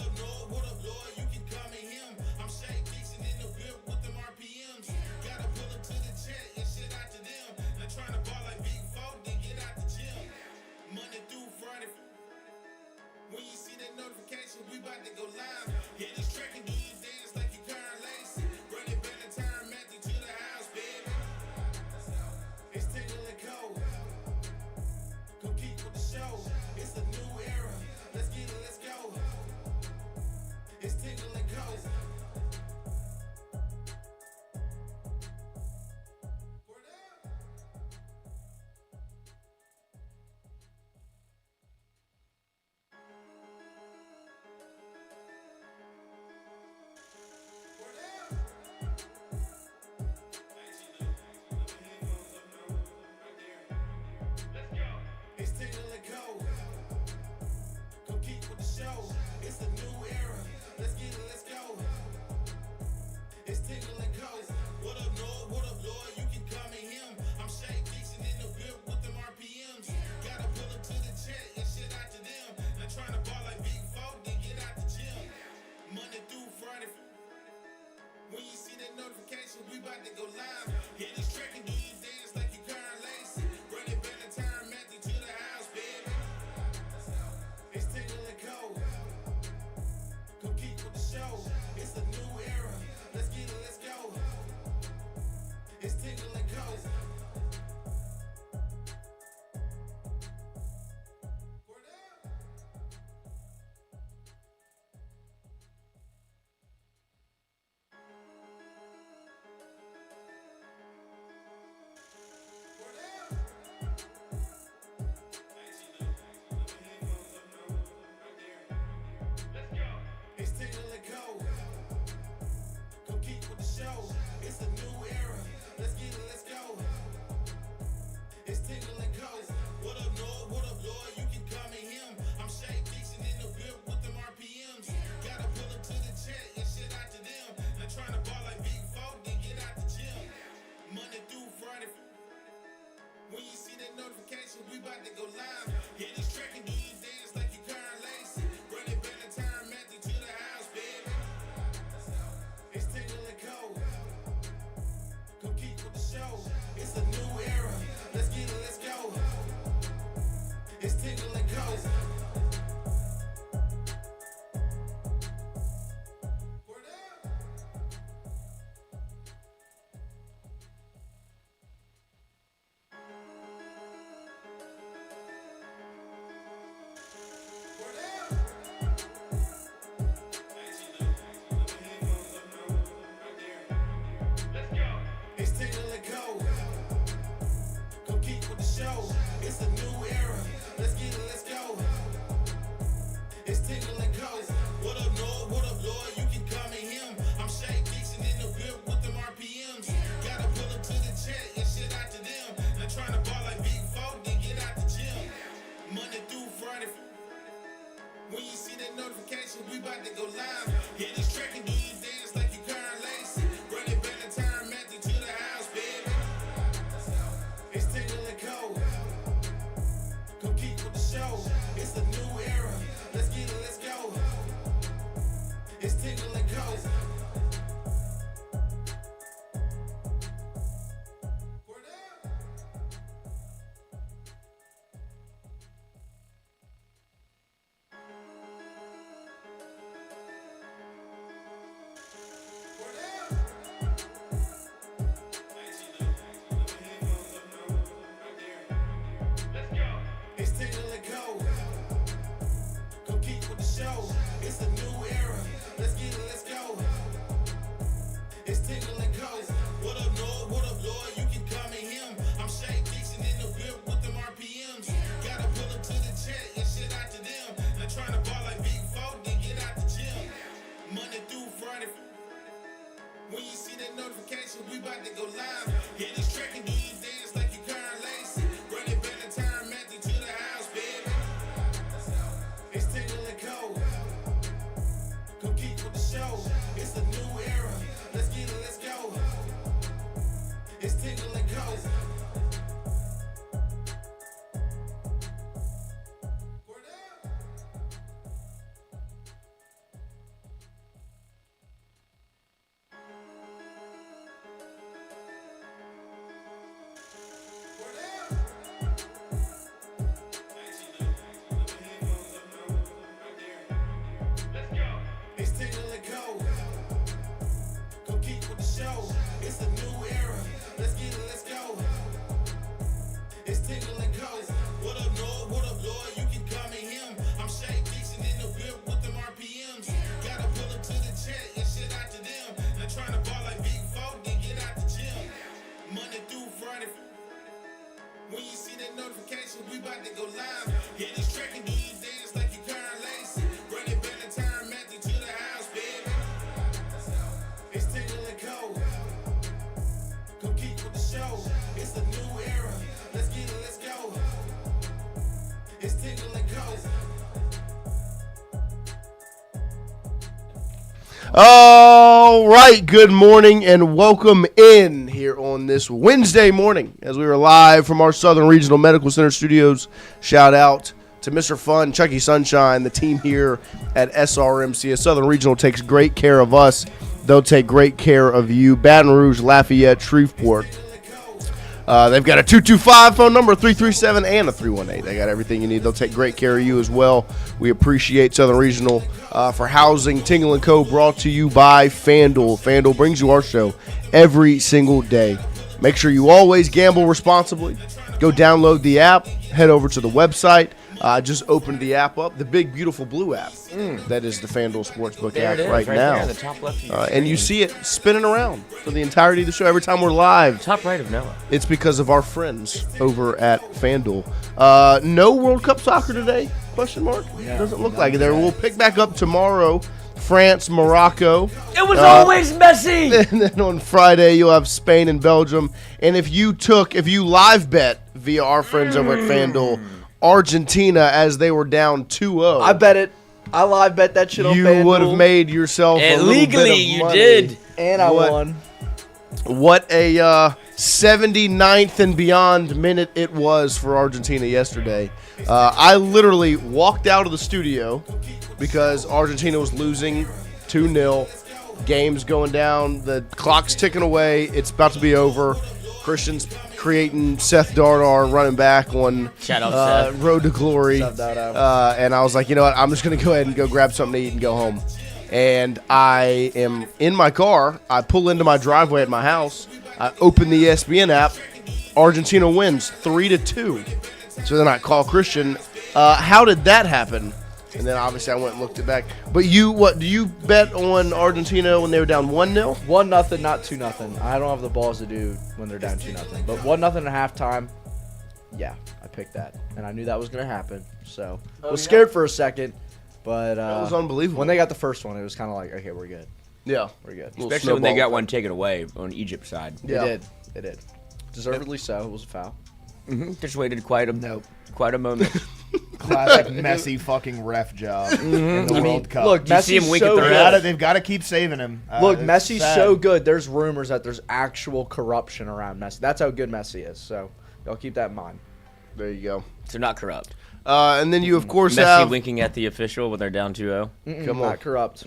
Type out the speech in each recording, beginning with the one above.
up, Lloyd? What up, Lloyd? You can call me him. I'm Shake Dixon in the whip with them RPMs. Gotta pull up to the check and shit out to them. Not trying to ball like Big Four, then get out the gym. Monday through Friday. When you see that notification, we about to go live. Hit this track and do your dance like you Karen Lacey. Run it back and turn Matthew to the house, baby. It's Tingle and Cole. Come keep with the show. It's a new era. Let's get it, let's go. It's Tingle and Cole. It's Tingle and Cole. Come keep with the show. It's a new era. Let's get it, let's go. It's Tingle and Cole. What up, Lloyd? What up, Lloyd? You can call me him. I'm Shake Dixon in the whip with them RPMs. Gotta pull up to the check and shit out to them. Not trying to ball like Big Four, then get out the gym. Monday through Friday. When you see that notification, we about to go live. Hit this track and do your dance like you Karen Lacey. Run it back and turn Matthew to the house, baby. It's Tingle and Cole. Come keep with the show. It's a new era. Let's get it, let's go. It's Tingle and Cole. It's Tingle and Cole. Come keep with the show. It's a new era. Let's get it, let's go. It's Tingle and Cole. What up, Lloyd? What up, Lloyd? You can call me him. I'm Shake Dixon in the whip with them RPMs. Gotta pull up to the check and shit out to them. Not trying to ball like Big Four, then get out the gym. Monday through Friday. When you see that notification, we about to go live. Hit this track and do your dance like you Karen Lacey. Run it back and turn Matthew to the house, baby. It's Tingle and Cole. Come keep with the show. It's a new era. Let's get it, let's go. It's Tingle and Cole. It's Tingle and Cole. Come keep with the show. It's a new era. Let's get it, let's go. It's Tingle and Cole. What up, Lloyd? What up, Lloyd? You can call me him. I'm Shake Dixon in the whip with them RPMs. Gotta pull up to the check and shit out to them. Not trying to ball like Big Four, then get out the gym. Monday through Friday. When you see that notification, we about to go live. Hit this track and do your dance like you Karen Lacey. Run it back and turn Matthew to the house, baby. It's Tingle and Cole. Come keep with the show. It's a new era. Let's get it, let's go. It's Tingle and Cole. It's Tingle and Cole. Come keep with the show. It's a new era. Let's get it, let's go. It's Tingle and Cole. What up, Lloyd? What up, Lloyd? You can call me him. I'm Shake Dixon in the whip with them RPMs. Gotta pull up to the check and shit out to them. Not trying to ball like Big Four, then get out the gym. Monday through Friday. When you see that notification, we about to go live. Hit this track and do your dance like you Karen Lacey. Run it back and turn Matthew to the house, baby. It's Tingle and Cole. Come keep with the show. It's a new era. Let's get it, let's go. It's Tingle and Cole. It's a new era. Let's get it, let's go. It's Tingle and Co. What up, Lloyd? What up, Lloyd? You can call me him. I'm Shay Dixon in the whip with them RPMs. Gotta pull up to the check and shit out to them. Not trying to ball like Big Four, then get out the gym. Monday through Friday. When you see that notification, we about to go live. Hit this track and do you dance like you Karen Lacey. Run it back and turn Matthew to the house, baby. It's Tingle and Co. Come keep with the show. It's a new era. Let's get it, let's go. It's Tingle and Co. All right, good morning and welcome in here on this Wednesday morning as we are live from our Southern Regional Medical Center studios. Shout out to Mr. Fun, Chucky Sunshine, the team here at SRMC. Southern Regional takes great care of us. They'll take great care of you. Baton Rouge, Lafayette, Shreveport. They've got a 225 phone number, 337, and a 318. They got everything you need. They'll take great care of you as well. We appreciate Southern Regional for housing Tingle & Co. brought to you by FANDUEL. FANDUEL brings you our show every single day. Make sure you always gamble responsibly. Go download the app. Head over to the website. Just opened the app up, the big, beautiful blue app. That is the FANDUEL Sportsbook app right now. There in the top left of your And you see it spinning around for the entirety of the show. Every time we're live, top right of Noah. it's because of our friends over at FanDuel. No World Cup soccer today? Question mark? Doesn't look like it there. We'll pick back up tomorrow. France, Morocco. It was always messy. And then on Friday, you'll have Spain and Belgium. And if you live bet via our friends over at FanDuel, Argentina as they were down 2-0. I bet it. I live bet that shit on FanDuel. You would have made yourself a little legally, bit of you money. did. And I won. What a 79th and beyond minute it was for Argentina yesterday. I literally walked out of the studio because Argentina was losing 2-0. Game's going down. The clock's ticking away. It's about to be over. Christian's creating Seth Dardar running back on Shout out Seth. Road to Glory. Seth Dardar. And I was like, you know what? I'm just going to go ahead and go grab something to eat and go home. And I am in my car. I pull into my driveway at my house. I open the ESPN app. Argentina wins 3-2. So then I call Christian. How did that happen? And then obviously I went and looked it back. But do you bet on Argentina when they were down 1-0? 1-0, not 2-0. I don't have the balls to do when they're down 2-0. But 1-0 at halftime, yeah, I picked that. And I knew that was going to happen. So I was scared for a second. But That was unbelievable. when they got the first one, it was kind of like, okay, we're good. Yeah. We're good. Especially when they got one taken away on Egypt's side. Yeah. They did. Deservedly so. It was a foul. Just waited quite a moment. Classic messy fucking ref job in the World Cup. Look, you see him Messi's wink at so the good. They've got to keep saving him. Look, It's Messi's sad. so good. There's rumors that there's actual corruption around Messi. That's how good Messi is. So y'all keep that in mind. There you go. So not corrupt. And then you, of course, Messi have... winking at the official when they're down 2-0. Come on. Not corrupt.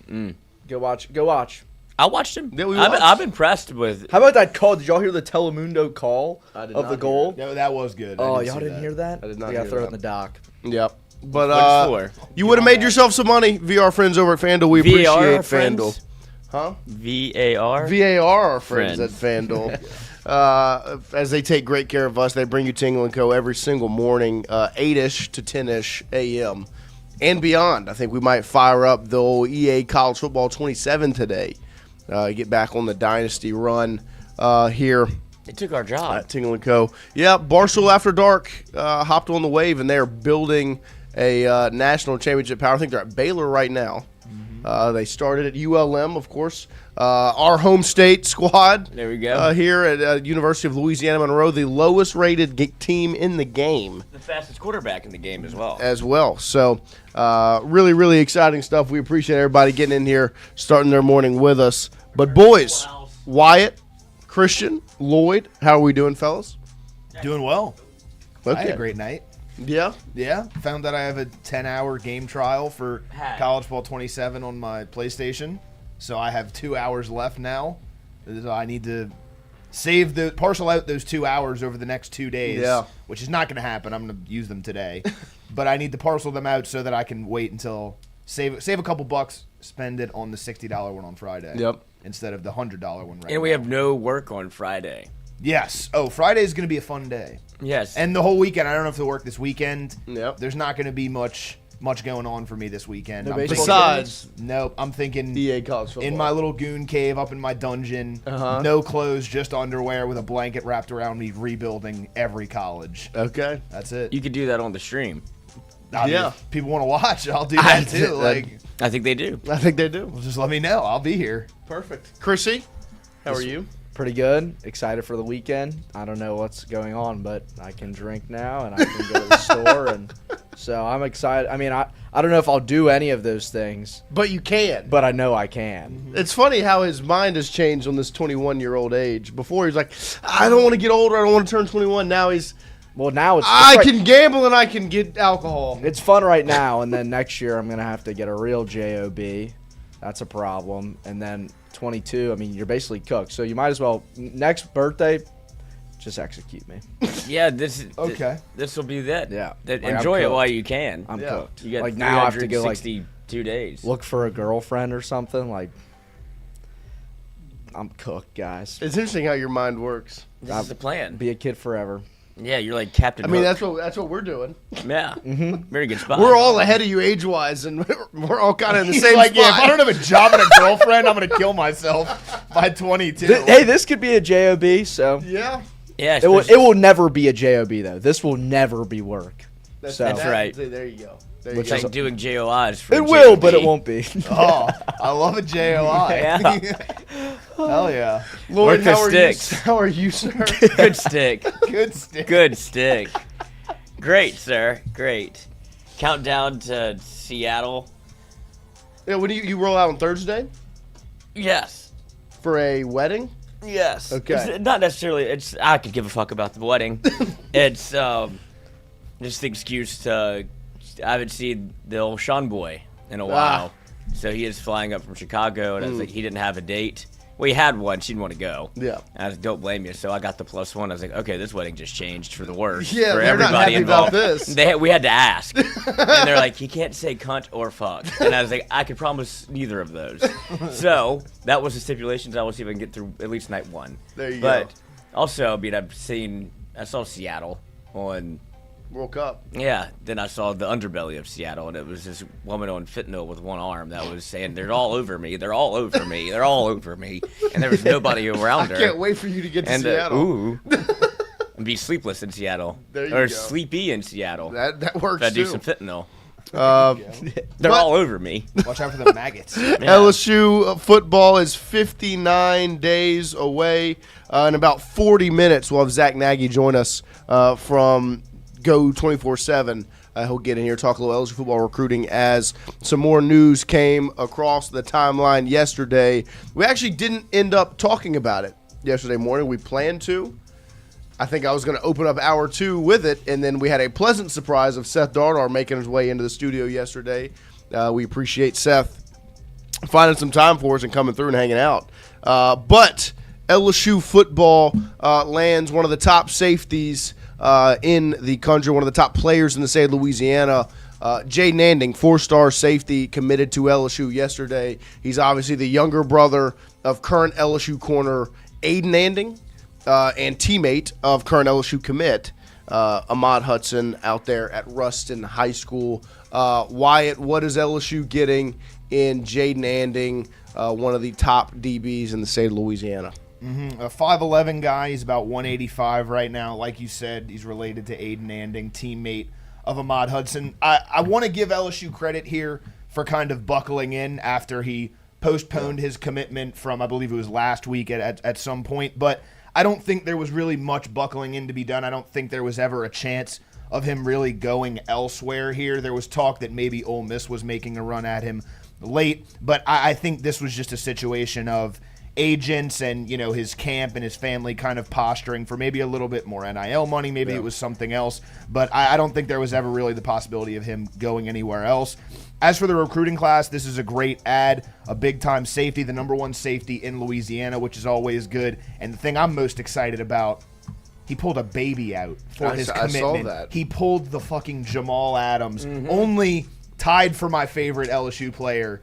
Go watch. I watched him. Yeah, we I'm watched. impressed with. How about that call? Did y'all hear the Telemundo call I did of not the hear goal? Yeah, that was good. Oh, I y'all didn't hear that? I did not We gotta hear throw it that. in the dock. Yep. But What it's for? you would have made yourself some money via our friends over at FanDuel. We appreciate VAR FanDuel. friends? Huh? VAR? VAR, our friends at Friends. FanDuel. As they take great care of us, they bring you Tingle & Co. every single morning, 8-ish to 10-ish a.m. and beyond. I think we might fire up the old EA College Football 27 today. Get back on the dynasty run here They took our job. at Tingle & Co. Yeah, Barstool After Dark hopped on the wave, and they're building a national championship power. I think they're at Baylor right now. They started at ULM, of course. Our home state squad. There we go. Here at University of Louisiana Monroe, the lowest rated team in the game The fastest quarterback in the game as well. as well. So really, really exciting stuff. We appreciate everybody getting in here, starting their morning with us. But boys, Wyatt, Christian, Lloyd, how are we doing, fellas? Doing well. I had Okay. a great night. Yeah? Yeah, found that I have a 10-hour game trial for Had. College Ball 27 on my PlayStation. So I have 2 hours left now. So I need to parcel out those 2 hours over the next 2 days. Yeah. Which is not going to happen. I'm going to use them today. But I need to parcel them out so that I can wait until save a couple bucks, spend it on the $60 one on Friday. Yep. instead of the $100 one right And we now. have no work on Friday. Yes. Oh, Friday is going to be a fun day. Yes. And the whole weekend, I don't know if they'll work this weekend. Yep. There's not going to be much going on for me this weekend. No I'm baseball thinking- Besides Nope. I'm thinking EA college football. in my little goon cave up in my dungeon, no clothes, just underwear with a blanket wrapped around me, rebuilding every college. Okay. That's it. You could do that on the stream. I mean, Yeah. if people want to watch, I'll do that too. Like, I think they do. I think they do. just let me know. I'll be here. Perfect. Chrissy, how are you? Pretty good. Excited for the weekend. I don't know what's going on, but I can drink now and I can go to the store, and so I'm excited. I mean, I don't know if I'll do any of those things, But you can. but I know I can. It's funny how his mind has changed on this 21-year-old age. Before he's like, I don't want to get older. I don't want to turn 21. Now he's, Well, now I can gamble and I can get alcohol. It's fun right now, and then next year I'm gonna have to get a real job. That's a problem. And then 22. I mean, you're basically cooked. So you might as well next birthday, just execute me. Yeah, this is Okay. This will be that. Yeah. Like, I'm Enjoy it cooked. while you can. I'm Yeah. cooked. You got like now I have to go like 362 days. look for a girlfriend or something. Like I'm cooked, guys. It's interesting how your mind works. This is the plan. Be a kid forever. Yeah, you're like Captain I mean, Hook. that's what we're doing. Yeah. Very good spot. We're all ahead of you age-wise, and we're all kind of in the He's same like, spot. yeah, if I don't have a job and a girlfriend, I'm going to kill myself by 22. Hey, this could be a job. So Yeah. Yeah, it will never be a job though. This will never be work. That's, So- That's right. There you go. There you Which go. It's like doing JOIs for It will, JOB. but it won't be. Oh, I love a JOI. Yeah. Hell yeah. Lloyd, Work the how are sticks. you? How are you, sir? Good stick. Good stick. Good stick. Great, sir. Great. Countdown to Seattle. Yeah, when do you roll out on Thursday Yes. for a wedding? Yes. Okay. It's not necessarily. It's I could give a fuck about the wedding. It's just the excuse to. I haven't seen the old Sean boy in a while, so he is flying up from Chicago, and I was like, he didn't have a date. Well, he had one. She didn't want to go. Yeah. And I was like, don't blame you. So I got the +1. I was like, okay, this wedding just changed for the worse. Yeah, for they're not everybody happy about involved. this. We had to ask, and they're like, he can't say cunt or fuck. And I was like, I could promise neither of those. So that was the stipulations. I will see if I can get through at least night 1. There you but go. also, I mean, I saw Seattle on. World Cup. Yeah, then I saw the underbelly of Seattle, and it was this woman on fentanyl with one arm that was saying, they're all over me, they're all over me, they're all over me, and there was nobody around her. I can't wait for you to get to and Seattle. ooh, and be sleepless in Seattle. There you or go. sleepy in Seattle. That works If I do too. some fentanyl. But- They're all over me. Watch out for the maggots. LSU football is 59 days away. In about 40 minutes, we'll have Zack Nagy join us from Go 24/7. He'll get in here, talk a little LSU football recruiting as some more news came across the timeline yesterday. We actually didn't end up talking about it yesterday morning. We planned to. I think I was going to open up hour 2 with it, and then we had a pleasant surprise of Seth Dardar making his way into the studio yesterday. We appreciate Seth finding some time for us and coming through and hanging out. But LSU football lands one of the top safeties in the country, one of the top players in the state of Louisiana. Jayden Anding, 4-star safety, committed to LSU yesterday. He's obviously the younger brother of current LSU corner Aidan Anding and teammate of current LSU commit Ahmad Hudson out there at Ruston High School. Wyatt, what is LSU getting in Jayden Anding, one of the top DBs in the state of Louisiana? A 5'11 guy. He's about 185 right now. Like you said, he's related to Aidan Anding, teammate of Ahmad Hudson. I want to give LSU credit here for kind of buckling in after he postponed his commitment from, I believe it was last week at some point. But I don't think there was really much buckling in to be done. I don't think there was ever a chance of him really going elsewhere here. There was talk that maybe Ole Miss was making a run at him late. But I think this was just a situation of agents and, you know, his camp and his family kind of posturing for maybe a little bit more NIL money. Maybe it was something else. But I don't think there was ever really the possibility of him going anywhere else. As for the recruiting class, this is a great ad, a big-time safety, the number 1 safety in Louisiana, which is always good. And the thing I'm most excited about, he pulled a baby out for his commitment. I saw that. He pulled the fucking Jamal Adams, only tied for my favorite LSU player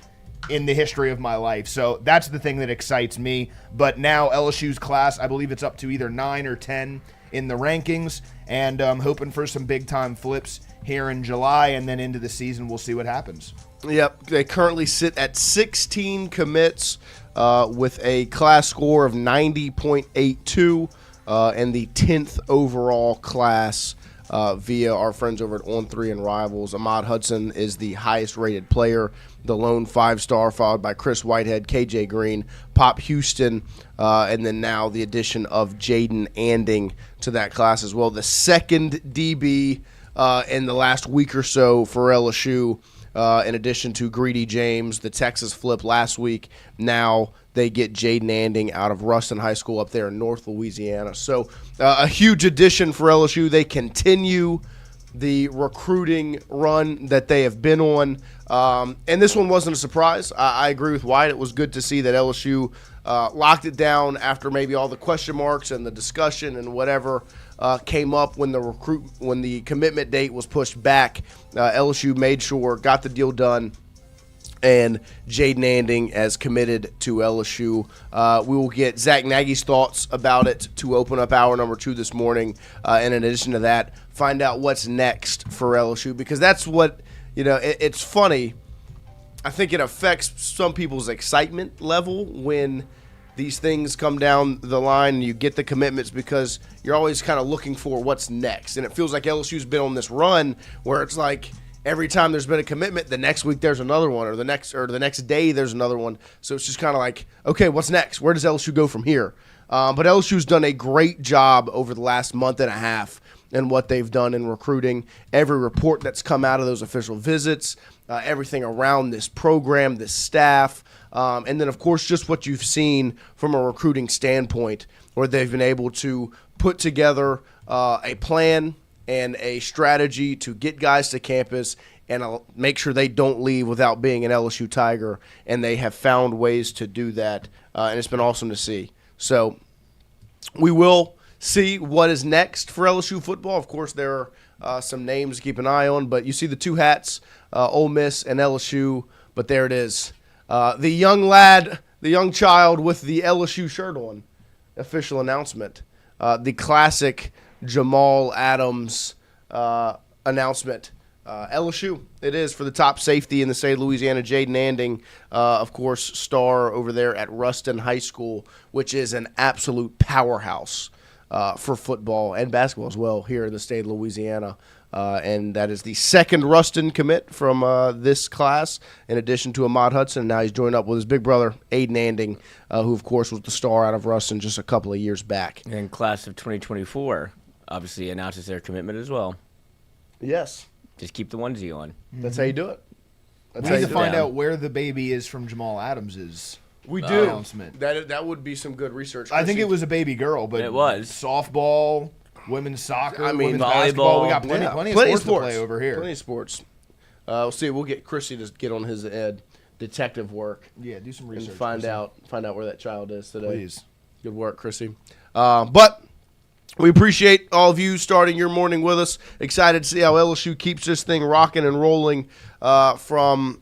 in the history of my life. So that's the thing that excites me. But now LSU's class, I believe it's up to either 9 or 10 in the rankings, and I'm hoping for some big-time flips here in July, and then into the season we'll see what happens. Yep, they currently sit at 16 commits with a class score of 90.82 and the 10th overall class via our friends over at On3 and Rivals. Ahmad Hudson is the highest-rated player, the lone 5-star, followed by Chris Whitehead, KJ Green, Pop Houston, and then now the addition of Jayden Anding to that class as well. The second DB in the last week or so for LSU, in addition to Greedy James, the Texas flip last week. Now they get Jayden Anding out of Ruston High School up there in North Louisiana. So a huge addition for LSU. They continue the recruiting run that they have been on. And this one wasn't a surprise. I agree with Wyatt. It was good to see that LSU locked it down after maybe all the question marks and the discussion and whatever came up when the commitment date was pushed back. LSU made sure, got the deal done, and Jayden Anding as committed to LSU. We will get Zach Nagy's thoughts about it to open up hour number 2 this morning. And in addition to that, find out what's next for LSU, because that's what, it's funny. I think it affects some people's excitement level when these things come down the line and you get the commitments, because you're always kind of looking for what's next. And it feels like LSU's been on this run where it's like every time there's been a commitment, the next week there's another one, or the next day there's another one. So it's just kind of like, okay, what's next? Where does LSU go from here? But LSU's done a great job over the last month and a half in what they've done in recruiting. Every report that's come out of those official visits, everything around this program, this staff, and then, of course, just what you've seen from a recruiting standpoint, where they've been able to put together a plan and a strategy to get guys to campus and make sure they don't leave without being an LSU Tiger, and they have found ways to do that, and it's been awesome to see. So we will see what is next for LSU football. Of course, there are some names to keep an eye on, but you see the two hats, Ole Miss and LSU, but there it is. The young lad, the young child with the LSU shirt on, official announcement. The classic Jamal Adams announcement. LSU, it is, for the top safety in the state of Louisiana, Jayden Anding, of course, star over there at Ruston High School, which is an absolute powerhouse for football and basketball as well here in the state of Louisiana. And that is the second Ruston commit from this class, in addition to Ahmad Hudson. Now he's joined up with his big brother, Aidan Anding, who, of course, was the star out of Ruston just a couple of years back. And class of 2024 obviously announces their commitment as well. Yes. Just keep the onesie on. That's how you do it. We need to find out where the baby is from Jamal Adams' We do. announcement. That would be some good research. I think it was a baby girl, but it was. Softball, women's soccer, women's volleyball. basketball. We got plenty of sports to play over here. Plenty of sports. We'll see. We'll get Chrissy to get on his detective work. Yeah, do some research. And find out where that child is today. Please. Good work, Chrissy. But we appreciate all of you starting your morning with us. Excited to see how LSU keeps this thing rocking and rolling from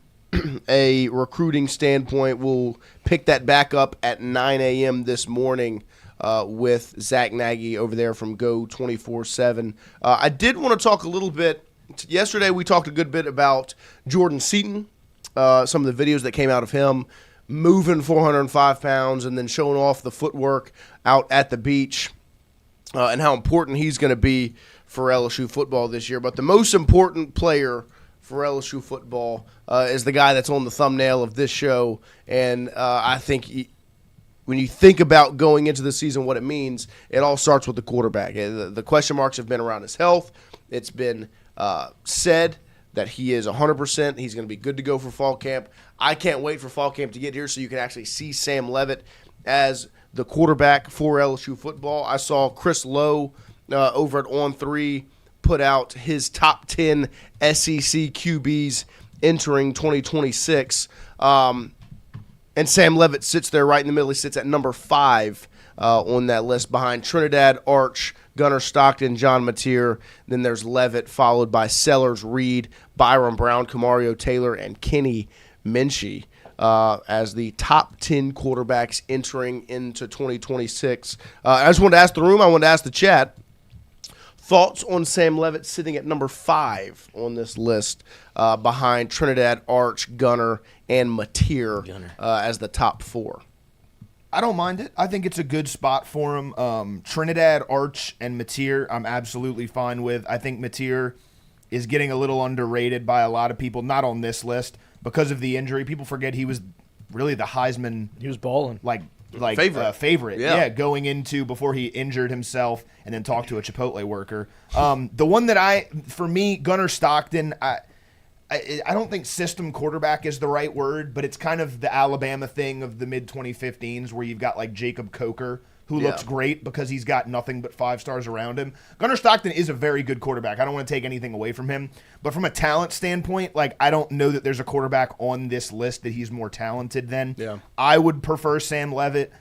a recruiting standpoint. We'll pick that back up at 9 a.m. this morning with Zack Nagy over there from Go 24/7. I did want to talk a little bit. Yesterday we talked a good bit about Jordan Seaton, some of the videos that came out of him moving 405 pounds and then showing off the footwork out at the beach. And how important he's going to be for LSU football this year. But the most important player for LSU football is the guy that's on the thumbnail of this show. And I think when you think about going into the season, what it means, it all starts with the quarterback. The question marks have been around his health. It's been said that he is 100%. He's going to be good to go for fall camp. I can't wait for fall camp to get here so you can actually see Sam Leavitt as the quarterback for LSU football. I saw Chris Lowe over at On3 put out his top 10 SEC QBs entering 2026. And Sam Leavitt sits there right in the middle. He sits at number 5 on that list behind Trinidad, Arch, Gunnar Stockton, John Mateer. Then there's Leavitt, followed by Sellers, Reed, Byron Brown, Kamario Taylor, and Kenny Minchie. as the top 10 quarterbacks entering into 2026. I just wanted to ask the room, I wanted to ask the chat, thoughts on Sam Leavitt sitting at number 5 on this list behind Trinidad, Arch, Gunner, and Mateer as the top 4. I don't mind it. I think it's a good spot for him. Trinidad, Arch, and Mateer, I'm absolutely fine with. I think Mateer is getting a little underrated by a lot of people, not on this list, because of the injury. People forget he was really the Heisman. He was balling. Like favorite. Yeah, going into before he injured himself and then talked to a Chipotle worker. The one that for me, Gunner Stockton, I don't think system quarterback is the right word, but it's kind of the Alabama thing of the mid-2015s where you've got like Jacob Coker, who looks great because he's got nothing but 5 stars around him. Gunner Stockton is a very good quarterback. I don't want to take anything away from him. But from a talent standpoint, like I don't know that there's a quarterback on this list that he's more talented than. Yeah. I would prefer Sam Leavitt.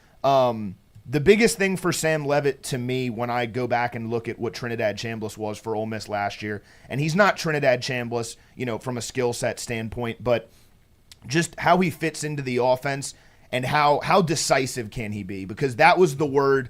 The biggest thing for Sam Leavitt to me when I go back and look at what Trinidad Chambliss was for Ole Miss last year, and he's not Trinidad Chambliss, from a skill set standpoint, but just how he fits into the offense and how decisive can he be, because that was the word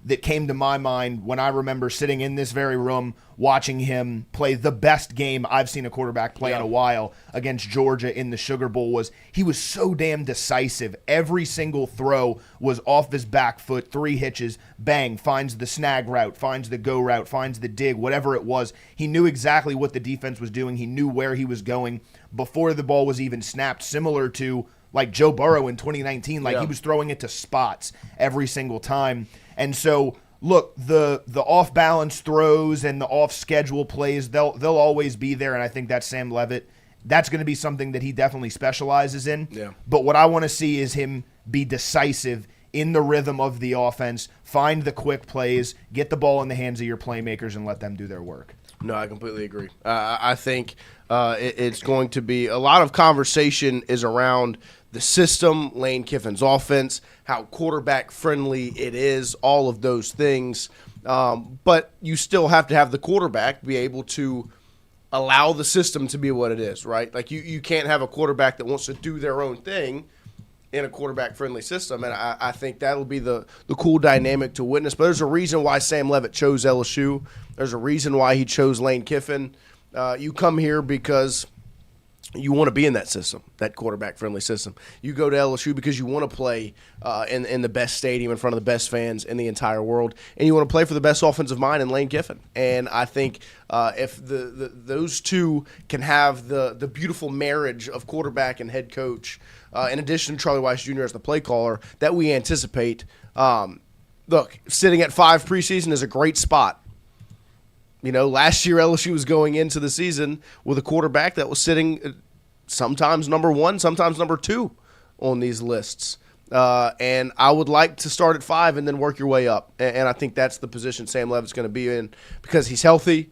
that came to my mind when I remember sitting in this very room watching him play the best game I've seen a quarterback play in a while against Georgia in the Sugar Bowl. Was he was so damn decisive. Every single throw was off his back foot, 3 hitches, bang, finds the snag route, finds the go route, finds the dig, whatever it was. He knew exactly what the defense was doing. He knew where he was going before the ball was even snapped, similar to like Joe Burrow in 2019. Like he was throwing it to spots every single time. And so, look, the off-balance throws and the off-schedule plays, they'll always be there, and I think that's Sam Leavitt. That's going to be something that he definitely specializes in. Yeah. But what I want to see is him be decisive in the rhythm of the offense, find the quick plays, get the ball in the hands of your playmakers, and let them do their work. No, I completely agree. I think it's going to be a lot of conversation is around the system, Lane Kiffin's offense, how quarterback friendly it is, all of those things. But you still have to have the quarterback be able to allow the system to be what it is, right? Like you can't have a quarterback that wants to do their own thing in a quarterback-friendly system, and I think that'll be the cool dynamic to witness. But there's a reason why Sam Leavitt chose LSU. There's a reason why he chose Lane Kiffin. You come here because you want to be in that system, that quarterback-friendly system. You go to LSU because you want to play in the best stadium in front of the best fans in the entire world, and you want to play for the best offensive mind in Lane Kiffin. And I think if those two can have the beautiful marriage of quarterback and head coach, in addition to Charlie Weiss Jr. as the play caller, that we anticipate. Look, sitting at 5 preseason is a great spot. Last year LSU was going into the season with a quarterback that was sitting sometimes number 1, sometimes number 2 on these lists. And I would like to start at 5 and then work your way up. And I think that's the position Sam Leavitt's going to be in because he's healthy.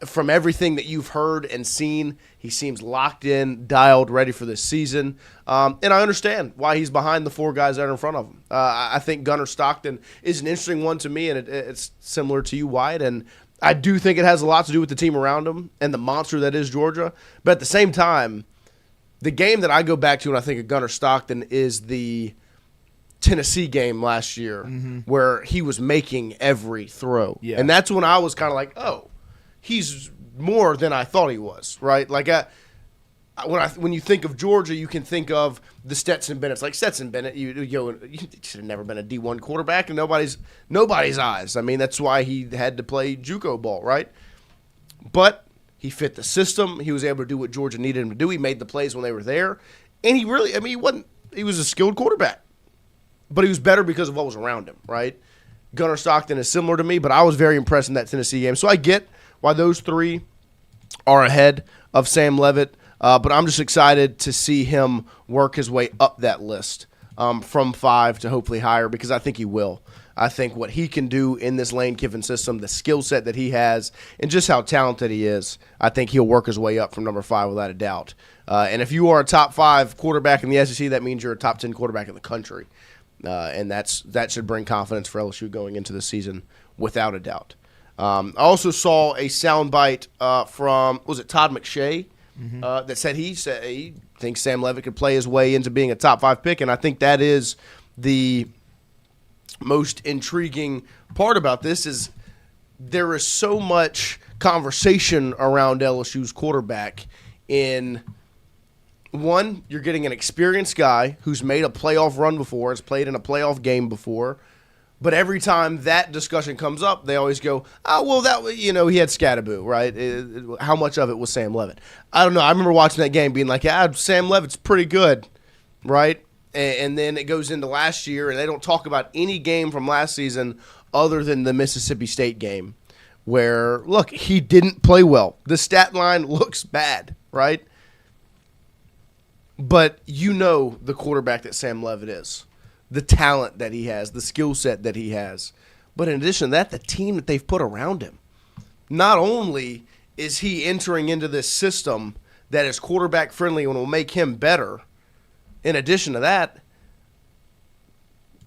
From everything that you've heard and seen, he seems locked in, dialed, ready for this season. And I understand why he's behind the 4 guys that are in front of him. I think Gunner Stockton is an interesting one to me, and it's similar to you, Wyatt. And I do think it has a lot to do with the team around him and the monster that is Georgia. But at the same time, the game that I go back to when I think of Gunner Stockton is the Tennessee game last year where he was making every throw. Yeah. And that's when I was kind of like, oh, he's more than I thought he was, right? Like when you think of Georgia, you can think of the Stetson Bennett's. Like Stetson Bennett, you should have never been a D1 quarterback in nobody's eyes. I mean, that's why he had to play JUCO ball, right? But he fit the system. He was able to do what Georgia needed him to do. He made the plays when they were there, and he was a skilled quarterback, but he was better because of what was around him, right? Gunner Stockton is similar to me, but I was very impressed in that Tennessee game. So I get why those 3 are ahead of Sam Leavitt. But I'm just excited to see him work his way up that list from 5 to hopefully higher because I think he will. I think what he can do in this Lane Kiffin system, the skill set that he has, and just how talented he is, I think he'll work his way up from number 5 without a doubt. And if you are a top 5 quarterback in the SEC, that means you're a top 10 quarterback in the country. And that should bring confidence for LSU going into the season without a doubt. I also saw a soundbite from, was it Todd McShay that said he thinks Sam Leavitt could play his way into being a top 5 pick, and I think that is the most intriguing part about this is there is so much conversation around LSU's quarterback in one, you're getting an experienced guy who's made a playoff run before, has played in a playoff game before, but every time that discussion comes up, they always go, oh, well, that he had Scattaboo, right? How much of it was Sam Leavitt? I don't know. I remember watching that game being like, Sam Leavitt's pretty good, right? And then it goes into last year, and they don't talk about any game from last season other than the Mississippi State game where, look, he didn't play well. The stat line looks bad, right? But the quarterback that Sam Leavitt is, the talent that he has, the skill set that he has. But in addition to that, the team that they've put around him. Not only is he entering into this system that is quarterback friendly and will make him better, in addition to that,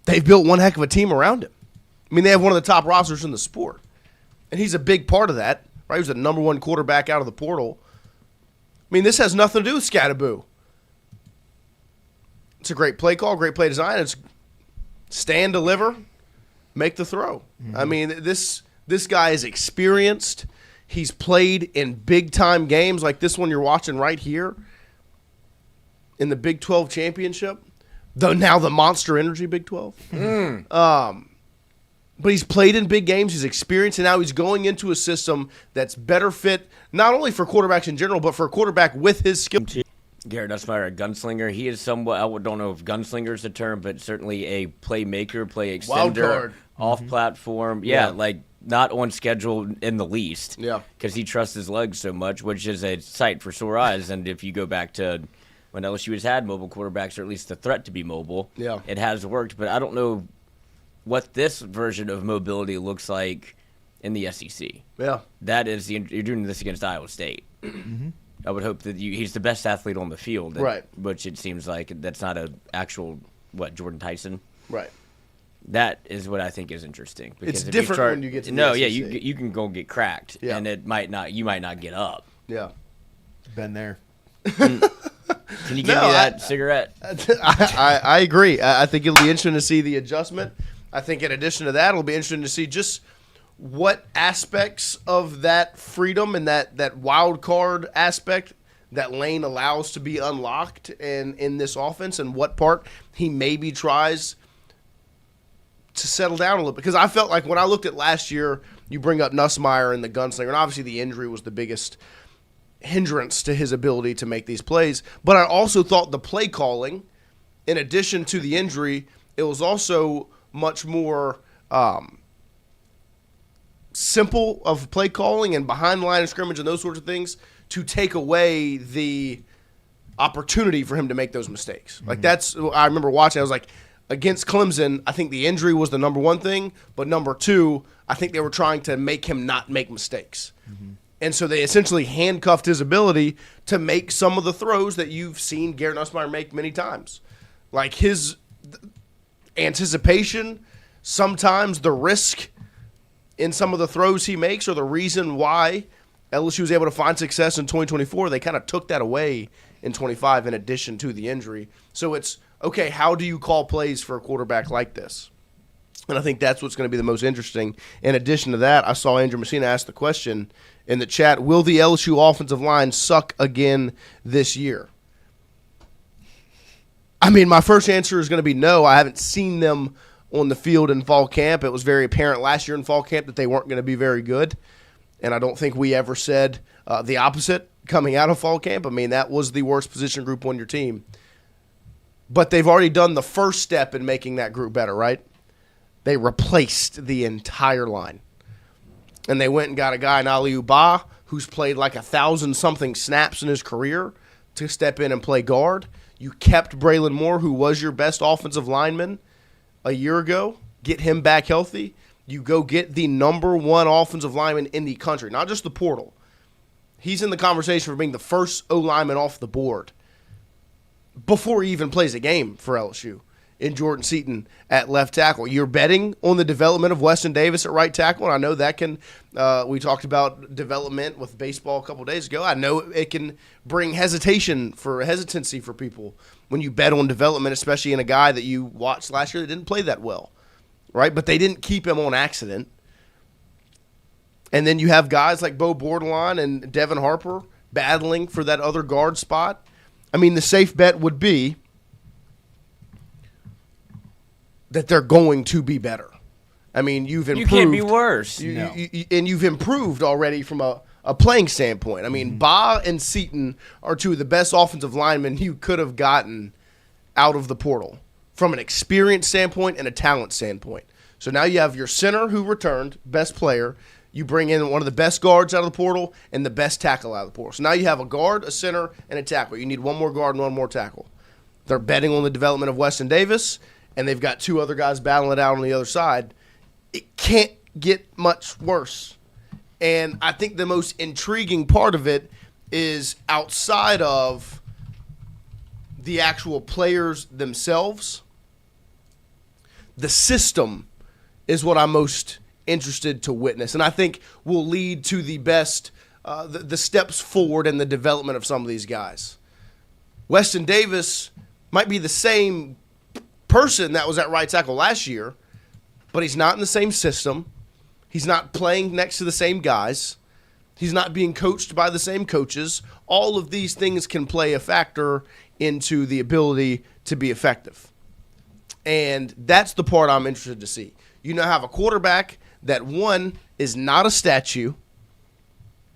they've built one heck of a team around him. I mean, they have one of the top rosters in the sport. And he's a big part of that, right? He was the number 1 quarterback out of the portal. I mean, this has nothing to do with Scattaboo. It's a great play call, great play design. It's stand, deliver, make the throw. Mm-hmm. I mean, this guy is experienced. He's played in big-time games like this one you're watching right here in the Big 12 championship, though now the Monster Energy Big 12. But he's played in big games. He's experienced, and now he's going into a system that's better fit not only for quarterbacks in general, but for a quarterback with his skill. Garrett Nussmeier, a gunslinger. He is somewhat, I don't know if gunslinger is the term, but certainly a playmaker, play extender, off-platform. Yeah, like not on schedule in the least. Yeah. Because he trusts his legs so much, which is a sight for sore eyes. And if you go back to when LSU has had mobile quarterbacks, or at least the threat to be mobile, it has worked. But I don't know what this version of mobility looks like in the SEC. Yeah. That is, you're doing this against Iowa State. Mm-hmm. I would hope that he's the best athlete on the field, right? Which it seems like that's not an actual Jordan Tyson, right? That is what I think is interesting. Because it's different when you get to the SEC. You can go get cracked, and you might not get up. Yeah, been there. Can you give me that cigarette? I agree. I think it'll be interesting to see the adjustment. I think in addition to that, it'll be interesting to see just what aspects of that freedom and that wild card aspect that Lane allows to be unlocked in this offense, and what part he maybe tries to settle down a little bit. Because I felt like when I looked at last year, you bring up Nussmeier and the gunslinger, and obviously the injury was the biggest hindrance to his ability to make these plays. But I also thought the play calling, in addition to the injury, it was also much more simple of play calling and behind the line of scrimmage and those sorts of things to take away the opportunity for him to make those mistakes. Mm-hmm. Like that's, I remember watching, I was like, against Clemson, I think the injury was the number 1 thing, but number 2, I think they were trying to make him not make mistakes. Mm-hmm. And so they essentially handcuffed his ability to make some of the throws that you've seen Garrett Nussmeier make many times. Like his anticipation, sometimes the risk in some of the throws he makes, or the reason why LSU was able to find success in 2024, they kind of took that away in 25 in addition to the injury. So it's, okay, how do you call plays for a quarterback like this? And I think that's what's going to be the most interesting. In addition to that, I saw Andrew Messina ask the question in the chat, will the LSU offensive line suck again this year? I mean, my first answer is going to be no. I haven't seen them on the field in fall camp. It was very apparent last year in fall camp that they weren't going to be very good. And I don't think we ever said the opposite coming out of fall camp. I mean, that was the worst position group on your team. But they've already done the first step in making that group better, right? They replaced the entire line. And they went and got a guy in Aliou Ba, who's played like 1,000-something snaps in his career, to step in and play guard. You kept Braylon Moore, who was your best offensive lineman a year ago, get him back healthy. You go get the number 1 offensive lineman in the country, not just the portal. He's in the conversation for being the first O lineman off the board before he even plays a game for LSU. in Jordan Seaton at left tackle. You're betting on the development of Weston Davis at right tackle, and I know that can we talked about development with baseball a couple days ago. I know it can bring hesitancy for people when you bet on development, especially in a guy that you watched last year that didn't play that well, right? But they didn't keep him on accident. And then you have guys like Bo Bordelon and Devin Harper battling for that other guard spot. I mean, the safe bet would be that they're going to be better. I mean, you've improved. You can't be worse. And you've improved already from a playing standpoint. I mean, Ba and Seaton are two of the best offensive linemen you could have gotten out of the portal from an experience standpoint and a talent standpoint. So now you have your center who returned, best player. You bring in one of the best guards out of the portal and the best tackle out of the portal. So now you have a guard, a center, and a tackle. You need one more guard and one more tackle. They're betting on the development of Weston Davis, and they've got two other guys battling it out on the other side. It can't get much worse. And I think the most intriguing part of it is outside of the actual players themselves, the system is what I'm most interested to witness, and I think will lead to the best, the steps forward in the development of some of these guys. Weston Davis might be the same person that was at right tackle last year, but he's not in the same system. He's not playing next to the same guys. He's not being coached by the same coaches. All of these things can play a factor into the ability to be effective. And that's the part I'm interested to see. You now have a quarterback that, one, is not a statue,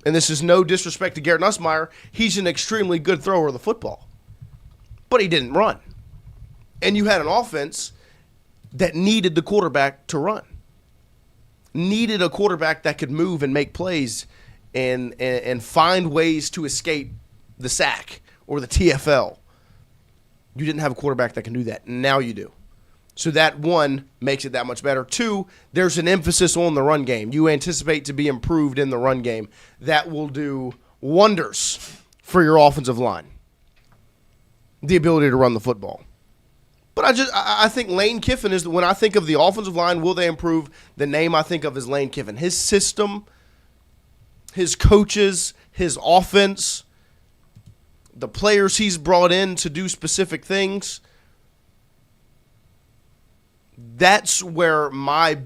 and this is no disrespect to Garrett Nussmeier. He's an extremely good thrower of the football, but he didn't run. And you had an offense that needed the quarterback to run, needed a quarterback that could move and make plays and find ways to escape the sack or the TFL. You didn't have a quarterback that can do that. Now you do. So that, one, makes it that much better. Two, there's an emphasis on the run game. You anticipate to be improved in the run game. That will do wonders for your offensive line, the ability to run the football. But I think Lane Kiffin is, when I think of the offensive line, will they improve? The name I think of is Lane Kiffin. His system, his coaches, his offense, the players he's brought in to do specific things, that's where I'm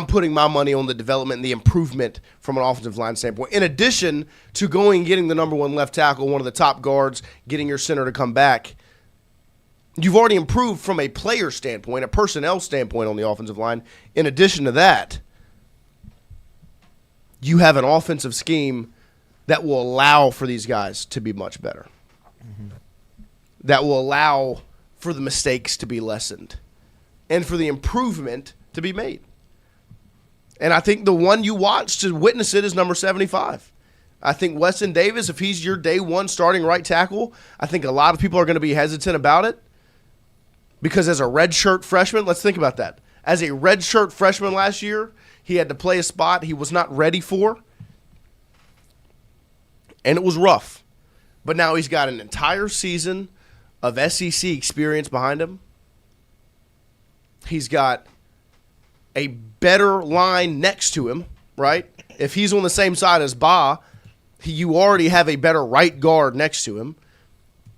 putting my money on the development and the improvement from an offensive line standpoint. In addition to going and getting the number one left tackle, one of the top guards, getting your center to come back, you've already improved from a player standpoint, a personnel standpoint on the offensive line. In addition to that, you have an offensive scheme that will allow for these guys to be much better. Mm-hmm. That will allow for the mistakes to be lessened and for the improvement to be made. And I think the one you watch to witness it is number 75. I think Weston Davis, if he's your day one starting right tackle, I think a lot of people are going to be hesitant about it because as a redshirt freshman, let's think about that. As a redshirt freshman last year, he had to play a spot he was not ready for, and it was rough. But now he's got an entire season of SEC experience behind him. He's got a better line next to him, right? If he's on the same side as Ba, you already have a better right guard next to him.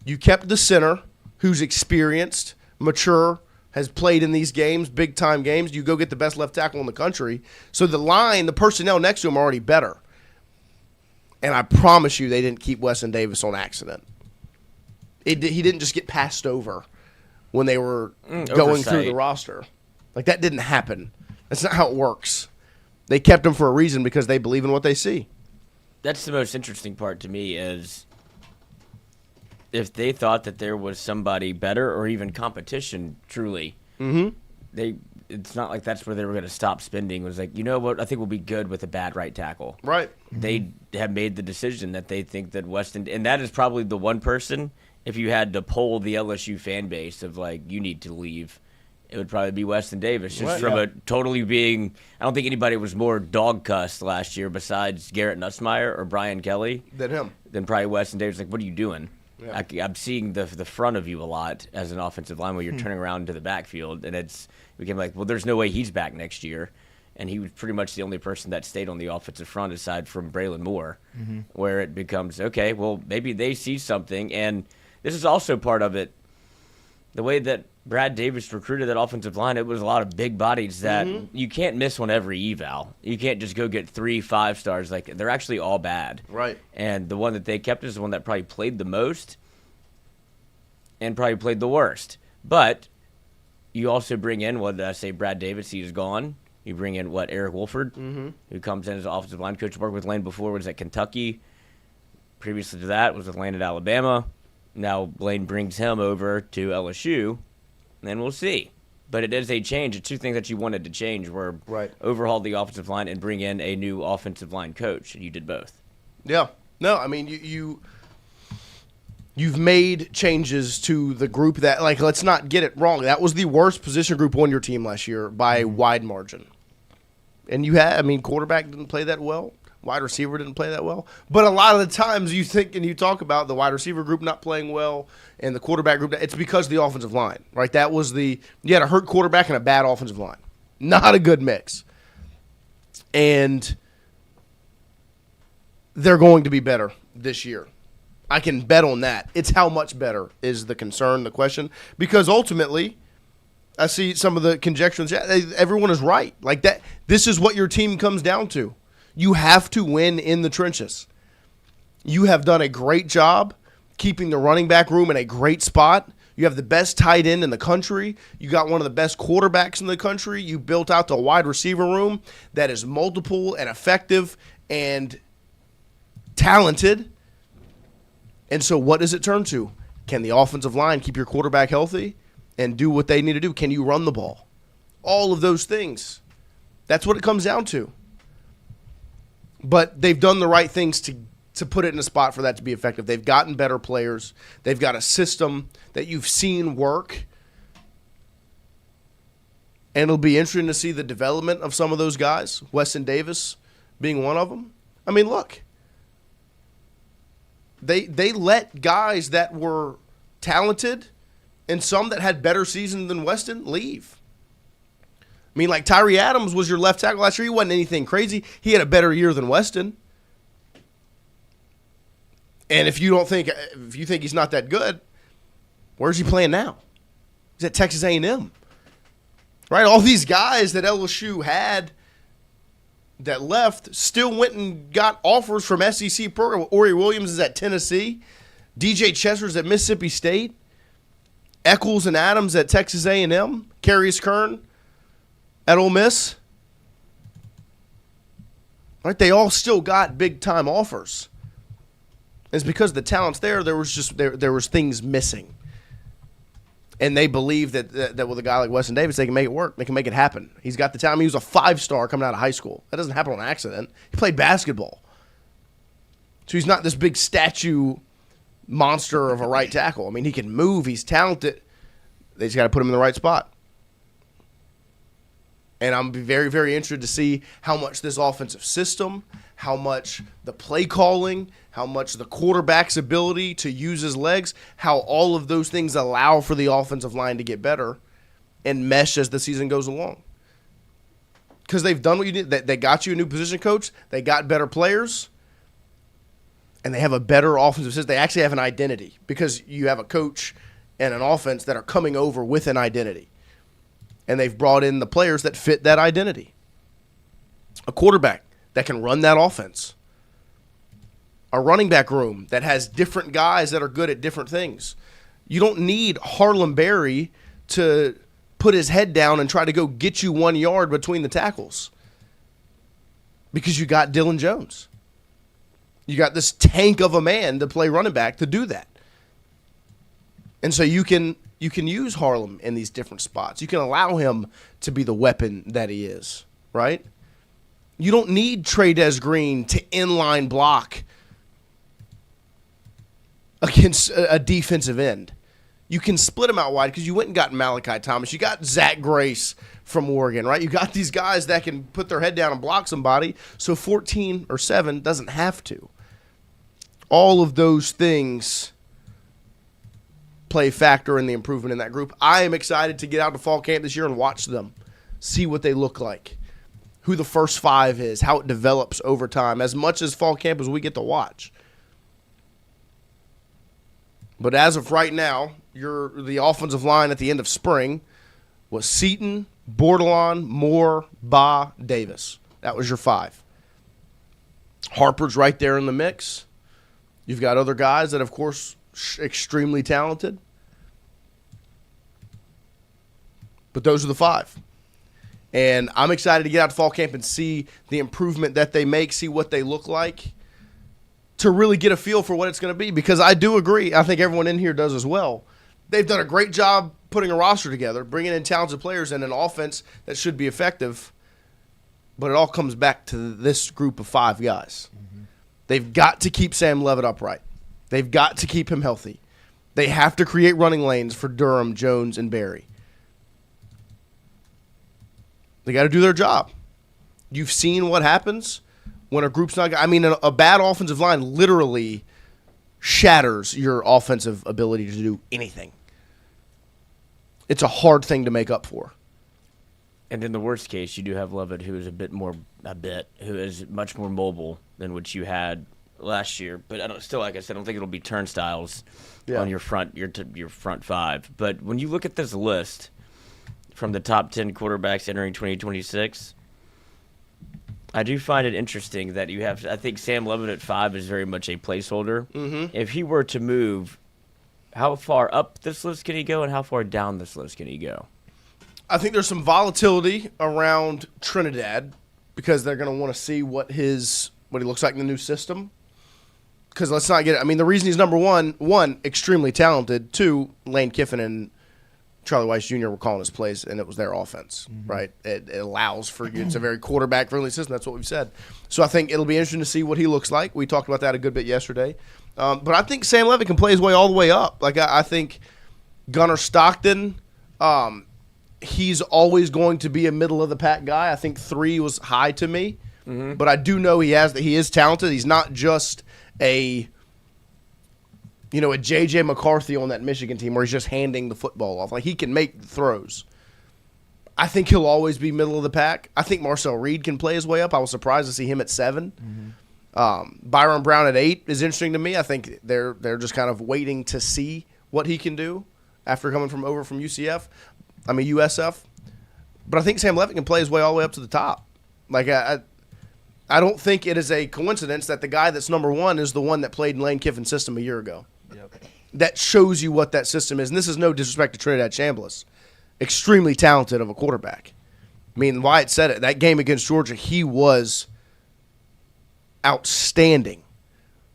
You kept the center, who's experienced, mature, has played in these games, big-time games. You go get the best left tackle in the country. So the line, the personnel next to him are already better. And I promise you they didn't keep Weston Davis on accident. He didn't just get passed over when they were going through the roster. Like, that didn't happen. That's not how it works. They kept him for a reason because they believe in what they see. That's the most interesting part to me is if they thought that there was somebody better or even competition, truly, it's not like that's where they were going to stop spending. It was like, you know what, I think we'll be good with a bad right tackle. Right. They have made the decision that they think that Weston, and that is probably the one person, if you had to poll the LSU fan base of like, you need to leave, it would probably be Weston Davis. Just from a totally being, I don't think anybody was more dog-cussed last year besides Garrett Nussmeier or Brian Kelly. Than him. Than probably Weston Davis. Like, what are you doing? Yeah. I'm seeing the front of you a lot as an offensive line where you're turning around to the backfield, and it became like, well, there's no way he's back next year. And he was pretty much the only person that stayed on the offensive front aside from Braylon Moore, where it becomes, okay, well, maybe they see something. And this is also part of it. The way that Brad Davis recruited that offensive line, it was a lot of big bodies that you can't miss on every eval. You can't just go get 3 5-stars. Like, they're actually all bad. Right. And the one that they kept is the one that probably played the most and probably played the worst. But you also bring in, what did I say, Brad Davis, he's gone. You bring in, Eric Wolford, who comes in as an offensive line coach. Worked with Lane before, was at Kentucky. Previously to that, was with Lane at Alabama. Now Lane brings him over to LSU, and we'll see. But it is a change. It's two things that you wanted to change were overhaul the offensive line and bring in a new offensive line coach, and you did both. Yeah. No, I mean, you've made changes to the group that, like, let's not get it wrong. That was the worst position group on your team last year by a wide margin. And quarterback didn't play that well. Wide receiver didn't play that well. But a lot of the times you think and you talk about the wide receiver group not playing well and the quarterback group, it's because of the offensive line, right? That was you had a hurt quarterback and a bad offensive line. Not a good mix. And they're going to be better this year. I can bet on that. It's how much better is the concern, the question. Because ultimately, I see some of the conjectures. Everyone is right. Like that. This is what your team comes down to. You have to win in the trenches. You have done a great job keeping the running back room in a great spot. You have the best tight end in the country. You got one of the best quarterbacks in the country. You built out the wide receiver room that is multiple and effective and talented. And so what does it turn to? Can the offensive line keep your quarterback healthy and do what they need to do? Can you run the ball? All of those things. That's what it comes down to. But they've done the right things to put it in a spot for that to be effective. They've gotten better players. They've got a system that you've seen work. And it'll be interesting to see the development of some of those guys, Weston Davis being one of them. I mean, look. They let guys that were talented and some that had better seasons than Weston leave. I mean, like Tyree Adams was your left tackle last year. He wasn't anything crazy. He had a better year than Weston. And if you think he's not that good, where's he playing now? He's at Texas A&M. Right? All these guys that LSU had that left still went and got offers from SEC program. Ori Williams is at Tennessee. DJ Chester's at Mississippi State. Eccles and Adams at Texas A&M. Carius Kern at Ole Miss. Right? They all still got big-time offers. It's because the talent's there. There was things missing. And they believe that with a guy like Weston Davis, they can make it work. They can make it happen. He's got the talent. He was a 5-star coming out of high school. That doesn't happen on accident. He played basketball. So he's not this big statue monster of a right tackle. I mean, he can move. He's talented. They just got to put him in the right spot. And I'm very, very interested to see how much this offensive system, how much the play calling, how much the quarterback's ability to use his legs, how all of those things allow for the offensive line to get better and mesh as the season goes along. Because they've done what you did. They got you a new position coach. They got better players. And they have a better offensive system. They actually have an identity because you have a coach and an offense that are coming over with an identity. And they've brought in the players that fit that identity. A quarterback that can run that offense. A running back room that has different guys that are good at different things. You don't need Harlem Berry to put his head down and try to go get you 1 yard between the tackles. Because you got Dylan Jones. You got this tank of a man to play running back to do that. And so you can use Harlem in these different spots. You can allow him to be the weapon that he is, right? You don't need Trey Green to inline block against a defensive end. You can split him out wide because you went and got Malachi Thomas. You got Zach Grace from Oregon, right? You got these guys that can put their head down and block somebody, so 14 or 7 doesn't have to. All of those things play factor in the improvement in that group. I am excited to get out to fall camp this year and watch them, see what they look like, who the first 5 is, how it develops over time, as much as fall camp as we get to watch. But as of right now, the offensive line at the end of spring was Seaton, Bordelon, Moore, Ba, Davis. That was your 5. Harper's right there in the mix. You've got other guys that, of course, extremely talented. But those are the 5. And I'm excited to get out to fall camp and see the improvement that they make, see what they look like, to really get a feel for what it's going to be. Because I do agree, I think everyone in here does as well. They've done a great job putting a roster together, bringing in talented players and an offense that should be effective. But it all comes back to this group of 5 guys. Mm-hmm. They've got to keep Sam Leavitt upright. They've got to keep him healthy. They have to create running lanes for Durham, Jones, and Barry. They got to do their job. You've seen what happens when a group's not – I mean, a bad offensive line literally shatters your offensive ability to do anything. It's a hard thing to make up for. And in the worst case, you do have Leavitt, who is who is much more mobile than what you had last year. But like I said, I don't think it'll be turnstiles on your front 5. But when you look at this list from the top 10 quarterbacks entering 2026, I do find it interesting that you have. I think Sam Leavitt at 5 is very much a placeholder. Mm-hmm. If he were to move, how far up this list can he go, and how far down this list can he go? I think there's some volatility around Trinidad because they're going to want to see what he looks like in the new system. Because let's not get – I mean, the reason he's number one, extremely talented. 2, Lane Kiffin and Charlie Weiss Jr. were calling his plays, and it was their offense, right? It allows for you. It's a very quarterback-friendly system. That's what we've said. So I think it'll be interesting to see what he looks like. We talked about that a good bit yesterday. But I think Sam Leavitt can play his way all the way up. Like, I think Gunnar Stockton he's always going to be a middle-of-the-pack guy. I think 3 was high to me. Mm-hmm. But I do know he is talented. He's not just a J.J. McCarthy on that Michigan team where he's just handing the football off. Like, he can make throws. I think he'll always be middle of the pack. I think Marcel Reed can play his way up. I was surprised to see him at 7. Mm-hmm. Byron Brown at 8 is interesting to me. I think they're just kind of waiting to see what he can do after coming from USF. But I think Sam Leavitt can play his way all the way up to the top. Like, I don't think it is a coincidence that the guy that's number 1 is the one that played in Lane Kiffin's system a year ago. Yep. That shows you what that system is. And this is no disrespect to Trinidad Chambliss. Extremely talented of a quarterback. I mean, Wyatt said it. That game against Georgia, he was outstanding.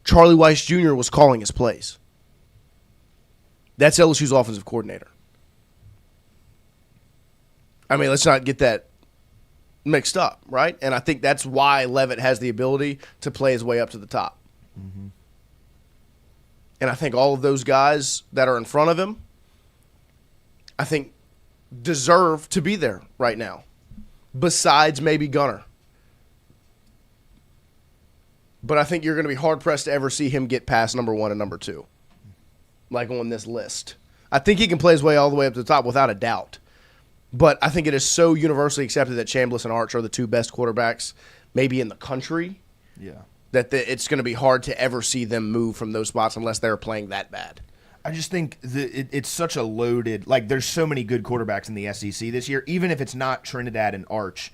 Charlie Weiss Jr. was calling his plays. That's LSU's offensive coordinator. I mean, let's not get that mixed up, right? And I think that's why Leavitt has the ability to play his way up to the top. Mm-hmm. And I think all of those guys that are in front of him, I think, deserve to be there right now, besides maybe Gunnar. But I think you're going to be hard-pressed to ever see him get past number 1 and number 2, like on this list. I think he can play his way all the way up to the top without a doubt. But I think it is so universally accepted that Chambliss and Arch are the 2 best quarterbacks maybe in the country. Yeah. That it's going to be hard to ever see them move from those spots unless they're playing that bad. I just think it's such a loaded – like there's so many good quarterbacks in the SEC this year. Even if it's not Trinidad and Arch,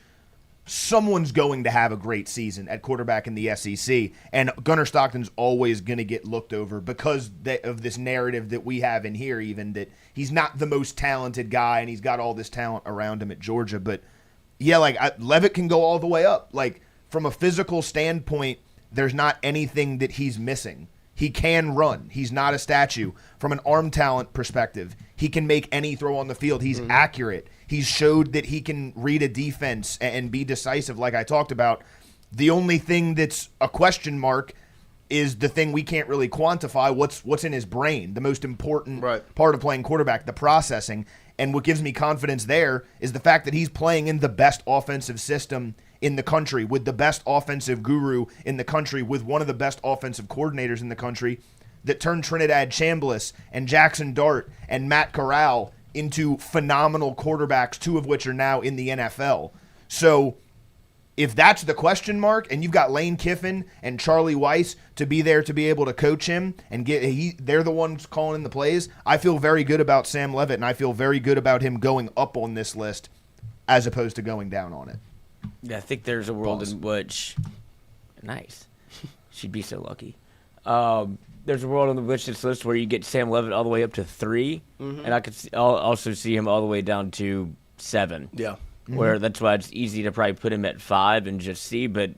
someone's going to have a great season at quarterback in the SEC. And Gunnar Stockton's always going to get looked over because of this narrative that we have in here even that he's not the most talented guy and he's got all this talent around him at Georgia. But, yeah, Leavitt can go all the way up. Like, from a physical standpoint, there's not anything that he's missing. He can run. He's not a statue. From an arm talent perspective, he can make any throw on the field. He's accurate. He's showed that he can read a defense and be decisive like I talked about. The only thing that's a question mark is the thing we can't really quantify, what's in his brain, the most important part of playing quarterback, the processing. And what gives me confidence there is the fact that he's playing in the best offensive system in the country, with the best offensive guru in the country, with one of the best offensive coordinators in the country. that turned Trinidad Chambliss and Jackson Dart and Matt Corral into phenomenal quarterbacks, 2 of which are now in the NFL. So if that's the question mark, and you've got Lane Kiffin and Charlie Weiss to be there to be able to coach him and they're the ones calling in the plays, I feel very good about Sam Leavitt, and I feel very good about him going up on this list as opposed to going down on it. Yeah, I think there's a world in which, nice, she'd be so lucky. There's a world in which this list where you get Sam Leavitt all the way up to 3, and I'll also see him all the way down to 7. Yeah. Where that's why it's easy to probably put him at 5 and just see. But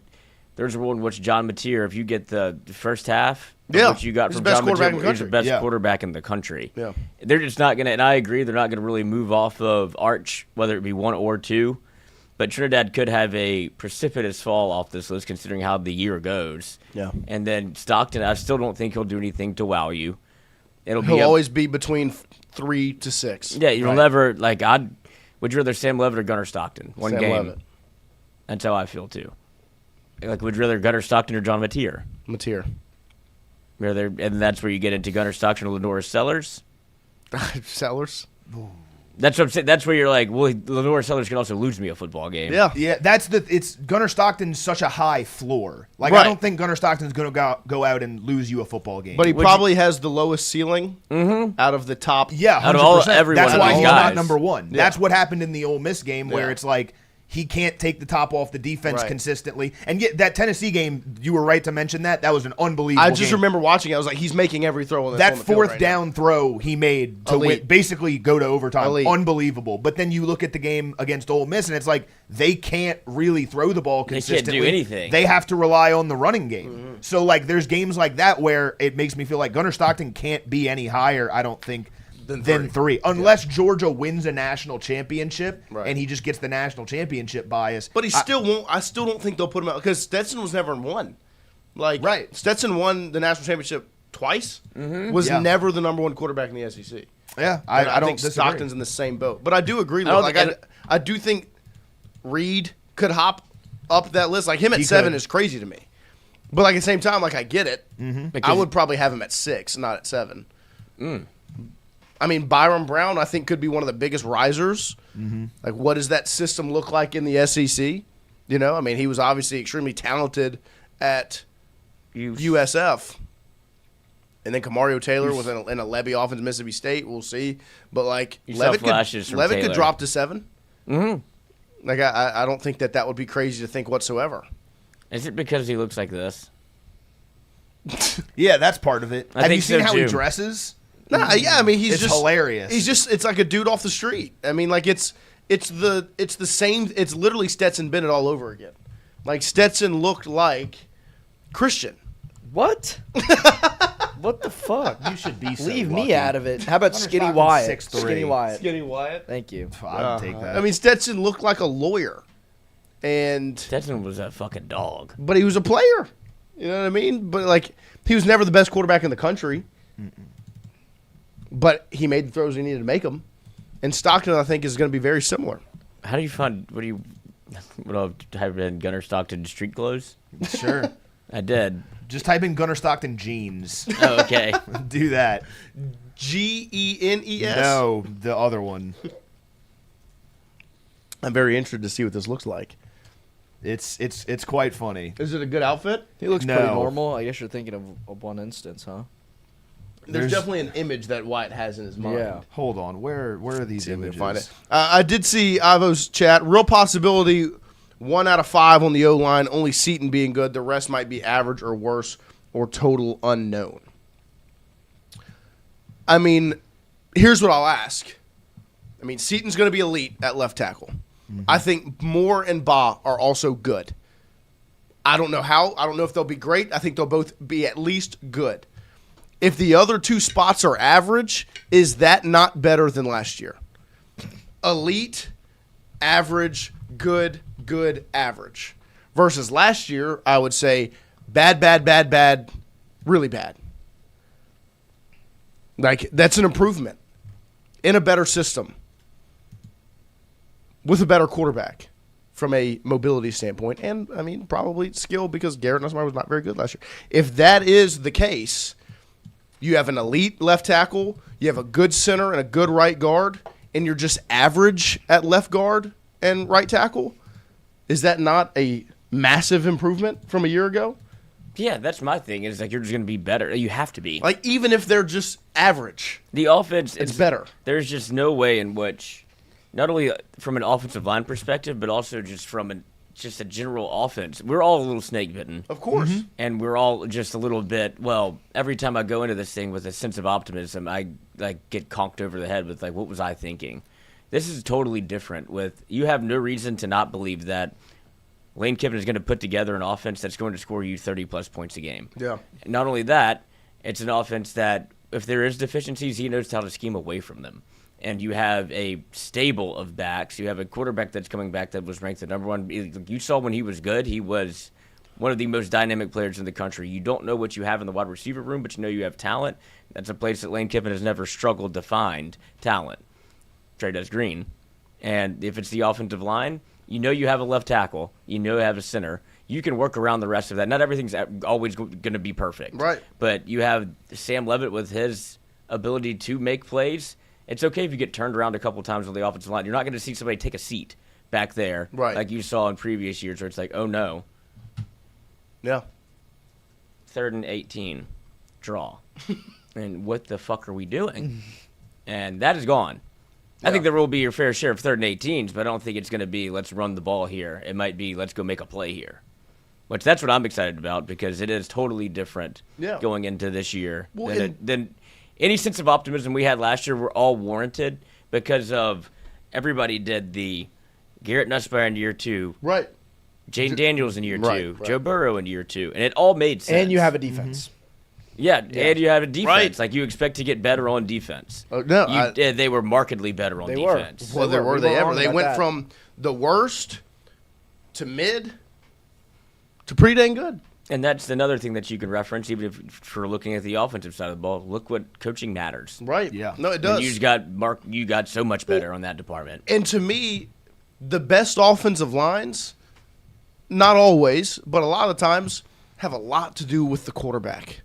there's a world in which John Mateer, if you get the first half, what you got he's from the best John quarterback in the Mateer, he's the country. best quarterback in the country. Yeah. They're just not going to, and I agree, they're not going to really move off of Arch, whether it be 1 or 2. But Trinidad could have a precipitous fall off this list considering how the year goes. Yeah. And then Stockton, I still don't think he'll do anything to wow you. He'll always be between 3 to 6. Yeah, you'll never, like, would you rather Sam Leavitt or Gunnar Stockton? One Sam game. Leavitt. That's how I feel, too. Like, would you rather Gunnar Stockton or John Mateer? Mateer. And that's where you get into Gunnar Stockton or Lenora Sellers. Sellers. That's what I'm saying. That's where you're like, well, Lenora Sellers can also lose me a football game. Yeah. Yeah, it's Gunnar Stockton's such a high floor. Like, Right. I don't think Gunnar Stockton's going to go out and lose you a football game. But he probably has the lowest ceiling out of the top. Yeah, 100%. Out of all- every That's one of why those he's not guys. number 1. Yeah. That's what happened in the Ole Miss game where Yeah. it's like he can't take the top off the defense Right. consistently. And yet that Tennessee game, you were right to mention that. That was an unbelievable I just game. remember watching it. I was like, he's making every throw on this. That on the field fourth right down throw he made to Elite. basically go to overtime. Elite. Unbelievable. But then you look at the game against Ole Miss, and it's like they can't really throw the ball can't do consistently. anything. They have to rely on the running game. So, like, there's games like that where it makes me feel like Gunnar Stockton can't be any higher, I don't think, than 3. Unless Georgia wins a national championship Right. and he just gets the national championship bias. But he still won't. I still don't think they'll put him out because Stetson was never won. Like, Right. Stetson won the national championship twice. Was Yeah. never the number 1 quarterback in the SEC. Yeah, I I don't think disagree. Stockton's in the same boat. But I do agree. I don't Like, think- I do think Reed could hop up that list. Like him at He 7 could. is crazy to me. But like at the same time, like I get it. I Because- would probably have him at 6, not at 7. I mean, Byron Brown, I think, could be one of the biggest risers. Like, what does that system look like in the SEC? You know, I mean, he was obviously extremely talented at USF. And then Kamario Taylor was in a Levy offense at Mississippi State. We'll see. But, like, You saw flashes from Leavitt could Taylor. drop to 7. Like, I don't think that would be crazy to think whatsoever. Is it because he looks like this? Yeah, that's part of it. I Have you think seen so, how too. he dresses? Nah, yeah, I mean, he's It's just hilarious. He's just it's like a dude off the street. I mean, like it's the same. It's literally Stetson Bennett all over again. Like Stetson looked like Christian. What? What the fuck? You should be so Leave lucky. me out of it. How about Gunnar Skinny Stockton's Wyatt? 6'3". Skinny Wyatt. Skinny Wyatt. Thank you. I'd take that. I mean, Stetson looked like a lawyer, and Stetson was a fucking dog. but he was a player. You know what I mean? But like he was never the best quarterback in the country. But he made the throws he needed to make them. And Stockton, I think, is going to be very similar. How do you find, what I'll type in Gunnar Stockton street clothes? Sure. I did. Just type in Gunnar Stockton jeans. Oh, okay. Do that. GENES. No, the other one. I'm very interested to see what this looks like. It's quite funny. Is it a good outfit? He looks No. pretty normal. I guess you're thinking of one instance, huh? There's definitely an image that Wyatt has in his mind. Yeah. Hold on. Where are these See if we can images? find it. I did see Ivo's chat. Real possibility, 1 out of 5 on the O-line. Only Seaton being good. The rest might be average or worse or total unknown. I mean, here's what I'll ask. I mean, Seaton's going to be elite at left tackle. I think Moore and Ba are also good. I don't know how. I don't know if they'll be great. I think they'll both be at least good. If the other 2 spots are average, is that not better than last year? Elite, average, good, good, average. Versus last year, I would say bad, bad, bad, bad, really bad. Like, that's an improvement in a better system with a better quarterback from a mobility standpoint. And, I mean, probably skill because Garrett Nussmeier was not very good last year. If that is the case, you have an elite left tackle, you have a good center and a good right guard, and you're just average at left guard and right tackle, is that not a massive improvement from a year ago? Yeah, that's my thing. Is like you're just going to be better. You have to be. Like, even if they're just average, The offense, it's better. There's just no way in which, not only from an offensive line perspective, but also just from just a general offense, we're all a little snake bitten. Of course. And we're all just a little bit, well, every time I go into this thing with a sense of optimism, I get conked over the head with what was I thinking? This is totally different. You have no reason to not believe that Lane Kiffin is going to put together an offense that's going to score you 30-plus points a game. Yeah. Not only that, it's an offense that if there is deficiencies, he knows how to scheme away from them. And you have a stable of backs. You have a quarterback that's coming back that was ranked the number one. You saw when he was good, he was one of the most dynamic players in the country. You don't know what you have in the wide receiver room, but you know you have talent. That's a place that Lane Kiffin has never struggled to find talent. Trey does green. And if it's the offensive line, you know you have a left tackle. You know you have a center. You can work around the rest of that. Not everything's always going to be perfect. Right. But you have Sam Leavitt with his ability to make plays. It's okay if you get turned around a couple times on the offensive line. You're not going to see somebody take a seat back there like you saw in previous years where it's like, oh, no. Yeah. 3rd and 18. Draw. And what the fuck are we doing? And that is gone. I think there will be your fair share of 3rd and 18s, but I don't think it's going to be let's run the ball here. It might be let's go make a play here. Which that's what I'm excited about because it is totally different going into this year than any sense of optimism we had last year were all warranted because of everybody did the Garrett Nussbaum in year 2. Right. Jayden Daniels in year 2. Right. Joe Burrow in year 2. And it all made sense. And you have a defense. Yeah, and you have a defense. Right. Like you expect to get better on defense. They were markedly better on defense. Well, They were. they ever? wrong They about went that. from the worst to mid to pretty dang good. And that's another thing that you can reference, even if you're looking at the offensive side of the ball. Look what coaching matters. Right. Yeah. No, it And does. you got so much better on that department. And to me, the best offensive lines, not always, but a lot of times, have a lot to do with the quarterback.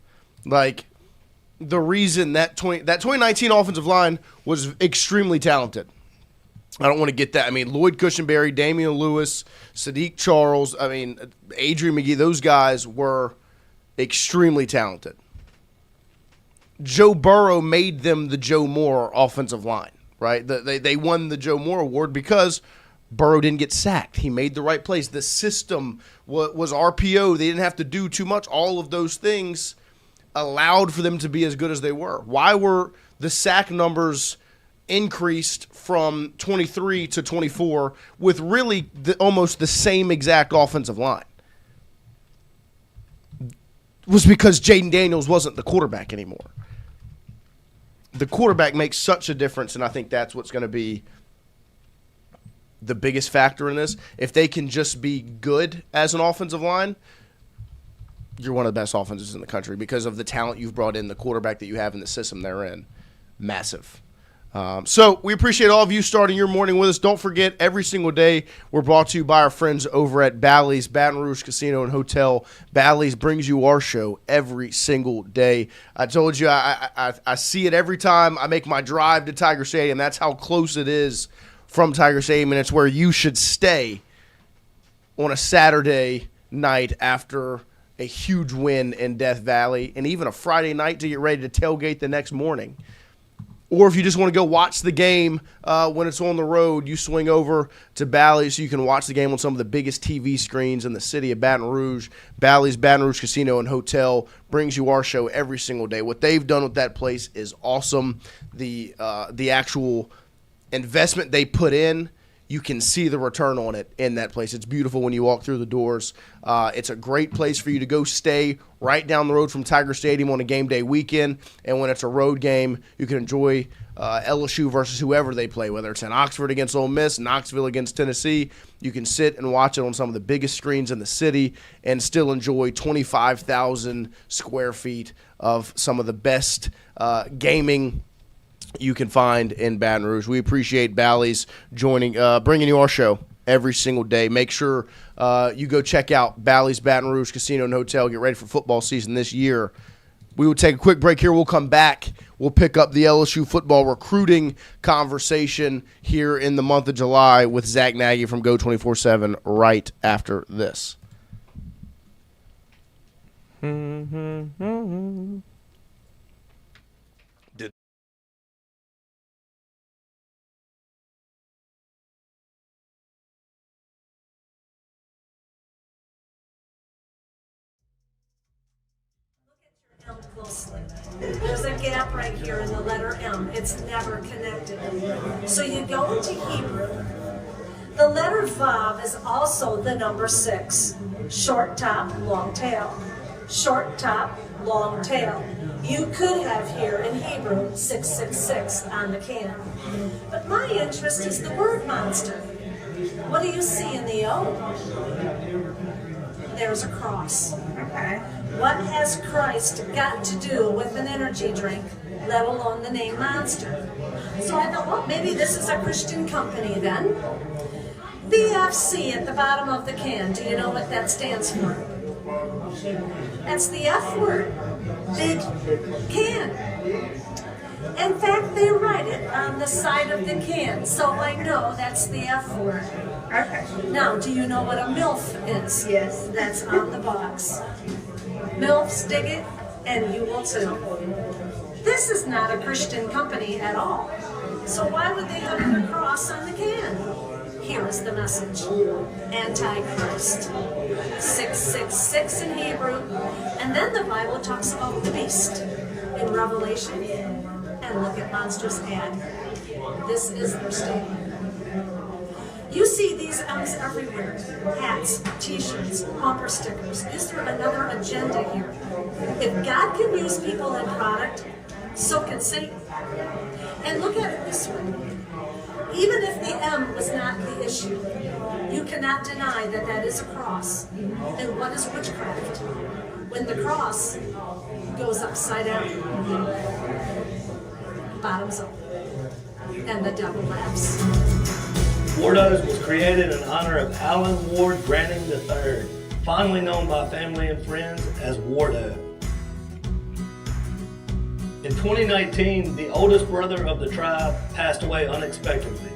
Like, the reason that 2019 offensive line was extremely talented. I don't want to get that. I mean, Lloyd Cushenberry, Damian Lewis, Sadiq Charles, Adrian McGee, those guys were extremely talented. Joe Burrow made them the Joe Moore offensive line, right? They won the Joe Moore Award because Burrow didn't get sacked. He made the right plays. The system was RPO. They didn't have to do too much. All of those things allowed for them to be as good as they were. Why were the sack numbers increased from 23 to 24 with really almost the same exact offensive line? Was because Jayden Daniels wasn't the quarterback anymore. The quarterback makes such a difference, and I think that's what's going to be the biggest factor in this. If they can just be good as an offensive line, you're one of the best offenses in the country because of the talent you've brought in, the quarterback that you have in the system they're in. Massive. So we appreciate all of you starting your morning with us. Don't forget, every single day we're brought to you by our friends over at BALLY'S, Baton Rouge Casino and Hotel. BALLY'S brings you our show every single day. I told you I see it every time I make my drive to Tiger Stadium. That's how close it is from Tiger Stadium, and it's where you should stay on a Saturday night after a huge win in Death Valley, and even a Friday night to get ready to tailgate the next morning. Or if you just want to go watch the game when it's on the road, you swing over to BALLY'S so you can watch the game on some of the biggest TV screens in the city of Baton Rouge. BALLY'S, Baton Rouge Casino and Hotel brings you our show every single day. What they've done with that place is awesome. The actual investment they put in, you can see the return on it in that place. It's beautiful when you walk through the doors. It's a great place for you to go stay right down the road from Tiger Stadium on a game day weekend. And when it's a road game, you can enjoy LSU versus whoever they play, whether it's in Oxford against Ole Miss, Knoxville against Tennessee. You can sit and watch it on some of the biggest screens in the city and still enjoy 25,000 square feet of some of the best gaming you can find in Baton Rouge. We appreciate BALLY'S bringing you our show every single day. Make sure you go check out BALLY'S Baton Rouge Casino and Hotel. Get ready for football season this year. We will take a quick break here. We'll come back. We'll pick up the LSU football recruiting conversation here in the month of July with Zack Nagy from Go 24/7 right after this. M closely. There's a gap right here in the letter M. It's never connected. So you go into Hebrew. The letter Vav is also the number 6. Short top, long tail. Short top, long tail. You could have here in Hebrew 666 on the can. But my interest is the word monster. What do you see in the O? There's a cross. Okay. What has Christ got to do with an energy drink, let alone the name Monster? So I thought, well, maybe this is a Christian company then. BFC at the bottom of the can. Do you know what that stands for? That's the F word. Big can. In fact, they write it on the side of the can, so I know that's the F word. Okay. Now, do you know what a MILF is? Yes. That's on the box. MILFs dig it, and you will too. This is not a Christian company at all. So why would they have a cross on the can? Here is the message. Antichrist. 666 in Hebrew. And then the Bible talks about the beast in Revelation. And look at Monster's ad. This is their statement. You see these M's everywhere. Hats, t-shirts, bumper stickers. Is there another agenda here? If God can use people and product, so can Satan. And look at it this way. Even if the M was not the issue, you cannot deny that that is a cross. And what is witchcraft? When the cross goes upside down, bottoms up, and the devil laughs. Wardo's was created in honor of Alan Ward Granning III, fondly known by family and friends as Wardo. In 2019, the oldest brother of the tribe passed away unexpectedly.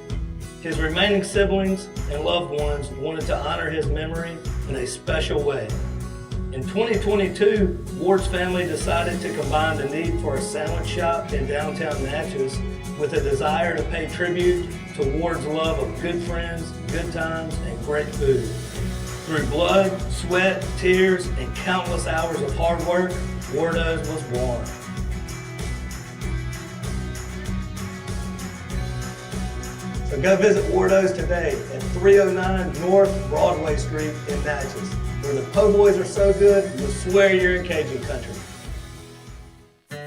His remaining siblings and loved ones wanted to honor his memory in a special way. In 2022, Ward's family decided to combine the need for a sandwich shop in downtown Natchez with a desire to pay tribute to Ward's love of good friends, good times, and great food. Through blood, sweat, tears, and countless hours of hard work, Wardo's was born. So go visit Wardo's today at 309 North Broadway Street in Natchez, where the po' boys are so good, you'll swear you're in Cajun country.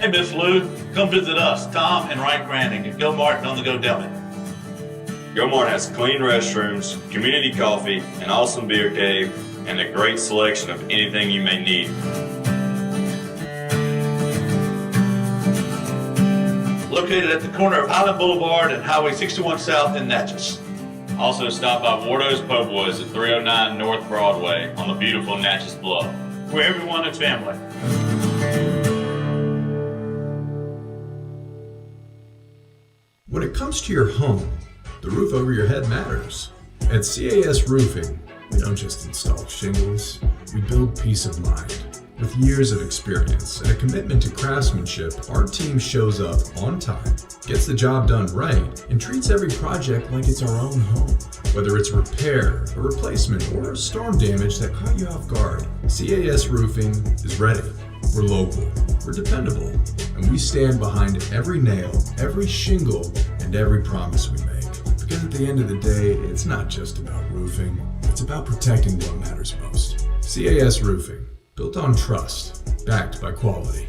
Hey, Miss Lou, come visit us, Tom and Wright Granding at GOMART On-The-Go Deli. GOMART has clean restrooms, community coffee, an awesome beer cave, and a great selection of anything you may need. Located at the corner of Highland Boulevard and Highway 61 South in Natchez. Also stop by Wardo's Po' Boys at 309 North Broadway on the beautiful Natchez Bluff, where everyone is family. When it comes to your home, the roof over your head matters. At CAS Roofing, we don't just install shingles, we build peace of mind. With years of experience and a commitment to craftsmanship, our team shows up on time, gets the job done right, and treats every project like it's our own home. Whether it's a repair, a replacement, or a storm damage that caught you off guard, CAS Roofing is ready. We're local, we're dependable, and we stand behind every nail, every shingle, and every promise we make. Because at the end of the day, it's not just about roofing, it's about protecting what matters most. CAS Roofing. Built on trust, backed by quality.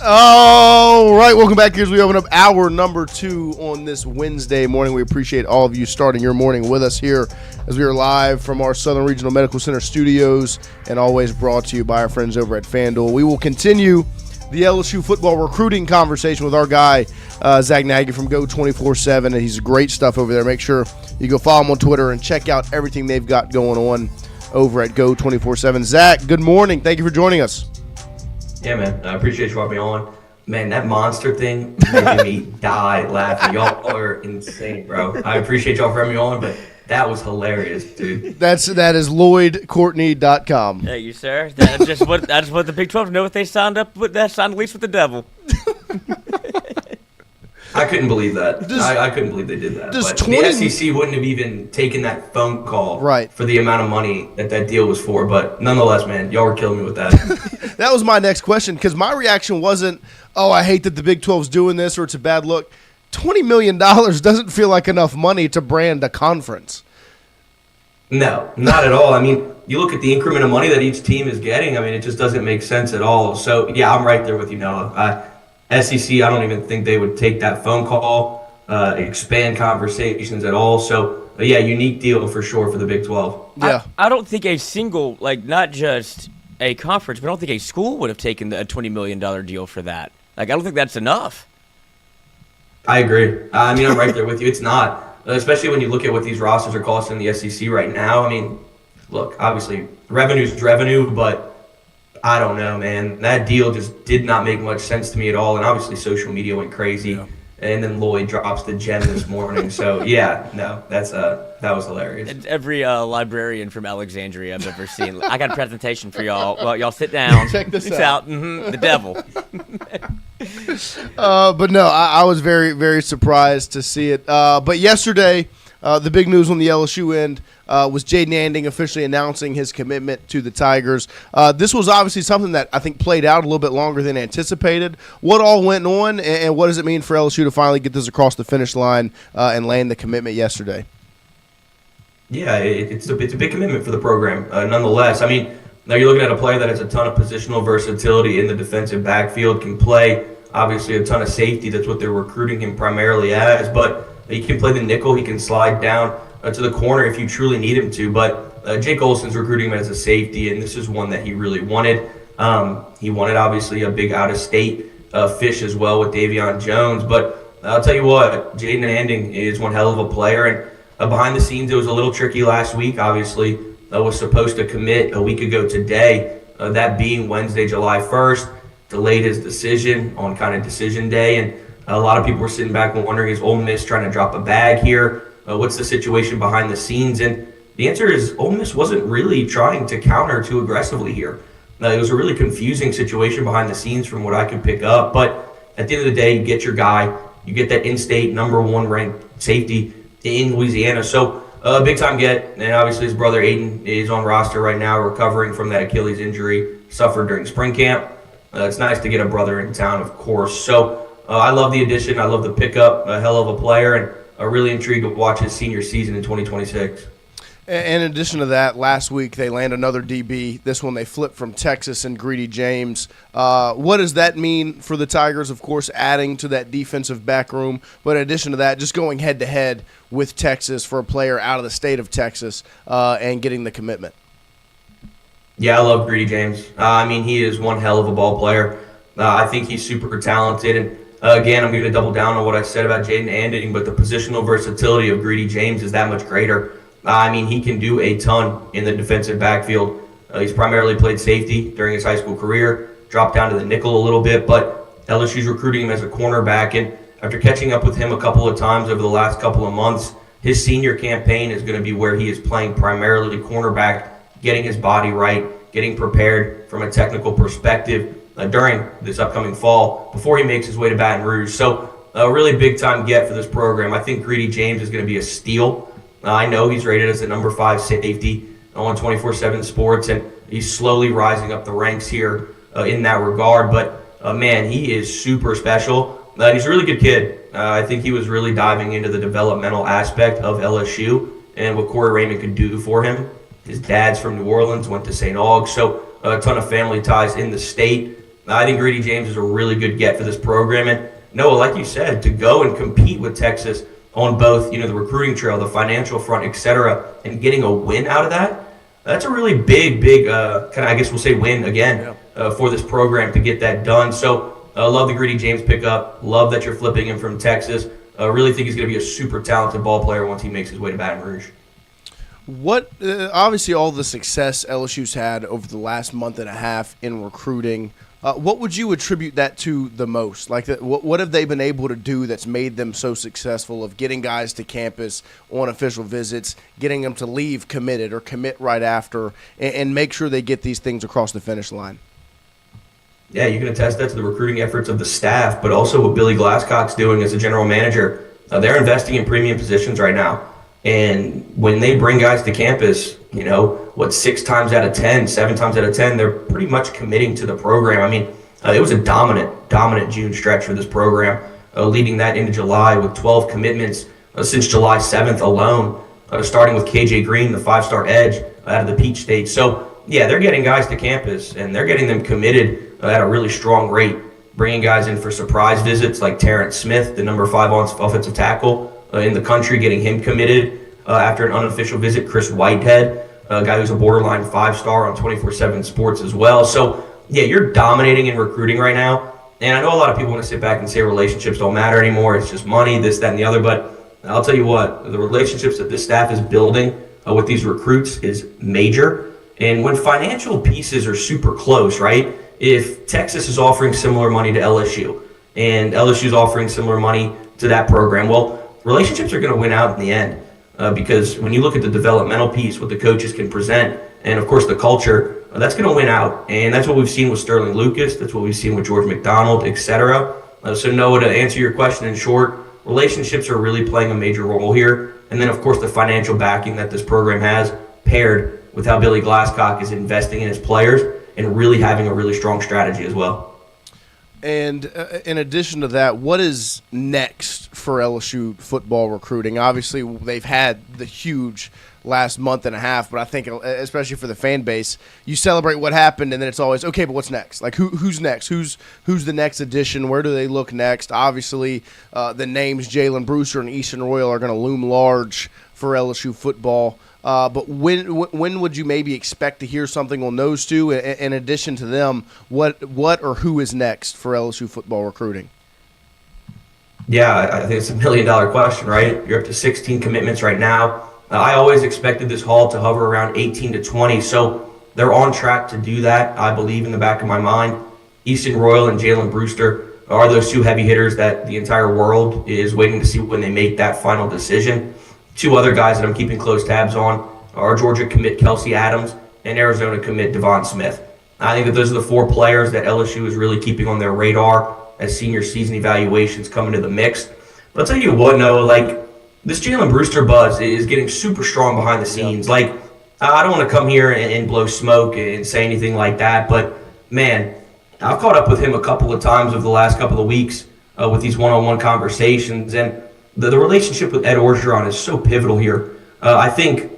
All right, welcome back here as we open up hour number 2 on this Wednesday morning. We appreciate all of you starting your morning with us here as we are live from our Southern Regional Medical Center studios and always brought to you by our friends over at FanDuel. We will continue the LSU football recruiting conversation with our guy, Zack Nagy from Go 24/7, and he's great stuff over there. Make sure you go follow him on Twitter and check out everything they've got going on over at Go 24/7. Zack, good morning. Thank you for joining us. Yeah, man. I appreciate you having me on. Man, that monster thing made me die laughing. Y'all are insane, bro. I appreciate y'all for having me on, but that was hilarious, dude. That is LloydCourtney.com. Thank you, sir. That's just what the Big 12 know. What they signed up with, that signed lease with the devil. I couldn't believe that. I couldn't believe they did that. But the SEC wouldn't have even taken that phone call for the amount of money that deal was for. But nonetheless, man, y'all were killing me with that. That was my next question, because my reaction wasn't, oh, I hate that the Big 12's doing this or it's a bad look. $20 million doesn't feel like enough money to brand a conference. No, not at all. I mean, you look at the increment of money that each team is getting, I mean, it just doesn't make sense at all. So, yeah, I'm right there with you, Noah. SEC, I don't even think they would take that phone call, expand conversations at all. So, yeah, unique deal for sure for the Big 12. Yeah. I don't think a single, not just a conference, but I don't think a school would have taken a $20 million deal for that. I don't think that's enough. I agree. I mean, I'm right there with you. It's not, especially when you look at what these rosters are costing the SEC right now. I mean, look, obviously, revenue's revenue, but I don't know, man. That deal just did not make much sense to me at all. And obviously, social media went crazy. Yeah. And then Lloyd drops the gem this morning. So, yeah, no, that was hilarious. It's every librarian from Alexandria I've ever seen. I got a presentation for y'all. Well, y'all sit down. Check this out. The devil. But no, I was very, very surprised to see it. But yesterday, the big news on the LSU end was Jayden Anding officially announcing his commitment to the Tigers. This was obviously something that I think played out a little bit longer than anticipated. What all went on, and what does it mean for LSU to finally get this across the finish line and land the commitment yesterday? Yeah, it's a big commitment for the program. Nonetheless, I mean, now you're looking at a player that has a ton of positional versatility in the defensive backfield, can play obviously a ton of safety. That's what they're recruiting him primarily as, but he can play the nickel. He can slide down to the corner if you truly need him to. But Jake Olson's recruiting him as a safety, and this is one that he really wanted. He wanted, obviously, a big out-of-state fish as well with Davion Jones. But I'll tell you what, Jayden Anding is one hell of a player. And behind the scenes, it was a little tricky last week. Obviously, was supposed to commit a week ago today, that being Wednesday, July 1st. Delayed his decision on kind of decision day. And a lot of people were sitting back and wondering, is Ole Miss trying to drop a bag here? What's the situation behind the scenes? And the answer is Ole Miss wasn't really trying to counter too aggressively here. It was a really confusing situation behind the scenes from what I could pick up. But at the end of the day, you get your guy. You get that in-state number 1 ranked safety in Louisiana. So a big-time get. And obviously his brother Aidan is on roster right now, recovering from that Achilles injury suffered during spring camp. It's nice to get a brother in town, of course. So I love the addition. I love the pickup. A hell of a player, and I'm really intrigued to watch his senior season in 2026. And in addition to that, last week they land another DB. This one they flipped from Texas and Greedy James. What does that mean for the Tigers? Of course, adding to that defensive back room. But in addition to that, just going head-to-head with Texas for a player out of the state of Texas and getting the commitment. Yeah, I love Greedy James. I mean, he is one hell of a ball player. I think he's super talented. And again, I'm going to double down on what I said about Jayden Anding, but the positional versatility of Greedy James is that much greater. I mean, he can do a ton in the defensive backfield. He's primarily played safety during his high school career, dropped down to the nickel a little bit, but LSU's recruiting him as a cornerback. And after catching up with him a couple of times over the last couple of months, his senior campaign is going to be where he is playing primarily cornerback, getting his body right, getting prepared from a technical perspective during this upcoming fall before he makes his way to Baton Rouge. So a really big-time get for this program. I think Greedy James is going to be a steal. I know he's rated as a number 5 safety on 24/7 Sports, and he's slowly rising up the ranks here in that regard. But, man, he is super special. He's a really good kid. I think he was really diving into the developmental aspect of LSU and what Corey Raymond could do for him. His dad's from New Orleans, went to St. Aug, so a ton of family ties in the state. I think Grady James is a really good get for this program. And Noah, like you said, to go and compete with Texas on both, the recruiting trail, the financial front, etc., and getting a win out of that, that's a really big, I guess we'll say win again for this program to get that done. So love the Grady James pickup. Love that you're flipping him from Texas. Really think he's going to be a super talented ball player once he makes his way to Baton Rouge. What obviously all the success LSU's had over the last month and a half in recruiting, what would you attribute that to the most? Like, what have they been able to do that's made them so successful of getting guys to campus on official visits, getting them to leave committed or commit right after, and make sure they get these things across the finish line? Yeah, you can attest that to the recruiting efforts of the staff, but also what Billy Glasscock's doing as a general manager. They're investing in premium positions right now. And when they bring guys to campus, 6 times out of 10, 7 times out of 10, they're pretty much committing to the program. I mean, it was a dominant June stretch for this program, leading that into July with 12 commitments since July 7th alone, starting with KJ Green, the 5-star edge out of the Peach State. So, yeah, they're getting guys to campus, and they're getting them committed at a really strong rate, bringing guys in for surprise visits like Terrence Smith, the number 5 offensive tackle in the country, getting him committed after an unofficial visit. Chris Whitehead, a guy who's a borderline 5-star on 24/7 Sports as well. So, yeah, you're dominating in recruiting right now. And I know a lot of people want to sit back and say relationships don't matter anymore. It's just money, this, that, and the other. But I'll tell you what, the relationships that this staff is building with these recruits is major. And when financial pieces are super close, right? If Texas is offering similar money to LSU and LSU is offering similar money to that program, well, relationships are going to win out in the end because when you look at the developmental piece, what the coaches can present, and of course the culture, that's going to win out. And that's what we've seen with Sterling Lucas. That's what we've seen with George McDonald, etc. So Noah, to answer your question in short, relationships are really playing a major role here. And then, of course, the financial backing that this program has paired with how Billy Glasscock is investing in his players and really having a really strong strategy as well. And in addition to that, what is next for LSU football recruiting? Obviously, they've had the huge last month and a half, but I think especially for the fan base, you celebrate what happened, and then it's always, okay, but what's next? Like, who's next? Who's the next addition? Where do they look next? Obviously, the names Jalen Brewster and Easton Royal are going to loom large for LSU football. But when would you maybe expect to hear something on those two? In addition to them, what or who is next for LSU football recruiting? Yeah, I think it's $1 million question, right? You're up to 16 commitments right now. I always expected this haul to hover around 18 to 20, so they're on track to do that, I believe, in the back of my mind. Easton Royal and Jalen Brewster are those two heavy hitters that the entire world is waiting to see when they make that final decision. Two other guys that I'm keeping close tabs on are Georgia commit Kelsey Adams and Arizona commit Devon Smith. I think that those are the 4 players that LSU is really keeping on their radar as senior season evaluations come into the mix. But I'll tell you what, Noah, this Jalen Brewster buzz is getting super strong behind the scenes. I don't want to come here and blow smoke and say anything like that, but, man, I've caught up with him a couple of times over the last couple of weeks with these one-on-one conversations, and the relationship with Ed Orgeron is so pivotal here. I think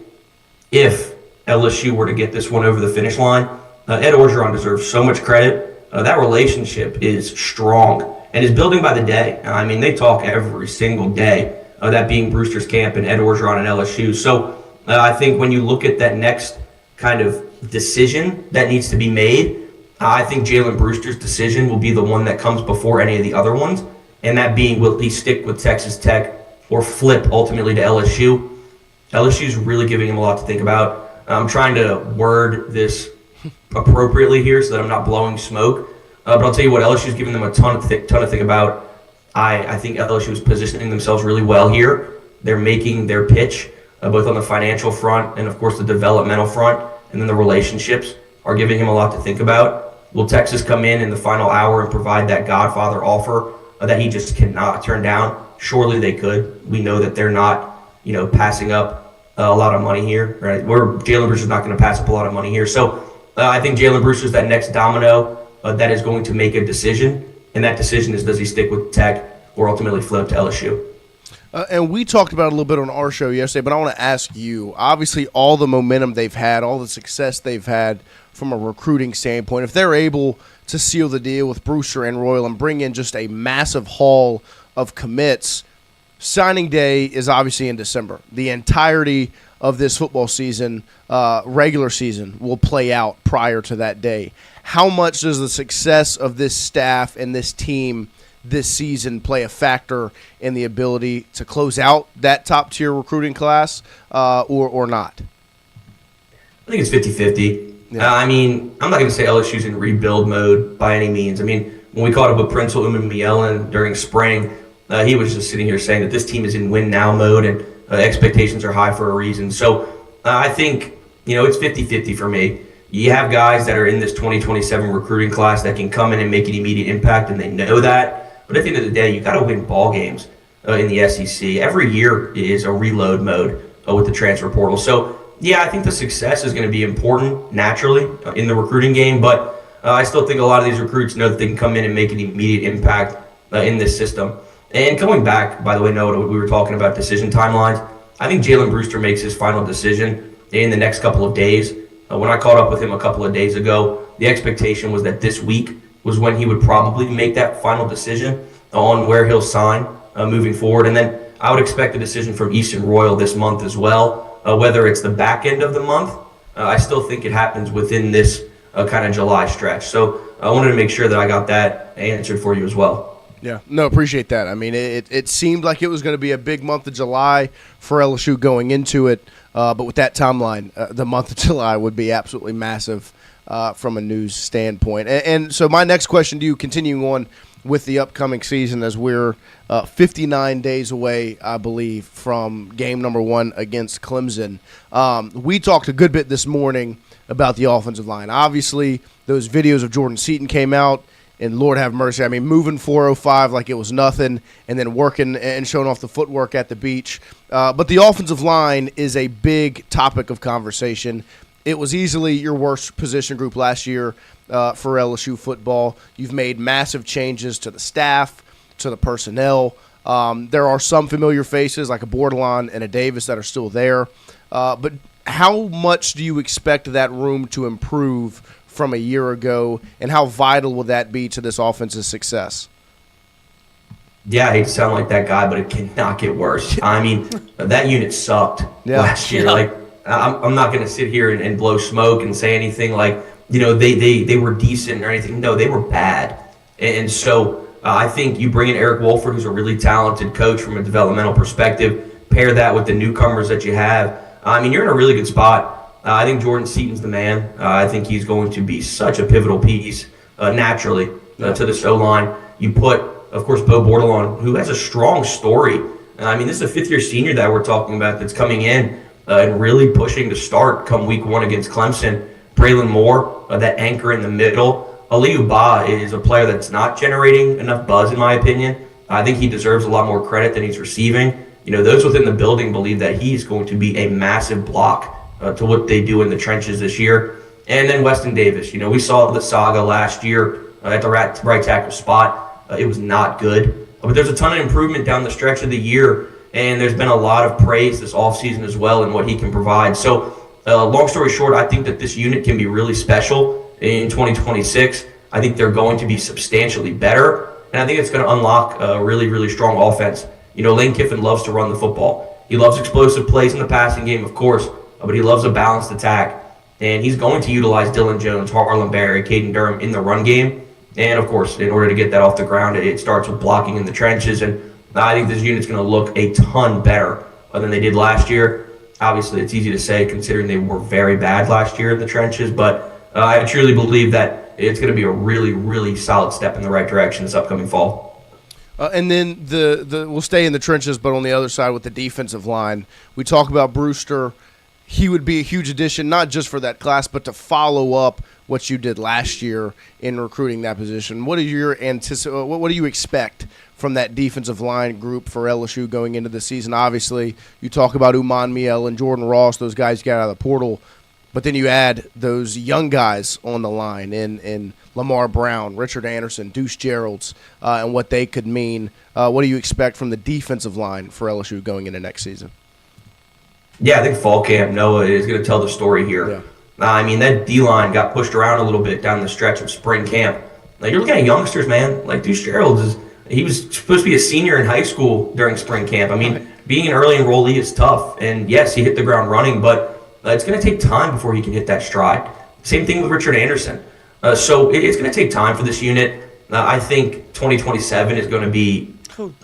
if LSU were to get this one over the finish line, Ed Orgeron deserves so much credit. That relationship is strong and is building by the day. I mean, they talk every single day, that being Brewster's camp and Ed Orgeron and LSU. So I think when you look at that next kind of decision that needs to be made, I think Jalen Brewster's decision will be the one that comes before any of the other ones. And that being, will he stick with Texas Tech or flip ultimately to LSU? LSU is really giving him a lot to think about. I'm trying to word this appropriately here so that I'm not blowing smoke. But I'll tell you what, LSU is giving them a ton to think about. I think LSU is positioning themselves really well here. They're making their pitch, both on the financial front and, of course, the developmental front, and then the relationships are giving him a lot to think about. Will Texas come in the final hour and provide that Godfather offer that he just cannot turn down? Surely they could. We know that they're not, passing up a lot of money here, right? Jalen Brewster's not going to pass up a lot of money here. So I think Jalen Brewster's that next domino that is going to make a decision, and that decision is, does he stick with Tech or ultimately flip to LSU? And we talked about it a little bit on our show yesterday, but I want to ask you, obviously all the momentum they've had, all the success they've had from a recruiting standpoint, if they're able to seal the deal with Brewster and Royal and bring in just a massive haul of commits, signing day is obviously in December. The entirety of this football season, regular season, will play out prior to that day. How much does the success of this staff and this team this season play a factor in the ability to close out that top-tier recruiting class or not? I think it's 50-50. Yeah. I mean, I'm not going to say LSU's in rebuild mode by any means. I mean, when we caught up with Prince Umanmielen during spring, he was just sitting here saying that this team is in win-now mode and expectations are high for a reason. So I think, it's 50-50 for me. You have guys that are in this 2027 recruiting class that can come in and make an immediate impact, and they know that. But at the end of the day, you got to win ball games in the SEC. Every year is a reload mode with the transfer portal. So, yeah, I think the success is going to be important naturally in the recruiting game. But I still think a lot of these recruits know that they can come in and make an immediate impact in this system. And coming back, by the way, Noah, we were talking about decision timelines. I think Jalen Brewster makes his final decision in the next couple of days. When I caught up with him a couple of days ago, the expectation was that this week was when he would probably make that final decision on where he'll sign moving forward. And then I would expect a decision from Easton Royal this month as well, whether it's the back end of the month. I still think it happens within this kind of July stretch. So I wanted to make sure that I got that answered for you as well. Yeah, no, appreciate that. I mean, it seemed like it was going to be a big month of July for LSU going into it, but with that timeline, the month of July would be absolutely massive from a news standpoint. And so my next question to you, continuing on with the upcoming season, as we're 59 days away, I believe, from game number 1 against Clemson. We talked a good bit this morning about the offensive line. Obviously, those videos of Jordan Seaton came out, and Lord have mercy, I mean, moving 405 like it was nothing, and then working and showing off the footwork at the beach. But the offensive line is a big topic of conversation. It was easily your worst position group last year for LSU football. You've made massive changes to the staff, to the personnel. There are some familiar faces like a Bordelon and a Davis that are still there. But how much do you expect that room to improve from a year ago, and how vital will that be to this offense's success? Yeah, I hate to sound like that guy, but it cannot get worse. I mean, that unit sucked last year. Like, I'm not going to sit here and blow smoke and say anything like, they were decent or anything. No, they were bad. And so I think you bring in Eric Wolford, who's a really talented coach from a developmental perspective, pair that with the newcomers that you have. I mean, you're in a really good spot. I think Jordan Seaton's the man. I think he's going to be such a pivotal piece naturally to this O-line. You put, of course, Bo Bordelon, who has a strong story. I mean, this is a fifth-year senior that we're talking about that's coming in and really pushing to start come week 1 against Clemson. Braylon Moore, that anchor in the middle. Aliou Ba is a player that's not generating enough buzz, in my opinion. I think he deserves a lot more credit than he's receiving. Those within the building believe that he's going to be a massive block to what they do in the trenches this year. And then Weston Davis. We saw the saga last year at the right tackle spot. It was not good. But there's a ton of improvement down the stretch of the year, and there's been a lot of praise this offseason as well in what he can provide. So, long story short, I think that this unit can be really special in 2026. I think they're going to be substantially better, and I think it's going to unlock a really, really strong offense. Lane Kiffin loves to run the football. He loves explosive plays in the passing game, of course, but he loves a balanced attack. And he's going to utilize Dylan Jones, Harlan Barry, Caden Durham in the run game. And, of course, in order to get that off the ground, it starts with blocking in the trenches. And I think this unit's going to look a ton better than they did last year. Obviously, it's easy to say considering they were very bad last year in the trenches. But I truly believe that it's going to be a really, really solid step in the right direction this upcoming fall. And then we'll stay in the trenches, but on the other side with the defensive line, we talk about Brewster. He would be a huge addition, not just for that class, but to follow up what you did last year in recruiting that position. What do you expect from that defensive line group for LSU going into the season? Obviously, you talk about Umanmielen and Jordan Ross; those guys got out of the portal. But then you add those young guys on the line in Lamar Brown, Richard Anderson, Deuce Geralds, and what they could mean. What do you expect from the defensive line for LSU going into next season? Yeah, I think fall camp, Noah, is going to tell the story here. Yeah. I mean, that D-line got pushed around a little bit down the stretch of spring camp. Like, you're looking at youngsters, man. Like, Deuce Geralds, he was supposed to be a senior in high school during spring camp. I mean, being an early enrollee is tough. And, yes, he hit the ground running, but it's going to take time before he can hit that stride. Same thing with Richard Anderson. So it's going to take time for this unit. I think 2027 is going to be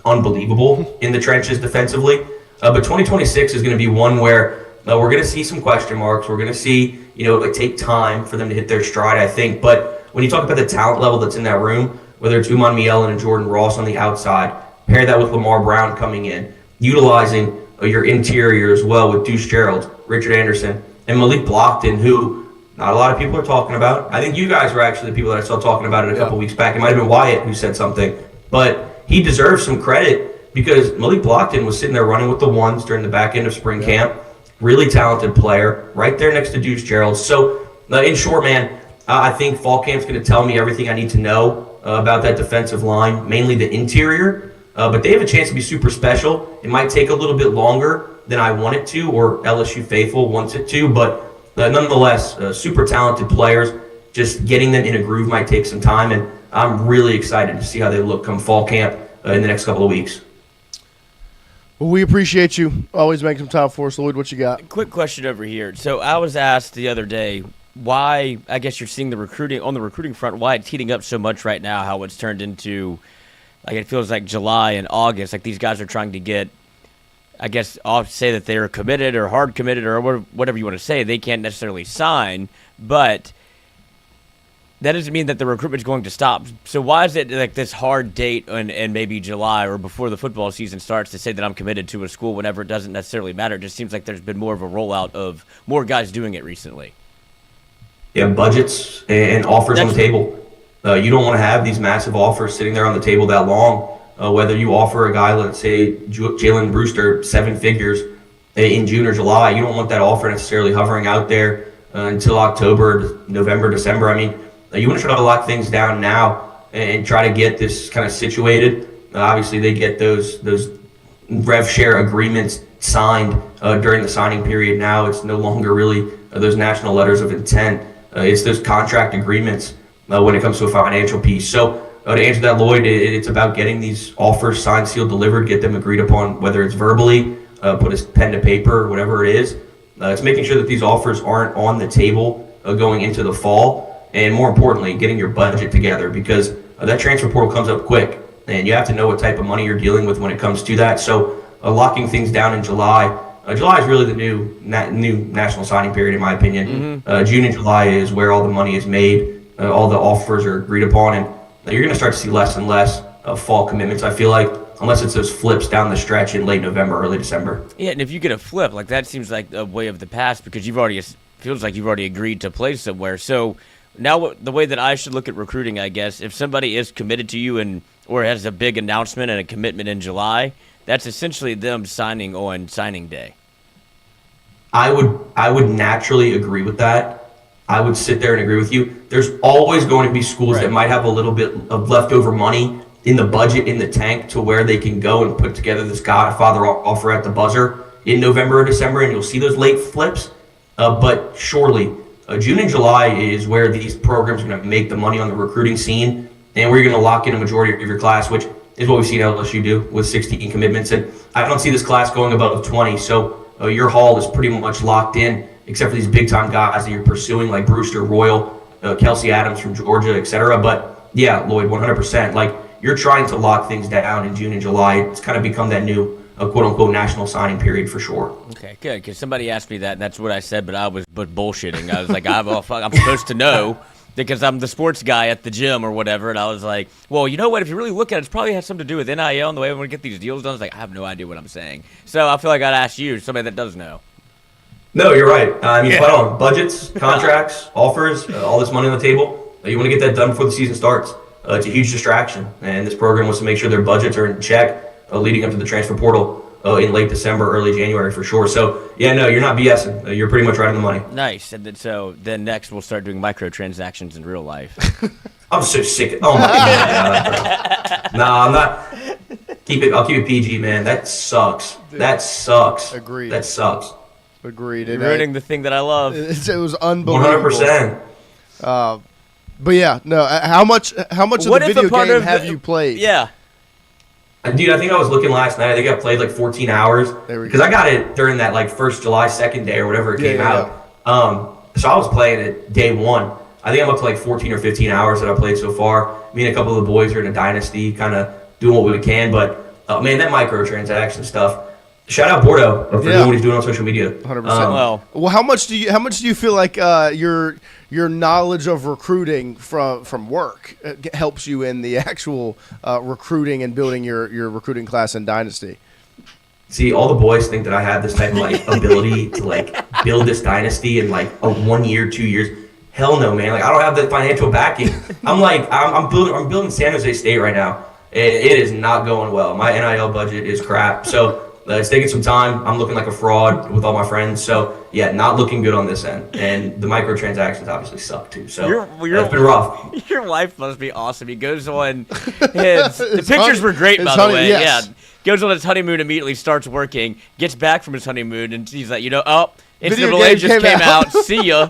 unbelievable in the trenches defensively. But 2026 is going to be one where we're going to see some question marks. We're going to see, it take time for them to hit their stride, I think. But when you talk about the talent level that's in that room, whether it's Uman Mielen and Jordan Ross on the outside, pair that with Lamar Brown coming in, utilizing your interior as well with Deuce Geralds, Richard Anderson, and Malik Blockton, who not a lot of people are talking about. I think you guys were actually the people that I saw talking about it a couple weeks back. It might have been Wyatt who said something. But he deserves some credit because Malik Blockton was sitting there running with the ones during the back end of spring camp. Really talented player, right there next to Deuce Geralds. So, in short, man, I think fall camp's going to tell me everything I need to know about that defensive line, mainly the interior. But they have a chance to be super special. It might take a little bit longer than I want it to, or LSU faithful wants it to, but nonetheless, super talented players. Just getting them in a groove might take some time, and I'm really excited to see how they look come fall camp in the next couple of weeks. Well, we appreciate you. Always making some time for us. Lloyd, what you got? Quick question over here. So I was asked the other day why, I guess you're seeing the recruiting front, why it's heating up so much right now, how it's turned into, like, it feels like July and August, like these guys are trying to get, I guess I'll say that they're committed or hard committed or whatever you want to say. They can't necessarily sign, but that doesn't mean that the recruitment is going to stop. So why is it like this hard date and maybe July or before the football season starts to say that I'm committed to a school whenever it doesn't necessarily matter? It just seems like there's been more of a rollout of more guys doing it recently. Yeah, budgets and offers on the table. You don't want to have these massive offers sitting there on the table that long. Whether you offer a guy, let's say Jalen Brewster, 7 figures in June or July, you don't want that offer necessarily hovering out there until October, November, December. I mean, you want to try to lock things down now and try to get this kind of situated. Obviously, they get those rev share agreements signed during the signing period. Now it's no longer really those national letters of intent. It's those contract agreements when it comes to a financial piece. So to answer that, Lloyd, it's about getting these offers signed, sealed, delivered, get them agreed upon, whether it's verbally, put a pen to paper, whatever it is. It's making sure that these offers aren't on the table going into the fall, and more importantly, getting your budget together, because that transfer portal comes up quick, and you have to know what type of money you're dealing with when it comes to that. So locking things down in July. July is really the new national signing period, in my opinion. June and July is where all the money is made, all the offers are agreed upon, and you're going to start to see less and less fall commitments, I feel like, unless it's those flips down the stretch in late November, early December. Yeah, and if you get a flip, like that seems like a way of the past because feels like you've already agreed to play somewhere. So now the way that I should look at recruiting, I guess, if somebody is committed to you or has a big announcement and a commitment in July, that's essentially them signing on signing day. I would naturally agree with that. I would sit there and agree with you. There's always going to be schools that might have a little bit of leftover money in the budget, in the tank, to where they can go and put together this Godfather offer at the buzzer in November or December, and you'll see those late flips. But surely, June and July is where these programs are going to make the money on the recruiting scene, and we're going to lock in a majority of your class, which is what we've seen LSU do with 16 commitments. And I don't see this class going above 20, so your haul is pretty much locked in, except for these big-time guys that you're pursuing, like Brewster, Royal, Kelsey Adams from Georgia, etc. But, yeah, Lloyd, 100%. Like, you're trying to lock things down in June and July. It's kind of become that new, quote-unquote, national signing period for sure. Okay, good, because somebody asked me that, and that's what I said, but I was bullshitting. I was like, I'm supposed to know because I'm the sports guy at the gym or whatever, and I was like, well, you know what? If you really look at it, it probably has something to do with NIL and the way we want to get these deals done. I was like, I have no idea what I'm saying. So I feel like I'd ask you, somebody that does know. No, you're right. Spot on. Budgets, contracts, offers, all this money on the table. You want to get that done before the season starts. It's a huge distraction, and this program wants to make sure their budgets are in check leading up to the transfer portal in late December, early January for sure. So yeah, no, you're not BSing. You're pretty much right on the money. Nice. And then next we'll start doing microtransactions in real life. I'm so sick. Oh my god. Nah, I'm not. I'll keep it PG, man. That sucks. That sucks. Agreed. That sucks. Agreed. You're ruining the thing that I love. It was unbelievable. 100%. But yeah, no. How much of the video game have you played? Yeah. Dude, I think I was looking last night. I think I played like 14 hours because I got it during that like first July 2nd day or whatever it came out. So I was playing it day one. I think I'm up to like 14 or 15 hours that I played so far. Me and a couple of the boys are in a dynasty, kind of doing what we can. But man, that microtransaction stuff. Shout out Bordeaux for doing what he's doing on social media. 100%. Well, how much do you feel like your knowledge of recruiting from work helps you in the actual recruiting and building your recruiting class in dynasty? See, all the boys think that I have this type of like ability to like build this dynasty in like a 1 year, 2 years. Hell no, man. Like I don't have the financial backing. I'm building San Jose State right now. It is not going well. My NIL budget is crap. So it's taking some time. I'm looking like a fraud with all my friends. So yeah, not looking good on this end. And the microtransactions obviously suck too. So it's been rough. Your wife must be awesome. He goes on the pictures were great, by the way. Yes. Yeah. Goes on his honeymoon, immediately starts working, gets back from his honeymoon, and he's like, NCAA just came out. See ya.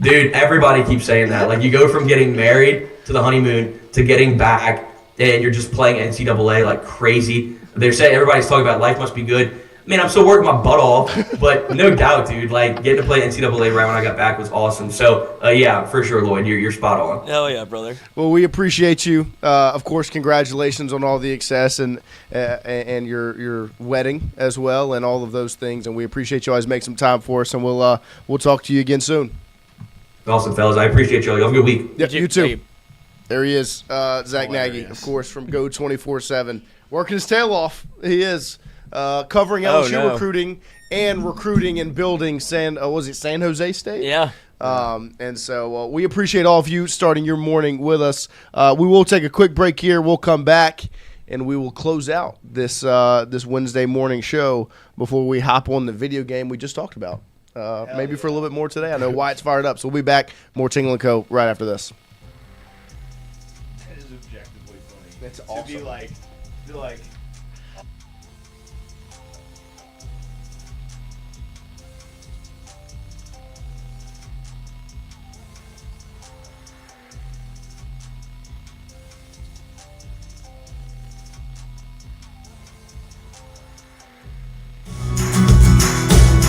Dude, everybody keeps saying that. Like, you go from getting married to the honeymoon to getting back, and you're just playing NCAA like crazy. They're saying everybody's talking about life must be good. Man, I'm still working my butt off, but no doubt, dude. Like, getting to play NCAA right when I got back was awesome. So, yeah, for sure, Lloyd, you're spot on. Hell yeah, brother. Well, we appreciate you. Of course, congratulations on all the success and your wedding as well, and all of those things. And we appreciate you always make some time for us. And we'll talk to you again soon. Awesome, fellas. I appreciate y'all. You have a good week. Yep, you too. There he is, Zack Nagy, of course, from Go 24/7, working his tail off. He is. Covering LSU recruiting and building San Jose State? Yeah. And so we appreciate all of you starting your morning with us. We will take a quick break here. We'll come back, and we will close out this Wednesday morning show before we hop on the video game we just talked about. Maybe for a little bit more today. I know Wyatt's fired up, so we'll be back. More Tingle & Co. right after this. That is objectively funny. That's awesome. To be like.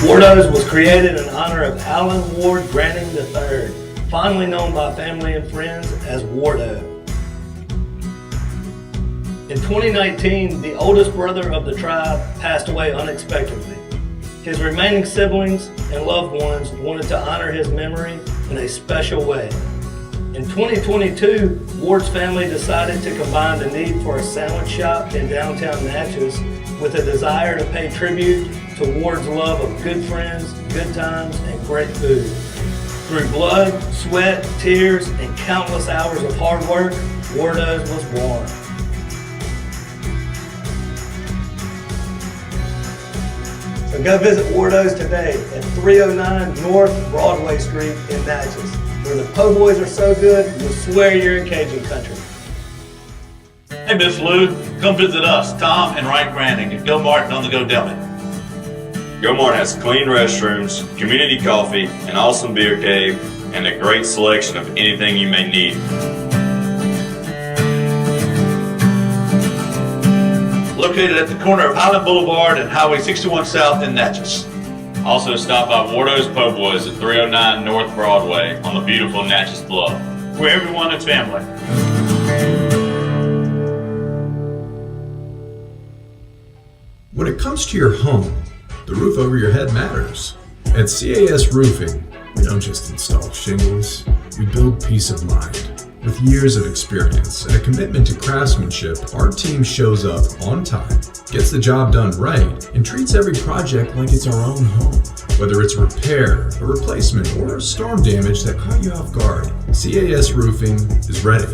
Wardo's was created in honor of Alan Ward Granning III, fondly known by family and friends as Wardo. In 2019, the oldest brother of the tribe passed away unexpectedly. His remaining siblings and loved ones wanted to honor his memory in a special way. In 2022, Ward's family decided to combine the need for a sandwich shop in downtown Natchez with a desire to pay tribute to Ward's love of good friends, good times, and great food. Through blood, sweat, tears, and countless hours of hard work, Wardo's was born. So go visit Wardo's today at 309 North Broadway Street in Natchez, where the po' boys are so good, you'll swear you're in Cajun country. Hey, Miss Lou, come visit us, Tom and Wright Granding at GOMART Deli. GOMART has clean restrooms, community coffee, an awesome beer cave, and a great selection of anything you may need. Located at the corner of Highland Boulevard and Highway 61 South in Natchez. Also stop by Wardo's Po' Boys at 309 North Broadway on the beautiful Natchez Bluff, where everyone is family. When it comes to your home, the roof over your head matters. At CAS Roofing, we don't just install shingles, we build peace of mind. With years of experience and a commitment to craftsmanship, our team shows up on time, gets the job done right, and treats every project like it's our own home. Whether it's a repair, a replacement, or storm damage that caught you off guard, CAS Roofing is ready.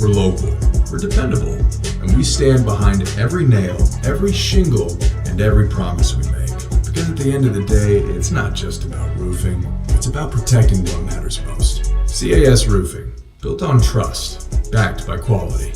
We're local, we're dependable, and we stand behind every nail, every shingle, and and every promise we make. Because at the end of the day, it's not just about roofing, it's about protecting what matters most. CAS Roofing, built on trust, backed by quality.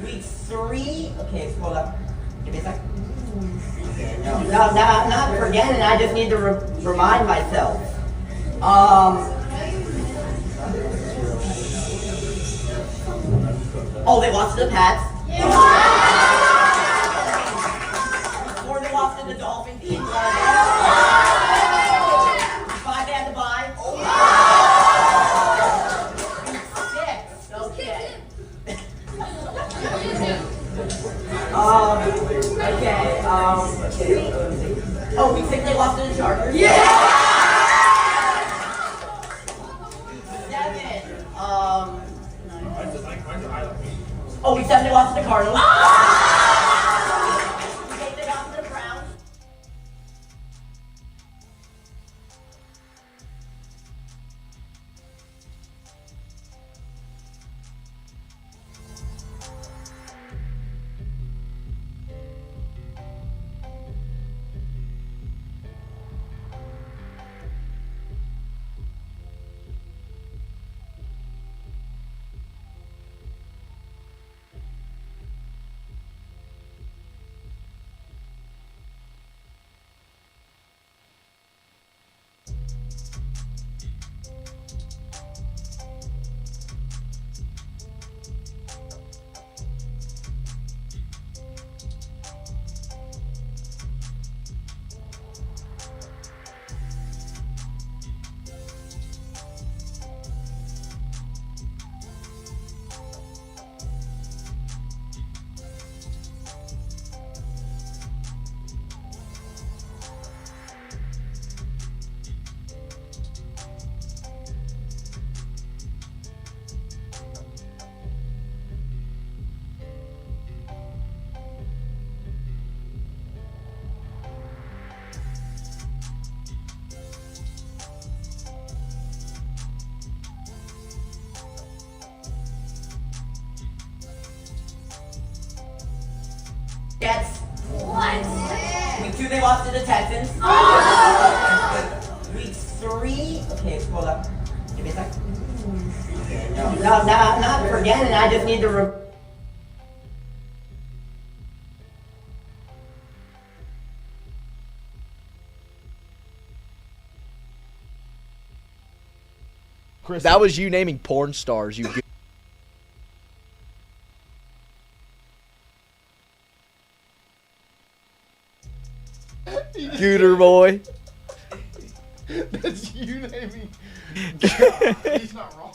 Week 3. Okay, hold up. Give me a sec. No, I'm not forgetting. I just need to remind myself. Oh, they lost to the Pats. Or they lost to the Dolphins. 5 they had to buy. 6. Okay. Oh, week 6 they lost to the Chargers. Yeah! 7. Oh, week 7 they lost to the Cardinals. Week 8 they lost to the Browns. Jets. What? Week 2 they lost to the Texans. Week 3. Okay, hold up. Give me a sec. No, I'm not forgetting. I just need to. Chris, That was you naming porn stars. You. Gooter boy. That's you naming. He's not wrong.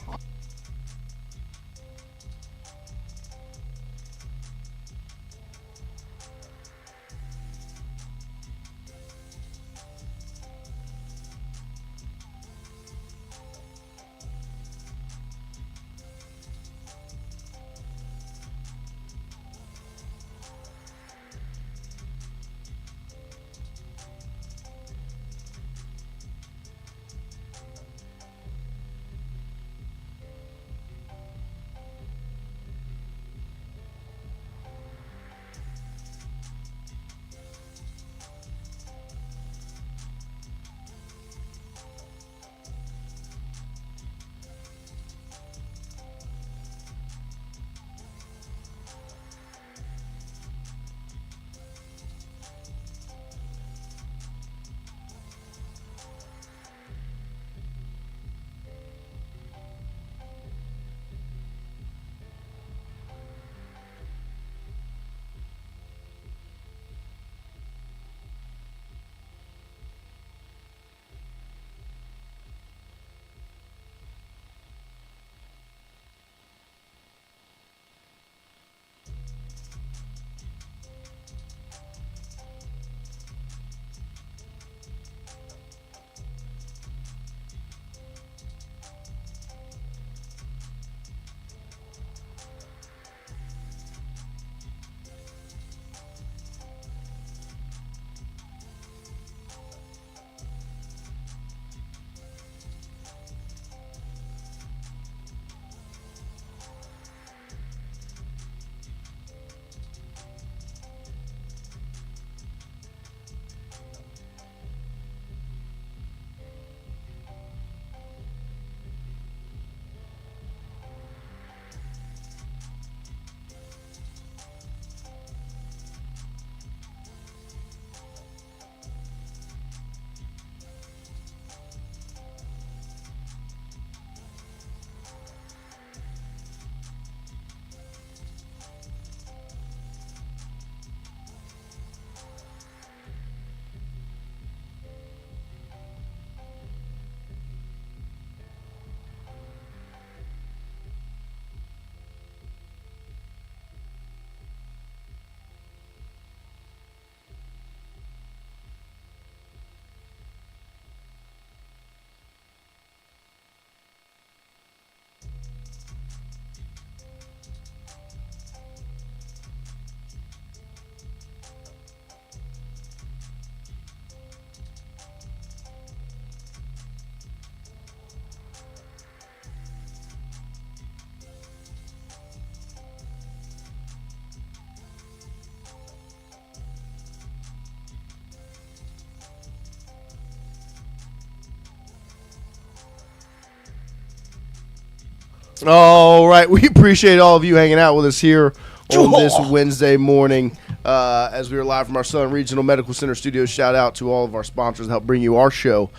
All right. We appreciate all of you hanging out with us here on this Wednesday morning as we are live from our Southern Regional Medical Center studios. Shout out to all of our sponsors that help bring you our show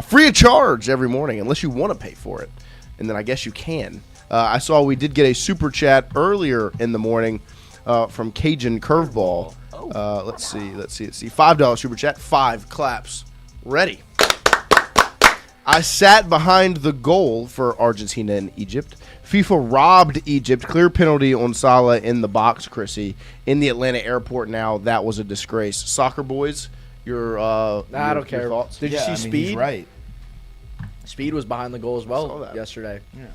free of charge every morning, unless you want to pay for it. And then I guess you can. I saw we did get a super chat earlier in the morning from Cajun Curveball. Let's see. $5 super chat. 5 claps. Ready. I sat behind the goal for Argentina and Egypt. FIFA robbed Egypt. Clear penalty on Salah in the box, Chrissy. In the Atlanta airport now. That was a disgrace. Soccer boys, I don't care. Thoughts? Did you see Speed? He's right. Speed was behind the goal as well yesterday. Yeah.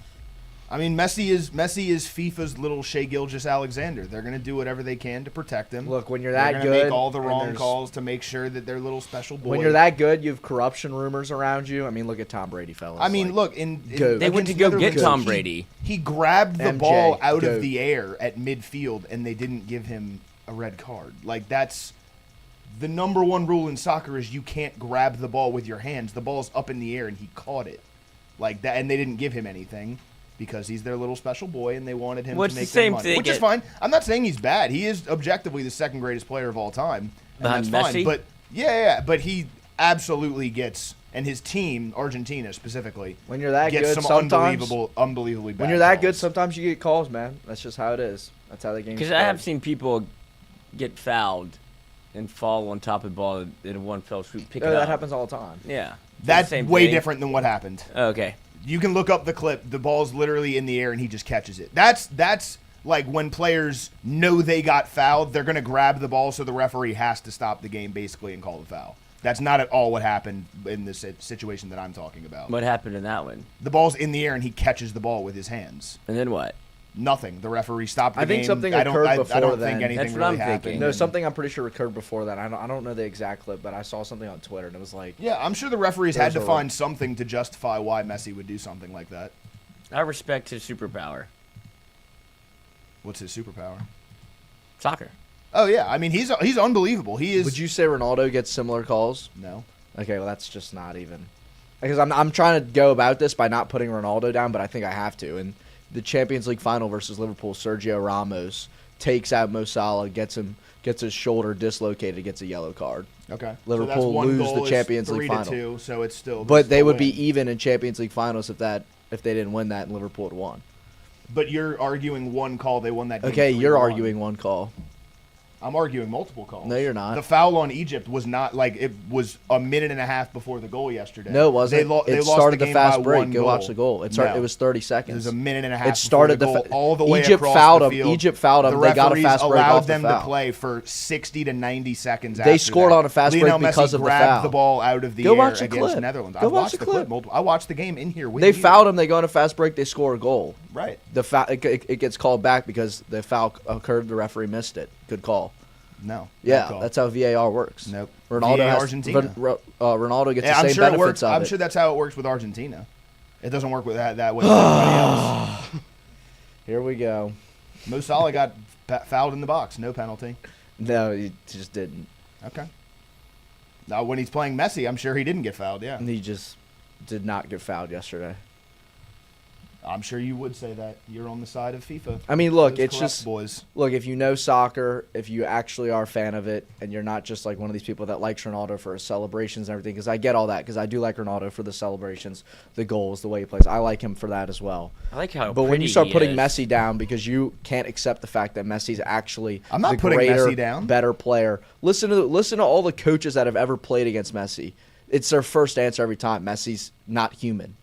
I mean, Messi is FIFA's little Shea Gilgeous-Alexander. They're going to do whatever they can to protect him. Look, when you're that they're good, going to make all the wrong calls to make sure that they're little special boys. When you're that good, you have corruption rumors around you. I mean, look at Tom Brady, fellas. I mean, look, they went to go get Tom Brady. He grabbed the ball out of the air at midfield, and they didn't give him a red card. Like, that's the number one rule in soccer is you can't grab the ball with your hands. The ball's up in the air, and he caught it like that, and they didn't give him anything. Because he's their little special boy, and they wanted him to make their money. Which is fine. I'm not saying he's bad. He is objectively the second greatest player of all time. And behind that's Messi? fine. But but he absolutely gets, and his team, Argentina specifically, when you're that gets good, some unbelievably bad when you're that good, calls. sometimes you get calls, man. That's just how it is. That's how the game. Because I have seen people get fouled and fall on top of the ball in one fell swoop. Pick it up. That happens all the time. Yeah. That's way different than what happened. Okay. You can look up the clip. The ball's literally in the air, and he just catches it. That's like when players know they got fouled, they're going to grab the ball, so the referee has to stop the game basically and call the foul. That's not at all what happened in this situation that I'm talking about. What happened in that one? The ball's in the air, and he catches the ball with his hands. And then what? Nothing. The referee stopped the game. I think something occurred before I don't then. think anything That's what really I'm happened. thinking. No, something I'm pretty sure occurred before that. I don't know the exact clip, but I saw something on Twitter, and it was like... Yeah, I'm sure the referees had to find something to justify why Messi would do something like that. I respect his superpower. What's his superpower? Soccer. Oh, yeah. I mean, he's unbelievable. He is... Would you say Ronaldo gets similar calls? No. Okay, well, that's just not even... Because I'm trying to go about this by not putting Ronaldo down, but I think I have to, and... The Champions League final versus Liverpool, Sergio Ramos takes out Mo Salah, gets his shoulder dislocated, gets a yellow card. Okay. Liverpool lose the Champions League final. 3-2, so it's still. But they would be even in Champions League finals if they didn't win that and Liverpool had won. But you're arguing one call, they won that game. Okay, you're 3-1. arguing one call. I'm arguing multiple calls. No, you're not. The foul on Egypt was not like it was a minute and a half before the goal yesterday. No, it wasn't. They It lost started the the game fast by break. one Go goal. watch the goal. It was 30 seconds. It was a minute and a half. It started before the goal, all the way Egypt across fouled the him. field. Egypt fouled him. The They got a referees fast break allowed off the them foul. to play for 60 to 90 seconds. They after scored that. on a fast break Lionel because Messi of the grabbed foul. the ball out of the Go air watch the against clip. Netherlands. Go I watch watched the the clip. clip. I watched the game in here with They you. fouled him. They go on a fast break. They score a goal. Right. It gets called back because the foul occurred. The referee missed it. Good call. No. Yeah, that's how VAR works. Nope. Ronaldo VAR has Argentina. Ronaldo gets Yeah, the I'm same sure it benefits works. of it. I'm sure that's how it works with Argentina. It doesn't work with that way with everybody else. Here we go. Mo Salah got fouled in the box. No penalty. No, he just didn't. Okay. Now, when he's playing Messi, I'm sure he didn't get fouled, yeah. And he just did not get fouled yesterday. I'm sure you would say that. You're on the side of FIFA. I mean, look, Those it's corrupt just boys. Look, if you know soccer, if you actually are a fan of it, and you're not just like one of these people that likes Ronaldo for his celebrations and everything, because I get all that, because I do like Ronaldo for the celebrations, the goals, the way he plays. I like him for that as well. I like how. But when you start pretty putting he is. Messi down because you can't accept the fact that Messi's actually I'm not the putting greater, Messi down. better player. Listen to all the coaches that have ever played against Messi. It's their first answer every time. Messi's not human.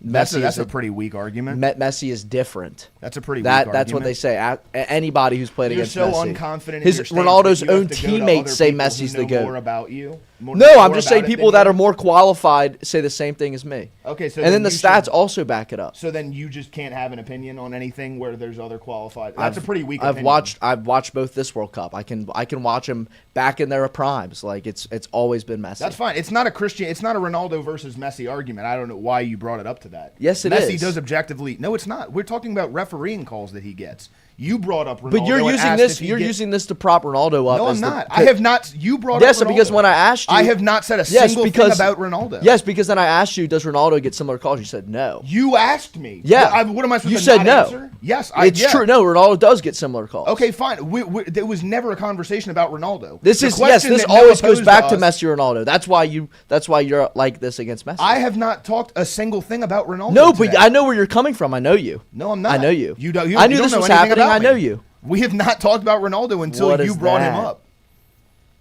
That's a pretty weak argument. Messi is different. That's a pretty weak argument. That's what they say. Anybody who's played You're against so Messi. unconfident in His your stance Ronaldo's that you have own to go to teammates other say people who Messi's the know GOAT. more about you. No, I'm just saying people that are more qualified say the same thing as me. Okay, so and then the you stats should- also back it up. So then you just can't have an opinion on anything where there's other qualified. That's a pretty weak. I've opinion. watched both this World Cup. I can watch them back in their primes. Like it's always been Messi. That's fine. It's not a Ronaldo versus Messi argument. I don't know why you brought it up to that. Yes, it Messi is. does objectively. No, it's not. We're talking about refereeing calls that he gets. You brought up Ronaldo. But you're and using asked this. if he You're get- using this to prop Ronaldo up. No, I'm as not. I have not. You brought Yes, up Ronaldo. because when I asked you, I have not said a single thing about Ronaldo. Yes, because then I asked you, does Ronaldo get similar calls? You said no. You asked me. Yeah. What am I supposed You to said not no. answer? Yes, It's true. No, Ronaldo does get similar calls. Okay, fine. There was never a conversation about Ronaldo. This The is question This that Noah always goes posed back to us- Messi or Ronaldo. That's why you're like this against Messi. I have not talked a single thing about Ronaldo. No, today. but I know where you're coming from. I know you. No, I'm not. I know you. You don't. I knew you this don't know was anything happening. about I know me. you. We have not talked about Ronaldo until What you is brought him that? up.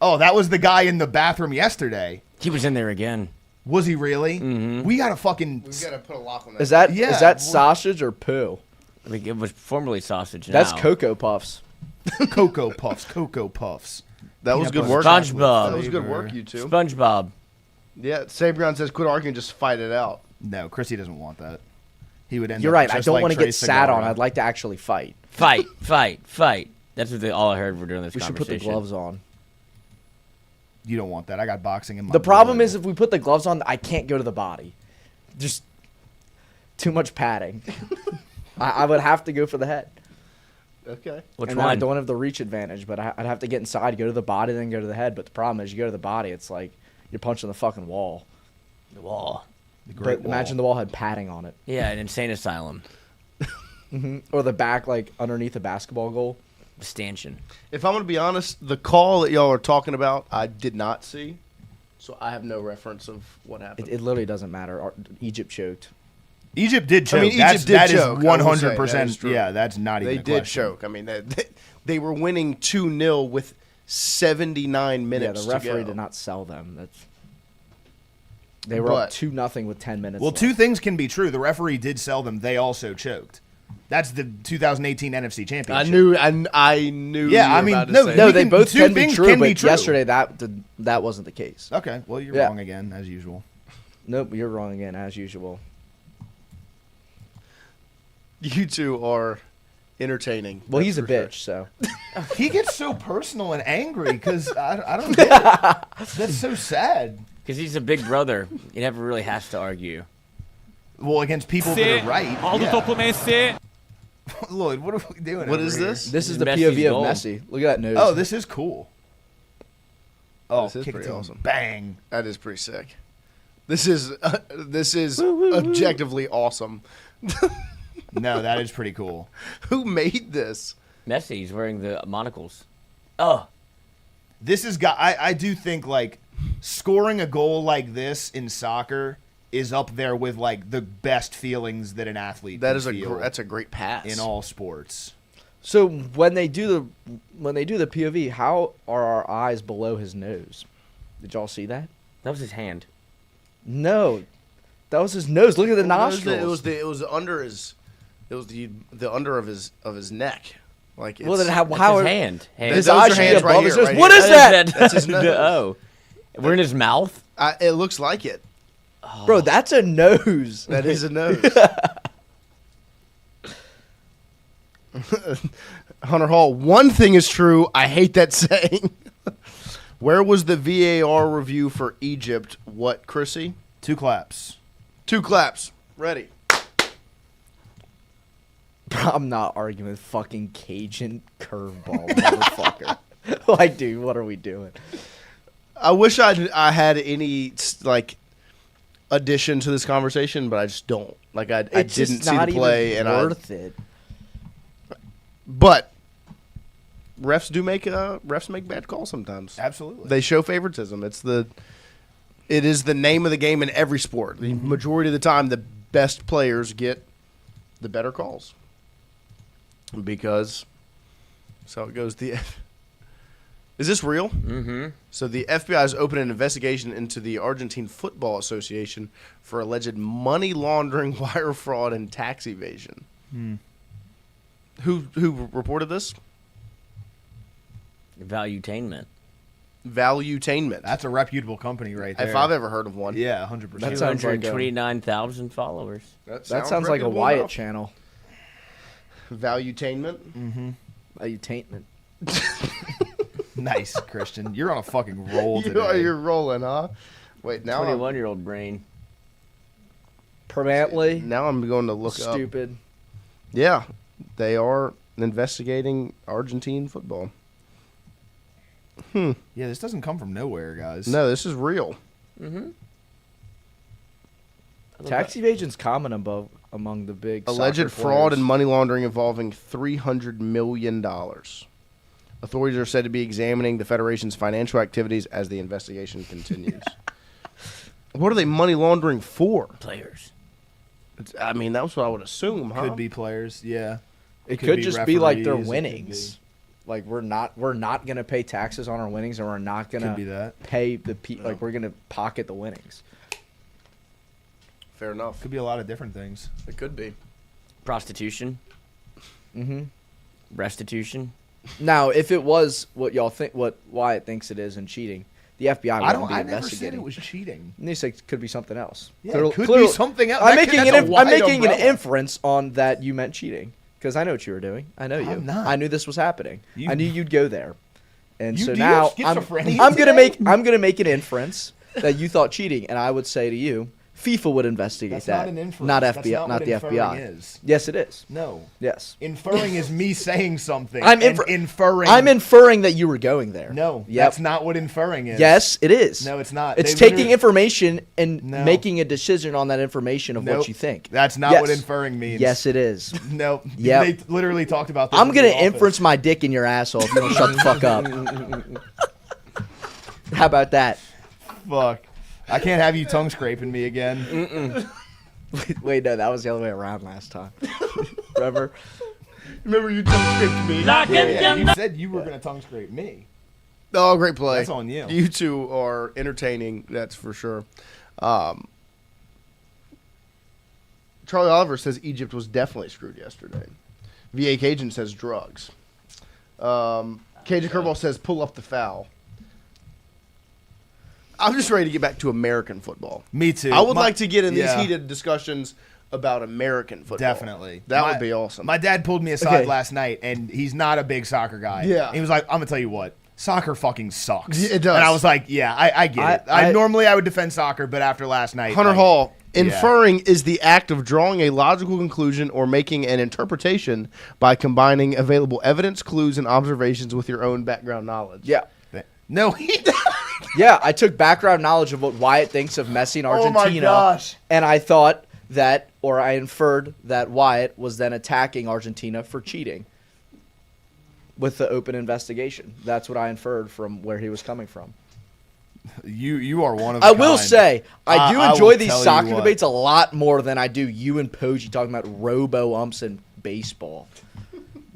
Oh, that was the guy in the bathroom yesterday. He was in there again. Was he really? Mm-hmm. We gotta fucking. We gotta put a lock on that. Is that Yeah. is that sausage or poo? I think it was formerly sausage. That's now. Cocoa Puffs. Cocoa Puffs. Cocoa Puffs. That was good work. SpongeBob. That was good work, you two. SpongeBob. Yeah, Sabrion says quit arguing, just fight it out. No, Chrissy doesn't want that. He would end. You're up right. I just don't like want to Trey get sat Segura. on. I'd like to actually fight. Fight, fight, fight. That's what all I heard we're doing this We should conversation. put the gloves on. You don't want that. I got boxing in my. The problem blood. is if we put the gloves on, I can't go to the body. Just too much padding. I would have to go for the head. Okay. Which and then I one? don't have the reach advantage, but I'd have to get inside, go to the body, then go to the head. But the problem is, you go to the body, it's like you're punching the fucking wall. The wall. The great But wall. imagine the wall had padding on it. Yeah, an insane asylum. Or the back, like, underneath a basketball goal. Stanchion. If I'm gonna be honest, the call that y'all are talking about, I did not see, so I have no reference of what happened. It literally doesn't matter. Egypt choked. Egypt did choke. I mean, Egypt did that choke. is I will say, 100%. that is true. Yeah, that's not even. They a did question. choke. I mean, they were winning 2-0 with 79 Yeah, minutes. the referee to go. did not sell them. They were up But- 2-0 with 10 minutes Well, left. two things can be true. The referee did sell them. They also choked. That's the 2018 NFC Championship. I knew. Yeah, you were I mean, about to no, say No, that. they both two can be things true, can but be true. yesterday that wasn't the case. Okay, well, you're Yeah. wrong again, as usual. Nope, you're wrong again, as usual. You two are entertaining. Well, that's he's a for sure. bitch, so. He gets so personal and angry because I don't get it. That's so sad. Because he's a big brother. He never really has to argue. Well, against people that are right. Yeah. Lloyd, what are we doing? What over is here? this? This is the Messi's POV of goal. Messi. Look at that nose. Oh, this is cool. Oh, This is kick it pretty to him. awesome. Bang. That is pretty sick. This is objectively awesome. No, that is pretty cool. Who made this? Messi's wearing the monocles. Oh, This is got. I do think like scoring a goal like this in soccer is up there with like the best feelings that an athlete. That can is feel that's a great pass. in all sports. So when they do the POV, how are our eyes below his nose? Did y'all see that? that was his hand. No, that was his nose. Look at the nostrils. It was under his. It was the under of his neck. Like it's, Well, then how That's how his are hand. Hand. his Those eyes are should be hands above right his here, nose? right What here. is that, That's his nose. Oh, we're in his mouth. It looks like it. bro? That's a nose. That is a nose. Hunter Hall. One thing is true. I hate that saying. Where was the VAR review for Egypt? What, Chrissy? 2 claps. 2 claps. Ready. Bro, I'm not arguing with fucking Cajun curveball, motherfucker. Like, dude, what are we doing? I wish I had any like addition to this conversation, but I just don't. Like I It's didn't just see not the play, even and worth it. But refs make bad calls sometimes. Absolutely. They show favoritism. It is the name of the game in every sport. The majority of the time, the best players get the better calls because that's how it goes. Is this real? Mm-hmm. So the FBI has opened an investigation into the Argentine Football Association for alleged money laundering, wire fraud, and tax evasion. Who reported this? Valuetainment. Valuetainment. That's a reputable company right there. If I've ever heard of one. Yeah, 100%. That sounds like a- 229,000 followers. That sounds like a reputable Wyatt enough. channel. Valuetainment. Valuetainment. Nice, Christian. You're on a fucking roll today. You're rolling, huh? Wait, now 21-year-old brain. Permanently now I'm going to look up. stupid. Yeah, they are investigating Argentine football. Yeah, this doesn't come from nowhere, guys. No, this is real. Mm-hmm. Tax evasion's common among the big Alleged soccer fraud players. and money laundering involving $300 million. Authorities are said to be examining the Federation's financial activities as the investigation continues. What are they money laundering for? Players. I mean, that was what I would assume, huh? Could be players, yeah. It could just be like their referees, it could winnings. Like we're not gonna pay taxes on our winnings, and we're not Could be gonna that. pay like we're gonna pocket the winnings. Fair enough. Could be a lot of different things. It could be. Prostitution. Mm-hmm. Restitution. Now, if it was what y'all think, what Wyatt thinks it is, and cheating, the FBI wouldn't be I never said investigating. it was cheating. And they say it could be something else. Yeah, it could be something else. I'm That could- making that's a I'm wide making an umbrella. inference on that you meant cheating because I know what you were doing. I know you. I'm not. I knew this was happening. You- I knew you'd go there, and You so do now have I'm schizophrenia gonna make an inference that you thought cheating, and I would say to you, FIFA would investigate That's that. not an inference. Not That's FBI. not Not what the inferring FBI. is. Yes, it is. No. Yes. Inferring is me saying something. I'm and inferring. I'm inferring that you were going there. No, Yep. that's not what inferring is. Yes, it is. No, it's not. It's They taking literally- information and No. making a decision on that information of Nope. what you think. That's not Yes. what inferring means. Yes, it is. No. Yep. They literally talked about this. I'm in gonna the office. inference my dick in your asshole if you don't shut the fuck up. How about that? Fuck. I can't have you tongue scraping me again. Wait, no, that was the other way around last time. Remember? Remember you tongue scraped me? Yeah, you said you were gonna tongue scrape me. Oh, great play. That's on you. You two are entertaining, that's for sure. Charlie Oliver says Egypt was definitely screwed yesterday. VA Cajun says drugs. Cajun Curveball says pull up the foul. I'm just ready to get back to American football. Me too. I would like to get in these yeah. heated discussions about American football. Definitely. That would be awesome. My dad pulled me aside Okay. last night, and he's not a big soccer guy. Yeah. He was like, I'm going to tell you what. Soccer fucking sucks. Yeah, it does. And I was like, yeah, I get it. I- Normally I would defend soccer, but after last night. Hunter like, Hall, yeah. inferring is the act of drawing a logical conclusion or making an interpretation by combining available evidence, clues, and observations with your own background knowledge. Yeah. No, he Yeah, I took background knowledge of what Wyatt thinks of Messi in Argentina. Oh my gosh. And I thought that, or I inferred that Wyatt was then attacking Argentina for cheating with the open investigation. That's what I inferred from where he was coming from. You are one of I a will kind. say, I do I enjoy will these tell you soccer what. debates a lot more than I do you and Poggi talking about robo-umps and baseball.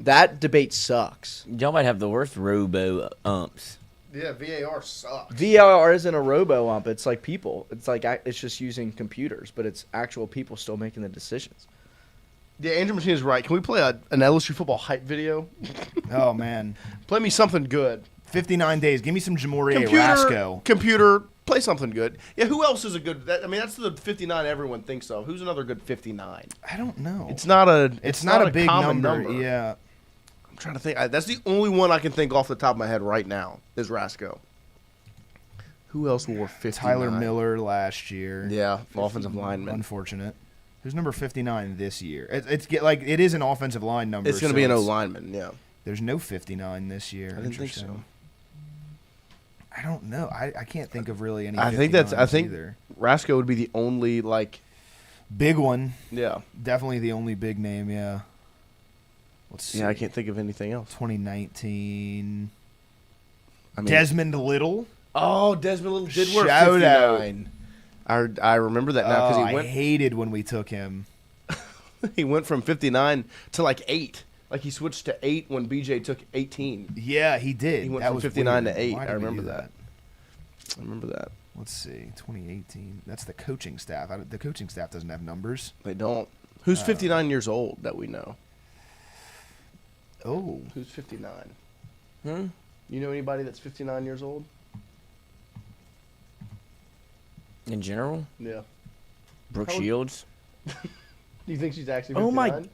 That debate sucks. Y'all might have the worst robo umps. Yeah, VAR sucks. VAR isn't a robo-ump. It's like people. It's like it's just using computers, but it's actual people still making the decisions. Yeah, Andrew Machine is right. Can we play an LSU football hype video? Oh, man. Play me something good. 59 days. Give me some Jamori Rasco. Computer, play something good. Yeah, who else is a good? That's the 59 everyone thinks of. Who's another good 59? I don't know. It's not a. It's not a big common number. Yeah. I'm trying to think. That's the only one I can think off the top of my head right now is Rasco. Who else wore 59? Tyler Miller last year. Yeah, offensive lineman. Unfortunate. Who's number 59 this year? It is an offensive line number. It's going to be an O lineman. Yeah. There's no 59 this year. I didn't think so. Interesting. I don't know. I can't think of really any. I think 59s think either. Rasco would be the only big one. Yeah. Definitely the only big name. Yeah. Let's see. Yeah, I can't think of anything else. 2019. I mean, Desmond Little. Oh, Desmond Little did wear Shout 59. I remember that now because he went. I hated when we took him. He went from 59 to 8. Like he switched to 8 when BJ took 18. Yeah, he did. He went That from was 59 weird. to 8. Why I did we remember do that. I remember that. Let's see, 2018. That's the coaching staff. The coaching staff doesn't have numbers. They don't. Who's 59 years old that we know? Oh. Who's 59? You know anybody that's 59 years old? In general? Yeah. Brooke How old- Shields? Do you think she's actually 59? Oh, my-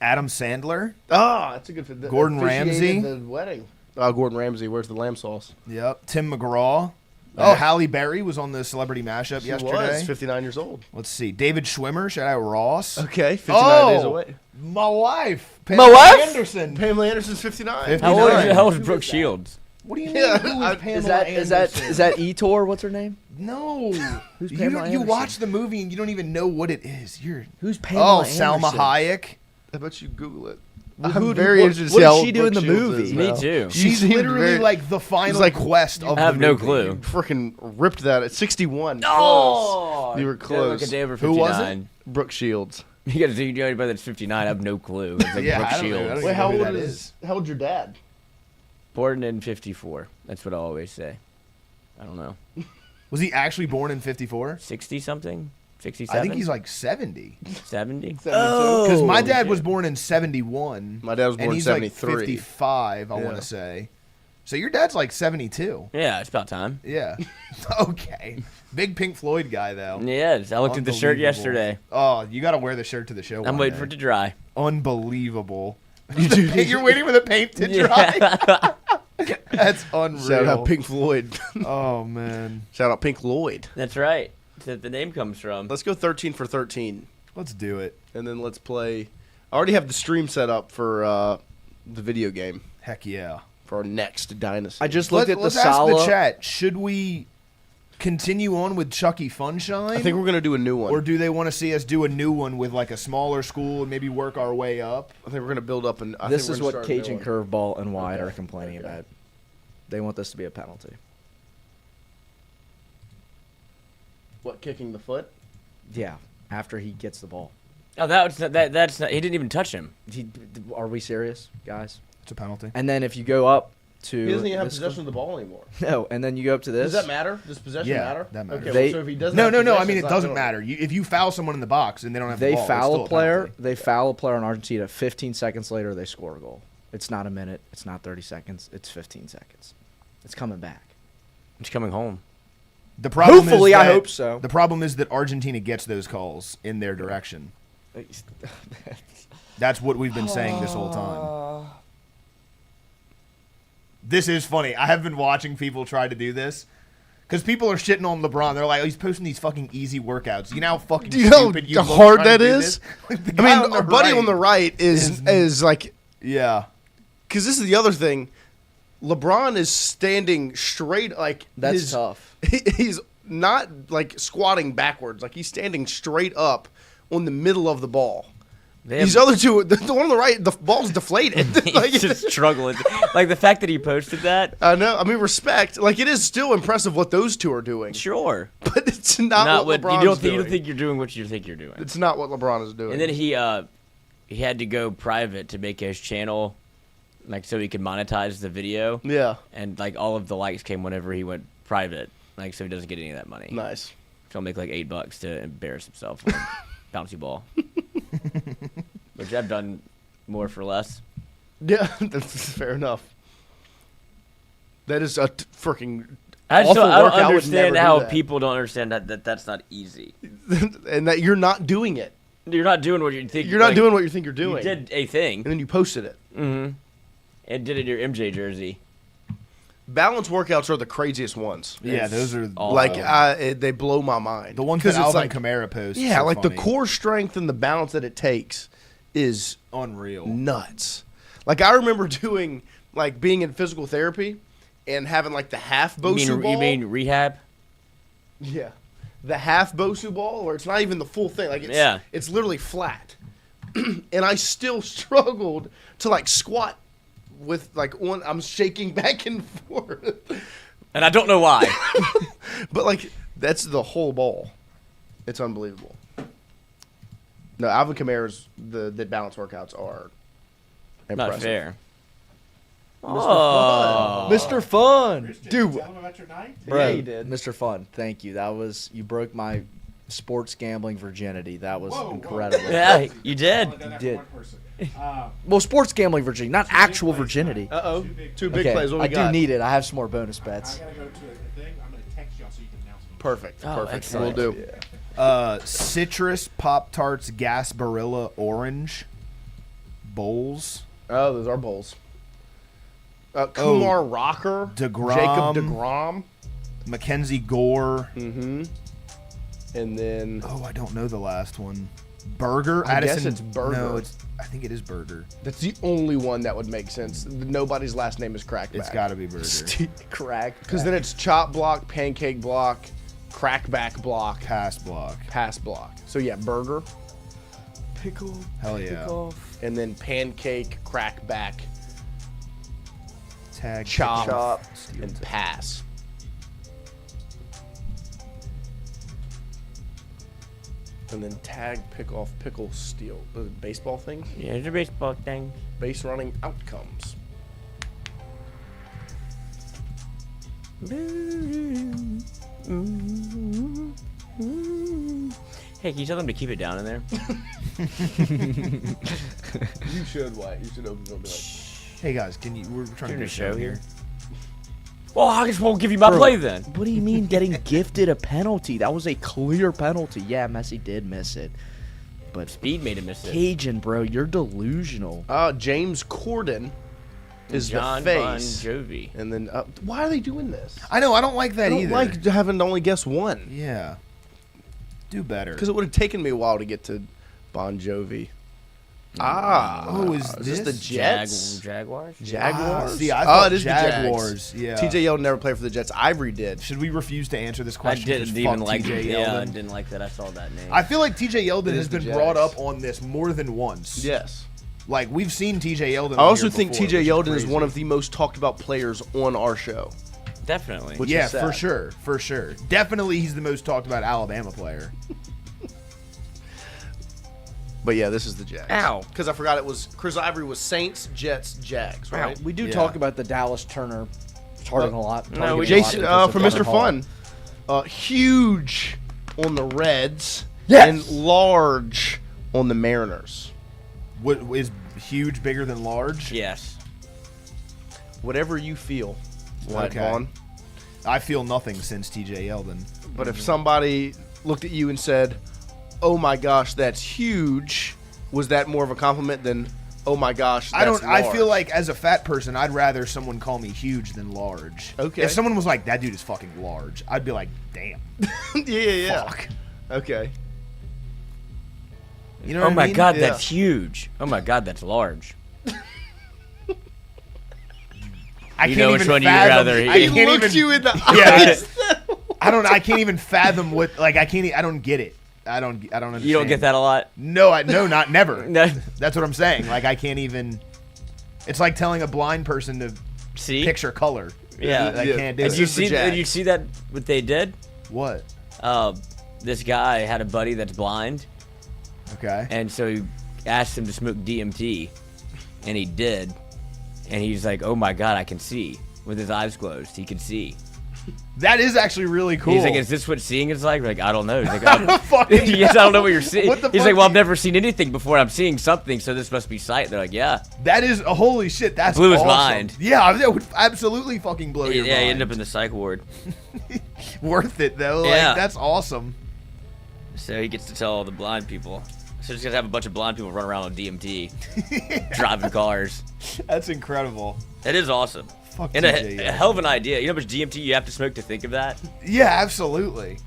Adam Sandler. Ah, that's a good fit. Gordon Officiated Ramsay. the wedding. Oh, Gordon Ramsay. Where's the lamb sauce? Yep. Tim McGraw. Oh, Halle Berry was on the Celebrity Mashup She yesterday. was 59 years old. Let's see. David Schwimmer, shout out Ross. Okay, 59 days away. My wife. My wife? Anderson. Pamela Anderson's 59. 59. How old is Brooke Shields? What do you mean? Yeah, Who is Pamela Is Anderson? that Etor? What's her name? No. Who's you Pamela you Anderson? watch the movie and you don't even know what it is. Who's Pamela Salma Anderson? Hayek. I bet you Google it. Well, I'm who- very what- interested to what see did how she do Brooke in the Shields movie? is Me now. too. She's seemed literally very- like the final like- quest of I have the no movie. clue. Freaking ripped that at 61. Oh, Close. You were close. Like a day over Who 59. was it? Brooke Shields. You got to do anybody that's 59. I have no clue. It's like Yeah, Brooke I don't know. I Shields. don't Wait, even how know who old that is? How old's your dad? Born in 54. That's what I always say. I don't know. Was he actually born in 54? 60 something? 67? I think he's like 70. 70. Oh, Because my dad was born in 71. My dad was born and in he's 73. like 55, I Yeah. want to say. So your dad's like 72. Yeah, it's about time. Yeah. Okay. Big Pink Floyd guy, though. Yes, I looked at the shirt Unbelievable. yesterday. Oh, you got to wear the shirt to the show. I'm one waiting day. for it to dry. Unbelievable. You're waiting for the paint to dry? That's unreal. Shout out Pink Floyd. Oh, man. Shout out Pink Lloyd. That's right. That's the name comes from. Let's go 13 for 13. Let's do it. And then let's play. I already have the stream set up for the video game Heck yeah. for our next dynasty. I just looked at the Let's ask the Sala. chat. Should we continue on with Chucky Funshine? I think we're going to do a new one. Or do they want to see us do a new one with like a smaller school and maybe work our way up? I think we're going to build up. This is what Cajun Curveball and Wide are complaining about. They want this to be a penalty. What, kicking the foot? Yeah, after he gets the ball. Oh, that's not. He didn't even touch him. Are we serious, guys? It's a penalty. And then if you go up to He doesn't even have this possession of the ball anymore. No, and then you go up to this. Does that matter? Does possession Yeah, matter? that matters. Okay, They- well, so if he doesn't No, have no, no. I possession, mean, it's it not doesn't penalty. matter. If you foul someone in the box and they don't have They the ball, it's foul still a player. penalty. They foul a player in Argentina. 15 seconds later, they score a goal. It's not a minute. It's not 30 seconds. It's 15 seconds. It's coming back. He's coming home. The problem Hopefully, is I that- hope so. The problem is that Argentina gets those calls in their direction. That's what we've been saying this whole time. This is funny. I have been watching people try to do this. Because people are shitting on LeBron. They're like, oh, he's posting these fucking easy workouts. You know how fucking Do you know stupid you how look hard trying to that do is? this? Like, the I guy mean, on the our buddy right on the right is like, yeah. because this is the other thing. LeBron is standing straight, like That's tough. He's not like squatting backwards, like he's standing straight up on the middle of the ball. These other two, the one on the right, the ball's deflated. Like, He's just struggling. Like the fact that he posted that. I know. I mean, respect. Like it is still impressive what those two are doing. Sure, but it's not what LeBron's you don't doing. think you're doing what you think you're doing. It's not what LeBron is doing. And then he had to go private to make his channel, like so he could monetize the video. Yeah. And like all of the likes came whenever he went private, like so he doesn't get any of that money. Nice. So he'll make like $8 to embarrass himself on bouncy ball. Which I've done more for less. Yeah, that's fair enough. That is a freaking I awful don't workout. I would understand never how do that. people don't understand that that's not easy. And that you're not doing it. You're not doing what you think. You're not doing what you think you're doing. You did a thing. And then you posted it. Mm-hmm. And did it in your MJ jersey. Balance workouts are the craziest ones. Yeah, those are like they blow my mind. The ones that it's Alvin like, Kamara posts. Yeah, are like funny. the core strength and the balance that it takes is unreal, nuts. Like I remember doing like being in physical therapy and having like the half Bosu ball. You mean rehab? Yeah, the half Bosu ball, where it's not even the full thing. Like it's literally flat, and I still struggled to like squat with like one. I'm shaking back and forth, and I don't know why. But like that's the whole ball. It's unbelievable. No, Alvin Kamara's the balance workouts are impressive. Not fair. Mr. Fun. Dude. Tell him about your night? Bro, Yeah, he did. Mr. Fun, thank you. That was, you broke my sports gambling virginity. That was incredible. Yeah, you did. You did. Well, sports gambling virginity, not actual virginity. Uh-oh. Two big Okay, plays. What we I got? do need it. I have some more bonus bets. I gotta go to a thing. I'm gonna text y'all so you can announce me. Perfect. Oh, Perfect. excellent. We'll do. Citrus Pop Tarts Gas Barilla Orange bowls. Oh, those are bowls. Kumar Rocker. DeGrom. Jacob DeGrom. Mackenzie Gore. Mm-hmm. And then I don't know the last one. Burger. I Addison, guess it's Burger. No, I think it is Burger. That's the only one that would make sense. Nobody's last name is Crackback. It's got to be Burger. Crack. Because then it's chop block, pancake block, crackback block, Pass block. pass block. So yeah, burger, Pickle. Hell yeah. Pick off. and then pancake, crackback, Tag. chop, Steal and tag. pass. And then tag, pick off, pickle, steal. The baseball thing? Yeah, it's a baseball thing. Base running outcomes. Hey, can you tell them to keep it down in there? You should, what? You should open it up and be like, Hey guys, we're trying to Doing do a show here. here. Well, I just won't give you my Bro, play then. What do you mean getting gifted a penalty? That was a clear penalty. Yeah, Messi did miss it. But Speed made him miss it. Cajun, bro, you're delusional. James Corden is John the Bon face. Jovi. And then, why are they doing this? I know, I don't like I that don't either. like having to only guess one. Yeah. Do better. Because it would have taken me a while to get to Bon Jovi. Is this the Jets? Jaguars? Jaguars? See, I thought it is Jaguars. the Yeah. Jags. TJ Yeldon never played for the Jets. Ivory did. Should we refuse to answer this I question? didn't Just even fuck like TJ it. Yeah, I Yeldon? didn't like that I saw that name. I feel like TJ Yeldon It has is the been brought Jags. up on this more than once. Yes. Like, we've seen TJ Yeldon. I on also here think before, TJ which Yeldon is crazy. one of the most talked about players on our show. Definitely. Which Yeah, is sad. for sure. For sure. Definitely he's the most talked about Alabama player. But yeah, this is the Jags. Ow. Because I forgot it was Chris Ivory was Saints, Jets, Jags, right? We do Yeah. talk about the Dallas Turner targeting a lot. No, we Jason because from of Mr. Hall. Fun. Huge on the Reds. Yes. And large on the Mariners. What is huge bigger than large? Yes. Whatever you feel, White Okay. Vaughn. I feel nothing since TJ Yeldon. But if somebody looked at you and said, "Oh my gosh, that's huge," was that more of a compliment than "Oh my gosh, that's I large"? feel like as a fat person, I'd rather someone call me huge than large. Okay. If someone was like, "That dude is fucking large," I'd be like, "Damn." yeah. Fuck. Okay. You know Oh what I my mean? god, Yeah. that's huge. Oh my god, that's large. I You can't know which even one you'd fathom. rather I hear. can't Looked even. you in the Yeah. eyes. I can't even fathom what. Like, I can't. I don't get it. I don't understand. You don't get that a lot? No, not never. No. That's what I'm saying. Like, I can't even. It's like telling a blind person to See? picture color. Yeah. I can't do Did it. you is the see? Jags. Did you see that? What they did? What? This guy had a buddy that's blind, Okay. and so he asked him to smoke DMT, and he did, and he's like, "Oh my god, I can see." With his eyes closed, he could see. That is actually really cool. He's like, "Is this what seeing is like?" We're like, I don't know. He's like, I don't, Fucking yes, I don't know what you're seeing. What the He's fuck like, "Well, do I've never seen anything before. I'm seeing something, so this must be sight." They're like, "Yeah." That is holy shit. That's Blew his awesome. mind. Yeah, that would absolutely fucking blow your Yeah, mind. he ended up in the psych ward. Worth it though. Yeah. Like, that's awesome. So he gets to tell all the blind people. So he's gonna have a bunch of blind people run around on DMT, driving cars. That's incredible. That is awesome. Fuck And TJ, a hell of an idea. You know how much DMT you have to smoke to think of that? Yeah, absolutely.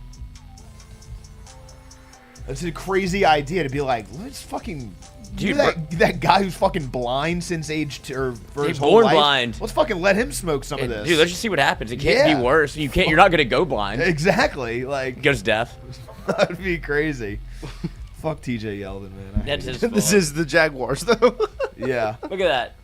That's a crazy idea to be like, let's fucking Dude, that guy who's fucking blind since age or for He's his whole born life. blind. Let's fucking let him smoke some of this. Dude, let's just see what happens. It can't Yeah. be worse. You're not gonna go blind. Exactly. He Like, goes deaf. that'd be crazy. Fuck TJ Yeldon, man. I That's hate his him. This fault. is the Jaguars, though. Yeah. Look at that.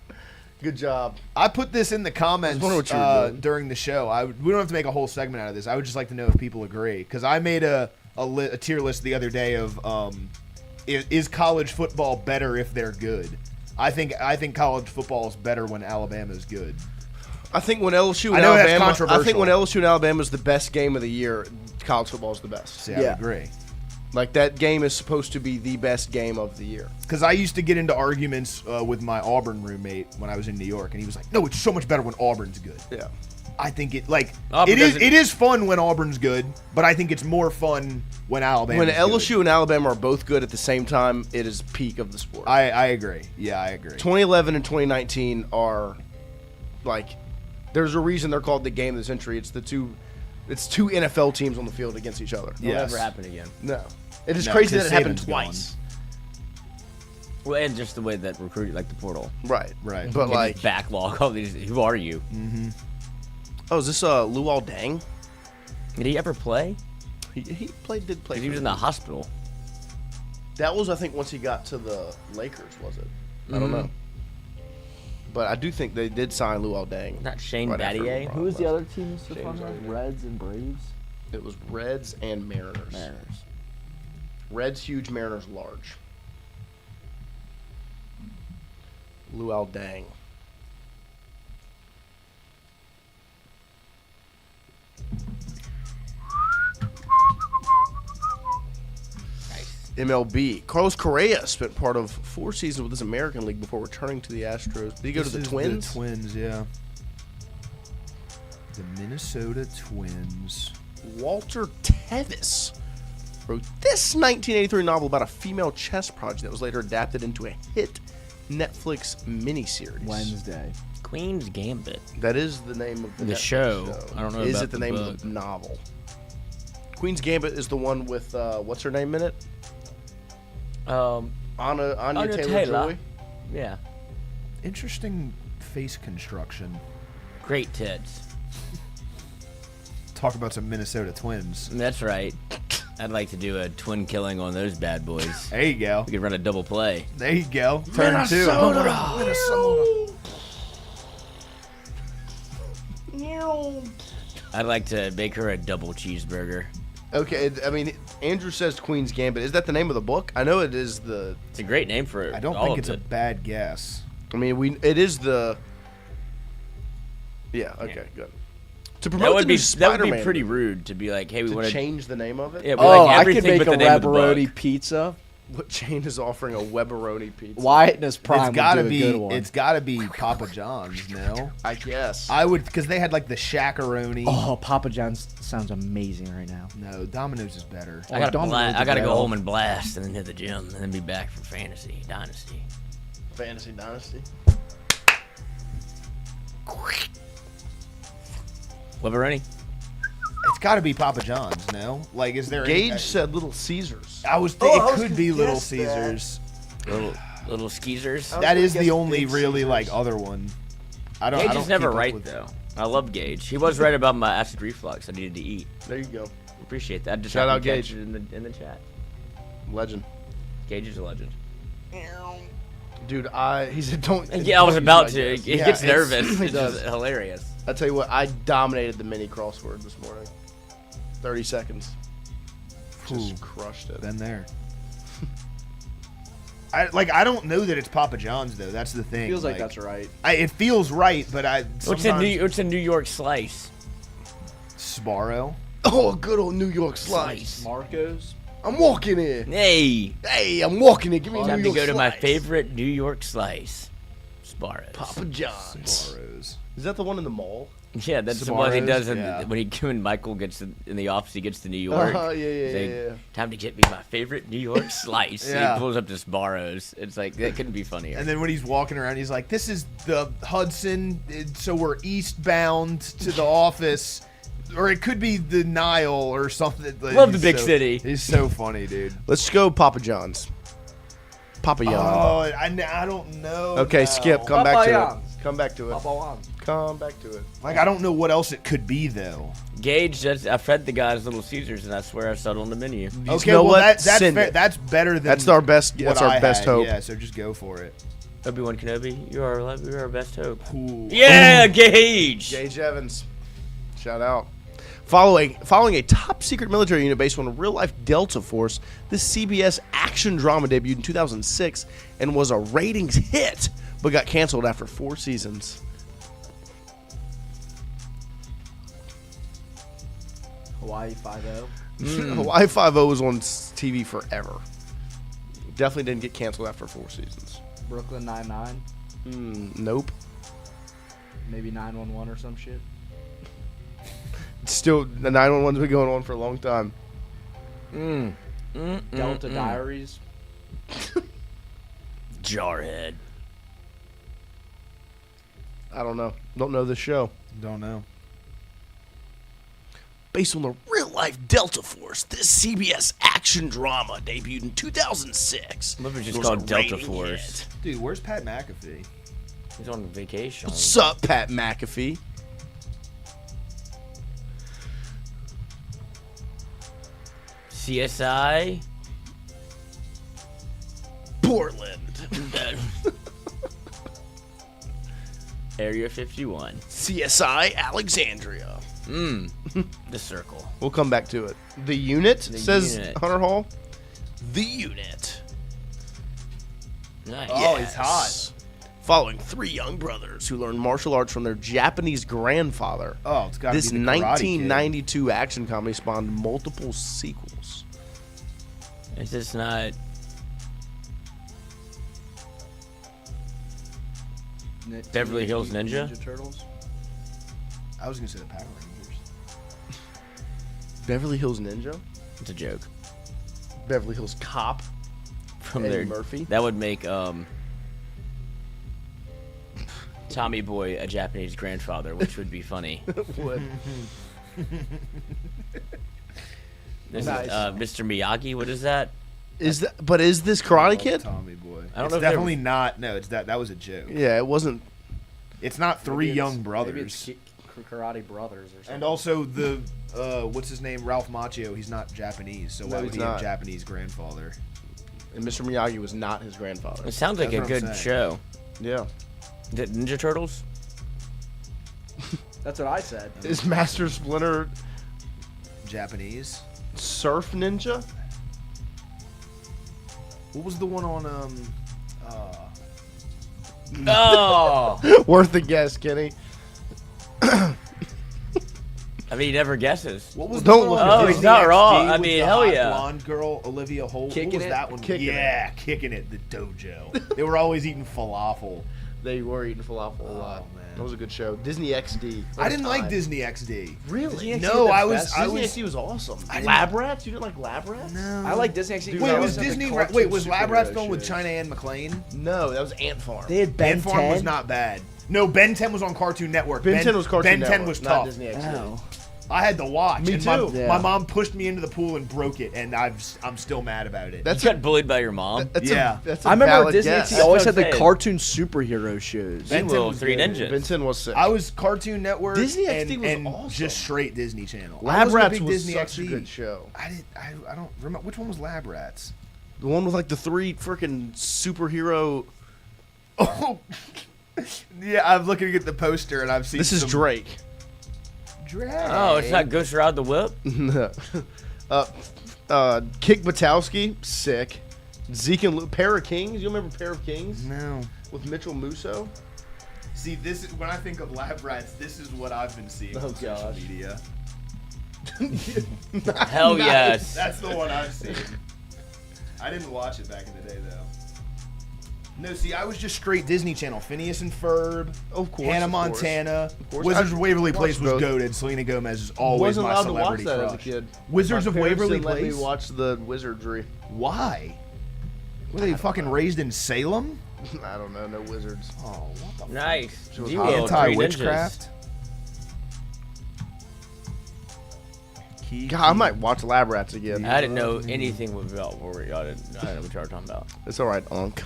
Good job. I put this in the comments wondering what you were doing. during the show. We don't have to make a whole segment out of this. I would just like to know if people agree, because I made a tier list the other day of is college football better if they're good? I think college football is better when Alabama's good. I think when LSU and I know that's Alabama, controversial. I think when LSU and Alabama is the best game of the year, college football is the best. See, I would agree. Like that game is supposed to be the best game of the year. Because I used to get into arguments with my Auburn roommate when I was in New York, and he was like, "No, it's so much better when Auburn's good." Yeah. I think it Auburn doesn't- it is fun when Auburn's good, but I think it's more fun when Alabama. When LSU and Alabama are both good at the same time, it is peak of the sport. I agree. Yeah, I agree. 2011 and 2019 are like, there's a reason they're called the game of the century. It's the two It's 2 NFL teams on the field against each other. It'll never happen again. No. It is No, crazy that because it happened Saban's twice. Well, and just the way that recruiting, like the portal. Right. Right. But You like, just backlog all these. Who are you? oh, is this Luol Deng? Did he ever play? He did play. 'Cause he was in the hospital. That was, I think, once he got to the Lakers, was it? I don't know. But I do think they did sign Luol Deng. Not Shane right after Battier. LeBron Who was the left. other team? Stefan had? Reds and Braves. It was Reds and Mariners. Reds huge, Mariners large. Luol Deng. MLB. Carlos Correa spent part of 4 seasons with this American League before returning to the Astros. Did he go to the Twins? The Twins, yeah. The Minnesota Twins. Walter Tevis wrote this 1983 novel about a female chess project that was later adapted into a hit Netflix miniseries. Wednesday. Queen's Gambit. That is the name of the Netflix show. I don't know Is about it the the name book. of the novel? Queen's Gambit is the one with what's her name in it? Anya Taylor-Joy. Yeah. Interesting face construction. Great tits. Talk about some Minnesota Twins. That's right. I'd like to do a twin killing on those bad boys. There you go. We could run a double play. There you go. Turn Minnesota. 2. Minnesota. I'd like to make her a double cheeseburger. Okay, I mean, Andrew says Queen's Gambit. Is that the name of the book? I know it is the. It's a great name for it. I don't think it's a bad guess. I mean, it is the. Yeah. Okay. Good. To promote That would the be new that would be Spider-Man pretty movie, rude to be like, hey, we to want to change the name of it. Yeah, Oh, like I could everything make but a the name of the pepperoni book. pizza. What chain is offering a Webberoni pizza? Wyatt and his prime It's would gotta do a be. good one. It's gotta be Papa John's. No, I guess. I would because they had like the Shackaroni. Oh, Papa John's sounds amazing right now. No, Domino's is better. I gotta, Domino's I gotta go available. home and blast, and then hit the gym, and then be back for Fantasy Dynasty. Fantasy Dynasty. Webberoni? It's got to be Papa John's. No, like is there? Gage any, said Little Caesars. I was. Oh, I was it could be gonna Little guess that. Caesars. Little skeezers. That is guess the only Big really Caesars. like other one. I don't. Gage I don't is never keep up right with- though. I love Gage. He was right about my acid reflux. I needed to eat. There you go. Appreciate that. I just Shout happened out to catch Gage. it in the chat. Legend. Gage is a legend. Dude, he said don't. Yeah, I was don't about use to. my He guess. gets Yeah, nervous. He It's does. just hilarious. I tell you what, I dominated the mini crossword this morning. 30 seconds. Just Ooh. crushed it. Been there. I don't know that it's Papa John's though. That's the thing. Feels like that's right. It feels right, but What's a New York slice? Sbarro. Oh, a good old New York slice. Marco's. I'm walking in. Hey, I'm walking in. Give me a time New to York go to my slice. favorite New York slice, Sbarro's. Papa John's. Sbarro's. Is that the one in the mall? Yeah, that's the one he Sbarro's, does yeah. when Michael gets in the office. He gets to New York. Yeah, He's like, yeah. time to get me my favorite New York slice. Yeah. He pulls up to Sbarro's. It's like that couldn't be funnier. And then when he's walking around, he's like, "This is the Hudson, so we're eastbound to the office." Or it could be the Nile or something. Like, Love the he's big so- city. He's so funny, dude. Let's go Papa John's. Papa Jan. Oh, I don't know. Okay, now. Skip. Come back Papa to John's. it. Come back to it. Papa John's. Come back to it. Like, I don't know what else it could be, though. Gage, I fed the guys Little Caesars, and I swear I saw it on the menu. Okay, know well, what? that's Send fair. it. That's better than That's our best. what That's our I best had. hope. Yeah, so just go for it. Obi-Wan Kenobi, you are our best hope. Ooh. Yeah, Gage. Gage Evans. Shout out. Following a top secret military unit based on a real life Delta Force, this CBS action drama debuted in 2006 and was a ratings hit, but got canceled after 4 seasons. Hawaii 5-0. Hawaii 5-0 was on TV forever. Definitely didn't get canceled after 4 seasons. Brooklyn 99. Nope. Maybe 911 or some shit. Still, the 911's been going on for a long time. Delta Diaries. Jarhead. I don't know. Don't know this show. Don't know. Based on the real-life Delta Force, this CBS action drama debuted in 2006. What if it's just It was called a Delta rainy Force? hit. Dude, where's Pat McAfee? He's on vacation. What's up, Pat McAfee? CSI. Portland. Area 51. CSI Alexandria. The Circle. We'll come back to it. The Unit, says Unit. Hunter Hall. The Unit. Nice. Oh, he's hot. Following 3 young brothers who learned martial arts from their Japanese grandfather. Oh, it's got to be This the Karate Kid. 1992 action comedy spawned multiple sequels. Is this not? Beverly Hills Ninja? Turtles. I was gonna say the Power Rangers. Beverly Hills Ninja? It's a joke. Beverly Hills Cop? From Eddie their Murphy? That would make Tommy Boy a Japanese grandfather, which would be funny. Would. This Nice. is Mr. Miyagi. What is that? Is this Karate Kid? Tommy Boy. I don't It's know if they're- definitely not. No, it's that was a joke. Yeah, it wasn't. It's not 3 young Maybe brothers. it's Karate Brothers or something. And also the what's his name? Ralph Macchio. He's not Japanese, so No, why would he's he have not. a Japanese grandfather? And Mr. Miyagi was not his grandfather. It sounds like That's a what I'm good saying. show. Yeah. Is it Ninja Turtles? That's what I said. Is Master Splinter Japanese. Surf Ninja? What was the one on Oh! Worth the guess, Kenny. I mean, he never guesses. What was Don't the look one at on Oh, this. he's Disney not XD wrong. I with mean, the hell hot yeah. blonde girl, Olivia Holt. Kicking what was It? that one? Kicking yeah, Kicking It, the dojo. They were always eating falafel. They were eating falafel a lot. man. That was a good show. Disney XD. I didn't like Disney XD. Really? No, I was. Disney XD was awesome. didn't- Lab Rats? You didn't like Lab Rats? No. I like Disney XD. Dude, Wait, that was was Disney? the Wait, was cartoon Lab Rats superhero filmed with shows. China Ann McClain? No, that was Ant Farm. They had Ben Ben Farm was 10. not bad. No, Ben 10 was on Cartoon Network. Ben 10 was Cartoon Ben 10 Network, was not tough. Disney XD. Oh. I had to watch. Me and too. Yeah. My mom pushed me into the pool and broke it, and I'm still mad about it. That's You got bullied by your mom? That's Yeah. That's a I remember valid Disney guess. XD always had what the I'm saying. cartoon superhero shows. Ben 10 Tingle, was 3 good. Ninjas. Ben 10 was sick. I was Cartoon Network Disney XD and, was and awesome. just straight Disney Channel. I Lab wasn't a Rats big was Disney such XD. a good show. I don't remember which one was Lab Rats. The one with like the 3 freaking superhero. Oh, yeah. I'm looking at the poster and I've seen. This is some Drake. Drake. Oh, it's not Ghost Ride the Whip? Kick Batowski, sick. Zeke and Lou, Pair of Kings. You remember Pair of Kings No. with Mitchell Musso? See, this is when I think of Lab Rats. This is what I've been seeing Oh, on social gosh. media. Hell yes. That's the one I've seen. I didn't watch it back in the day though. No, see, I was just straight Disney Channel. Phineas and Ferb, Of course, Hannah of course. Montana, Of course. Wizards I of Waverly watched Place was both. goated. Selena Gomez is always Wasn't my allowed to watch celebrity that crush. as a kid. Wizards My of parents Waverly didn't let me Place? watch the wizardry. Why? Were they fucking raised in Salem? I don't know. No wizards. Oh, what the Nice. She was You will, 3 anti-witchcraft? God, I might watch Lab Rats again. Ninjas. I didn't know anything about Warrior. I didn't know what you were talking about. It's all right, Unc.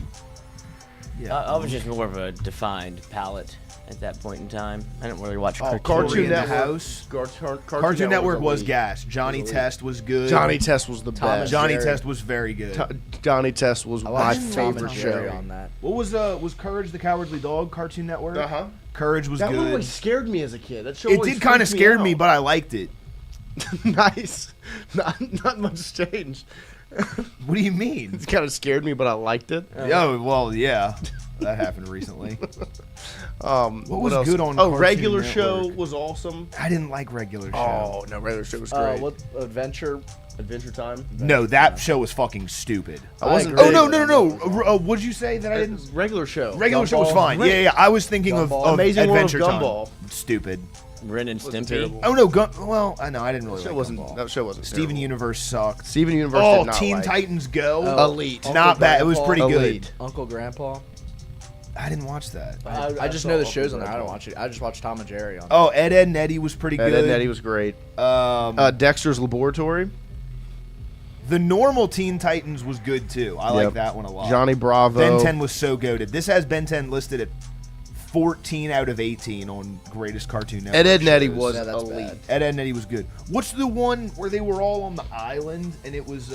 Yeah. I was just more of a defined palette at that point in time. I didn't really watch Oh, cartoons. Cartoon in the Network. House. Cartoon Network was elite. gas. Johnny elite. Test was good. Johnny Test was the Tom and best. Johnny Jerry. Test was very good. Johnny Test was I my watched Tom favorite and Jerry show. on that. What was Courage the Cowardly Dog? Cartoon Network. Uh-huh. Courage was That one good. always scared me as a kid. That show It always did kind of freaked scare me, out. but I liked it. Nice. Not much changed. What do you mean? It kind of scared me, but I liked it. Oh well, yeah, that happened recently. What was else? good on Oh, Cartoon Regular Network? Show was awesome. I didn't like Regular Show. Oh no, Regular Show was great. What Adventure? Adventure Time? No, that show was fucking stupid. I wasn't. Oh big no, on no, it. no, no! What'd you say that I didn't? Regular Show. Regular Show was Gumball. fine. Yeah. I was thinking of Amazing World of Adventure Time. Gumball. Stupid. Ren and Wasn't Stimpy. terrible. Oh no, well, I know I didn't really That show like wasn't. Gumball. That show wasn't. Steven terrible. Universe sucked. Steven Universe. Oh, did not Teen like. Titans Go! Elite. Not bad. It was Grandpa. pretty good. Elite. Uncle Grandpa? I didn't watch that. I just know the shows on there. I don't watch it. I just watch Tom and Jerry on. Oh, Ed, Ed and Eddie was pretty good. Ed and Eddie was great. Dexter's Laboratory. The normal Teen Titans was good too. I like that one a lot. Johnny Bravo. Ben 10 was so goated. This has Ben 10 listed at 14 out of 18 on Greatest Cartoon Network. Ed and Eddie shows. was elite. Ed and Eddie was good. What's the one where they were all on the island and it was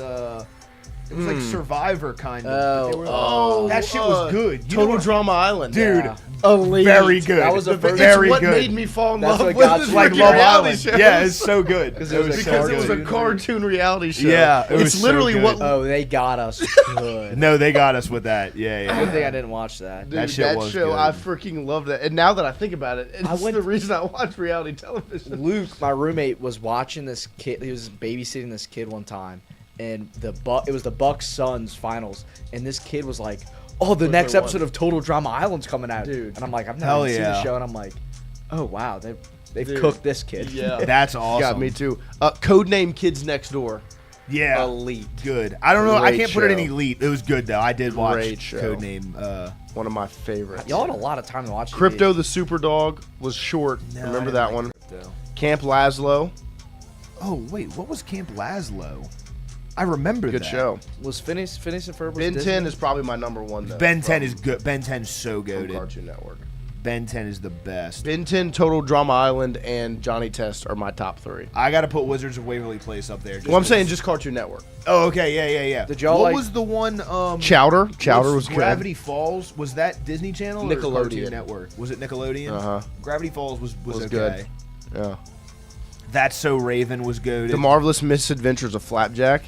like Survivor kind of. That shit was good. You Total Drama Island. Dude, elite. very good. That was the first. Very what good. made me fall in love with this like freaking Love reality Island. show. Yeah, it's so good. Because it was a cartoon reality show. Yeah, it was it's literally so what. Oh, they got us good. No, they got us with that. Yeah. Good thing I didn't watch that. Dude, That shit was show, good. I freaking loved it. And now that I think about it, it's the reason I watch reality television. Luke, my roommate, was watching this kid. He was babysitting this kid one time, and it was the Bucks Suns finals, and this kid was like, "Oh, the next episode of Total Drama Island's coming out, dude." And I'm like, "I've never seen the show," and I'm like, "Oh wow, they've cooked this kid." Yeah, that's awesome. Got me too. Codename Kids Next Door. Yeah, elite. Good. I don't know. I Great can't put it in show. elite. It was good though. I did watch Great show. Codename. One of my favorites. Y'all had a lot of time to watch. Crypto the Super Dog was short. No, Remember I that didn't one? like Crypto. Camp Laszlo. Oh wait, what was Camp Laszlo? I remember Good that. show. Was Phineas and Ferb? Ben 10 is probably my number one though. Ben 10 is good. Ben 10's so From goated. Cartoon Network. Ben 10 is the best. Ben 10, Total Drama Island, and Johnny Test are my top three. I got to put Wizards of Waverly Place up there. Well, I'm saying just Cartoon Network. Oh, okay, yeah. Did y'all what like- was the one? Chowder. Chowder was good. Gravity Falls. Was that Disney Channel or Nickelodeon. Cartoon Network? Was it Nickelodeon? Uh-huh. Gravity Falls was okay. good. Yeah. That's So Raven was good. The Marvelous Misadventures of Flapjack.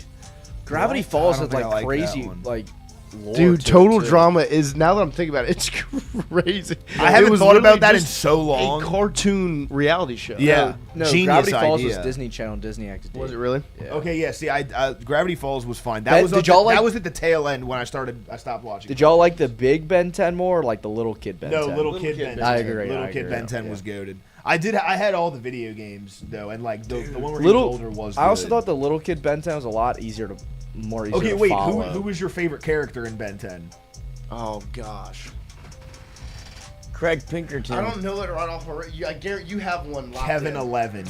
Gravity I Falls don't had think I like like that crazy one. lore Dude, to it, Total too. Drama is, now that I'm thinking about it, it's crazy. I haven't It was thought about literally that in just so long. A cartoon reality show. Yeah. No, Genius Gravity Falls idea. was Disney Channel, Disney XD. Was it really? Yeah. Okay, yeah. See, I Gravity Falls was fine. Ben- That was did y'all like- that was at the tail end when I stopped watching. Did y'all like the big Ben 10 more, or like the little kid Ben 10? No, Little Kid Ben 10. I agree. Little I Kid agree, Ben 10 yeah. was goated. I had all the video games though, and like the one where Little, he was older was. I also good. thought the little kid Ben 10 was a lot more easier Okay, to wait. follow. Who was your favorite character in Ben 10? Oh, gosh. Craig Pinkerton. I don't know it right off. I guarantee you have one locked Kevin in. 11.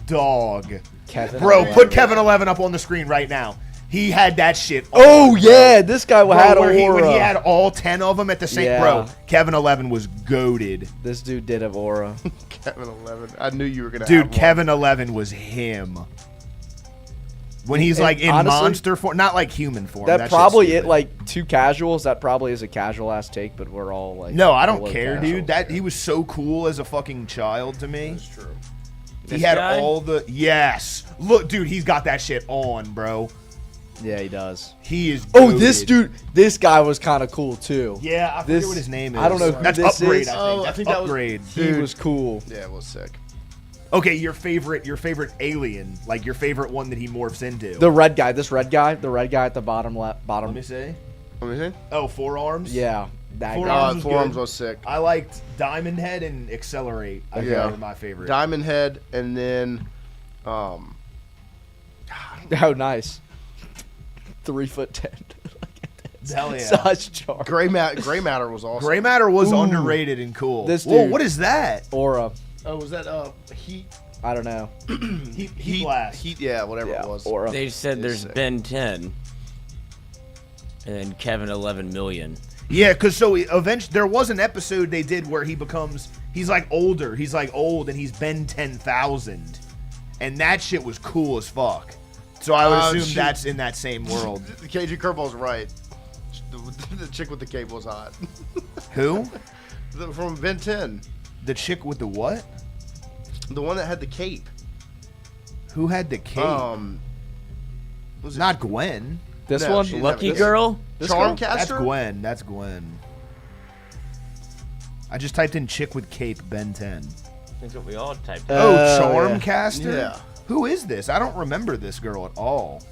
Dog. Kevin Bro, 11. put Kevin 11 up on the screen right now. He had that shit. Oh, on, yeah, this guy had bro, when he aura. had all 10 of them at the same. Yeah. Bro, Kevin 11 was goated. This dude did have aura. Kevin 11. I knew you were going to Dude, have Kevin 11 was him. When he's And like in honestly, monster form, not like human form. That shit's probably stupid. like two casuals. That probably is a casual ass take, but we're all like. No, I don't below care, casual. dude. That he was so cool as a fucking child to me. That's true. He This had guy? all the yes. Look, dude, he's got that shit on, bro. Yeah, he does. He is. Oh, this goated. dude, this guy was kind of cool too. Yeah, I This- forget what his name is. I don't know who That's this upgrade. is. I think. Oh, I That's think that was- upgrade. He was cool. Yeah, it was sick. Okay, your favorite alien, like your favorite one that he morphs into. The red guy, the red guy at the bottom left, Let bottom. me see. Let me see. Oh, forearms. Yeah, that Four guy. Arms was Forearms good. was sick. I liked Diamond Head and Accelerate. I think Yeah. were my favorite. Diamond Head, and then, Oh, nice. 3'10". Hell yeah. Such jar. Gray Matter was awesome. Gray Matter was Ooh. underrated and cool. This Whoa, dude- what is that? Aura. Oh, was that Heat? I don't know. Heat Blast. Heat, yeah, whatever Yeah, it was. Aura. They said It's there's sick. Ben 10 and then Kevin 11 million. Yeah, because so eventually there was an episode they did where he's like older. He's like old and he's been 10,000. And that shit was cool as fuck. So I would assume shoot. that's in that same world. KG Curveball's right. The chick with the cape was hot. Who? From Ben 10. The chick with the what? The one that had the cape. Who had the cape? Was it Not Gwen. This No, one? she- Lucky this- girl? Charmcaster? That's Gwen. That's Gwen. I just typed in chick with cape Ben 10. That's what we all typed. Oh, yeah. Charmcaster? Yeah. Who is this? I don't remember this girl at all.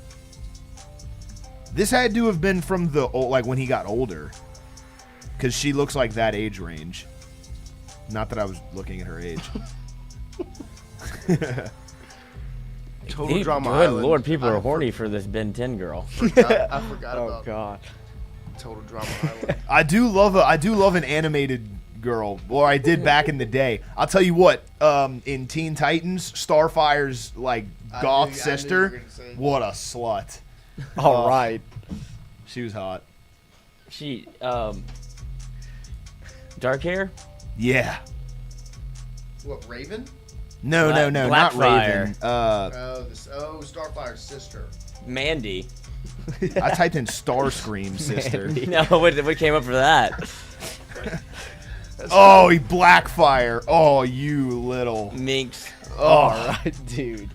This had to have been from the old, like when he got older. Because she looks like that age range. Not that I was looking at her age. Total Drama Good Island. lord, people are horny for this Ben 10 girl. I forgot Oh about god. Total drama island. I do love an animated girl, or I did back in the day. I'll tell you what, in Teen Titans, Starfire's like goth sister, what a slut. All right. She was hot. She, dark hair? Yeah. What, Raven? No, not Raven. Starfire's sister. Mandy. I typed in Starscream sister. No, what came up for that? Oh, he Blackfire. Oh, you little minx. Oh, all right, dude.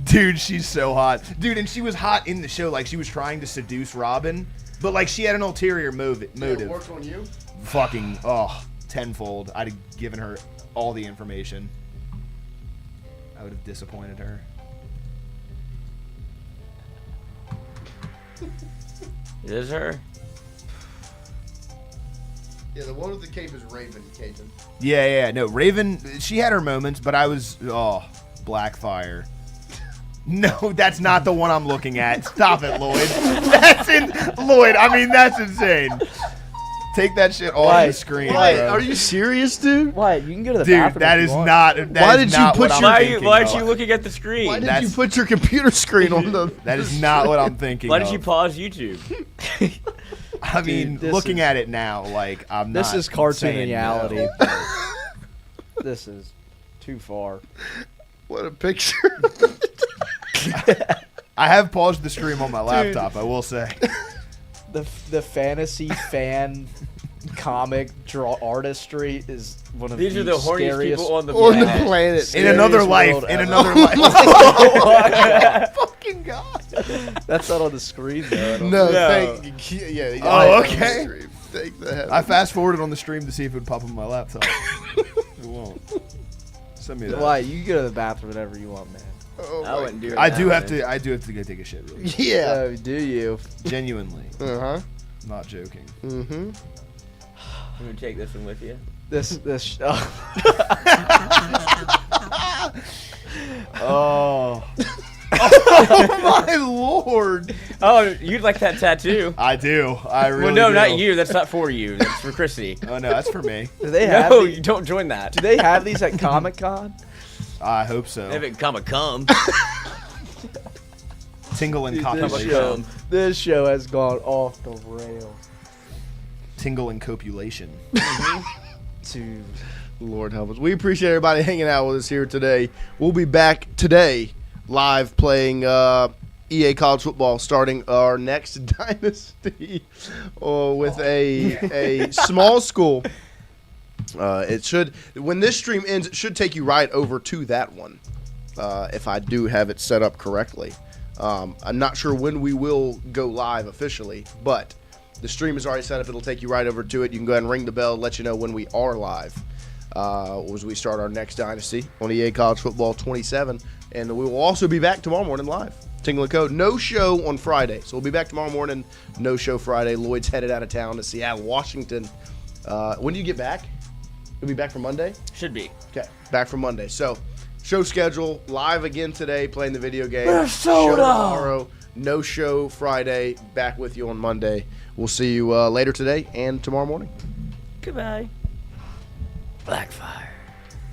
Dude, she's so hot. Dude, and she was hot in the show. Like, she was trying to seduce Robin, but, like, she had an ulterior motive. It worked on you? Fucking, tenfold. I'd have given her all the information. I would have disappointed her. It is her? Yeah, the one with the cape is Raven, Cajun. Yeah. No, Raven, she had her moments, but I was, Blackfire. No, that's not the one I'm looking at. Stop it, Lloyd. Lloyd, I mean, that's insane. Take that shit off the screen, bro. Are you serious, dude? What? You can go to the Dude, bathroom. that is not. Why did you put your? Why aren't you looking at the screen? Why did you put your computer screen on the? That is not what I'm thinking. Why did you pause YouTube? I mean, looking at it now, like I'm not. This is cartoon saying reality. no. This is too far. What a picture. I have paused the stream on my laptop. I will say. The fantasy fan comic artistry is one of These the are the horniest scariest people on the planet. In another life. In another life. Oh, fucking God. That's not on the screen though. No, thank you. Yeah. Oh, okay. Take that. I fast forwarded on the stream to see if it would pop on my laptop. It won't. Send me that. Why? You can go to the bathroom whenever you want, man. Oh, I wouldn't do it. I do have to go take a shit. Really. Yeah. Oh, do you? Genuinely. Uh-huh. Not joking. Mm-hmm. I'm gonna take this one with you. Oh. Oh my lord! Oh, you'd like that tattoo? I do. I really. Well, no, do. not you. That's not for you. That's for Chrissy. Oh no, that's for me. Do they have? No, you don't join that. Do they have these at Comic-Con? I hope so. If it come. Tingle and Dude, copulation. this show has gone off the rails. Tingle and copulation. Dude. Lord help us. We appreciate everybody hanging out with us here today. We'll be back today live playing EA College Football, starting our next dynasty with a small school. It should, when this stream ends, it should take you right over to that one, if I do have it set up correctly. I'm not sure when we will go live officially, but the stream is already set up. It'll take you right over to it. You can go ahead and ring the bell, let you know when we are live, as we start our next dynasty on EA College Football 27. And we will also be back tomorrow morning live. Tingle and Code. No show on Friday. So we'll be back tomorrow morning. No show Friday. Lloyd's headed out of town to Seattle, Washington. When do you get back? You'll be back for Monday? Should be. Okay, back for Monday. So, show schedule, live again today, playing the video game. Minnesota! Show tomorrow, no show Friday, back with you on Monday. We'll see you later today and tomorrow morning. Goodbye. Blackfire.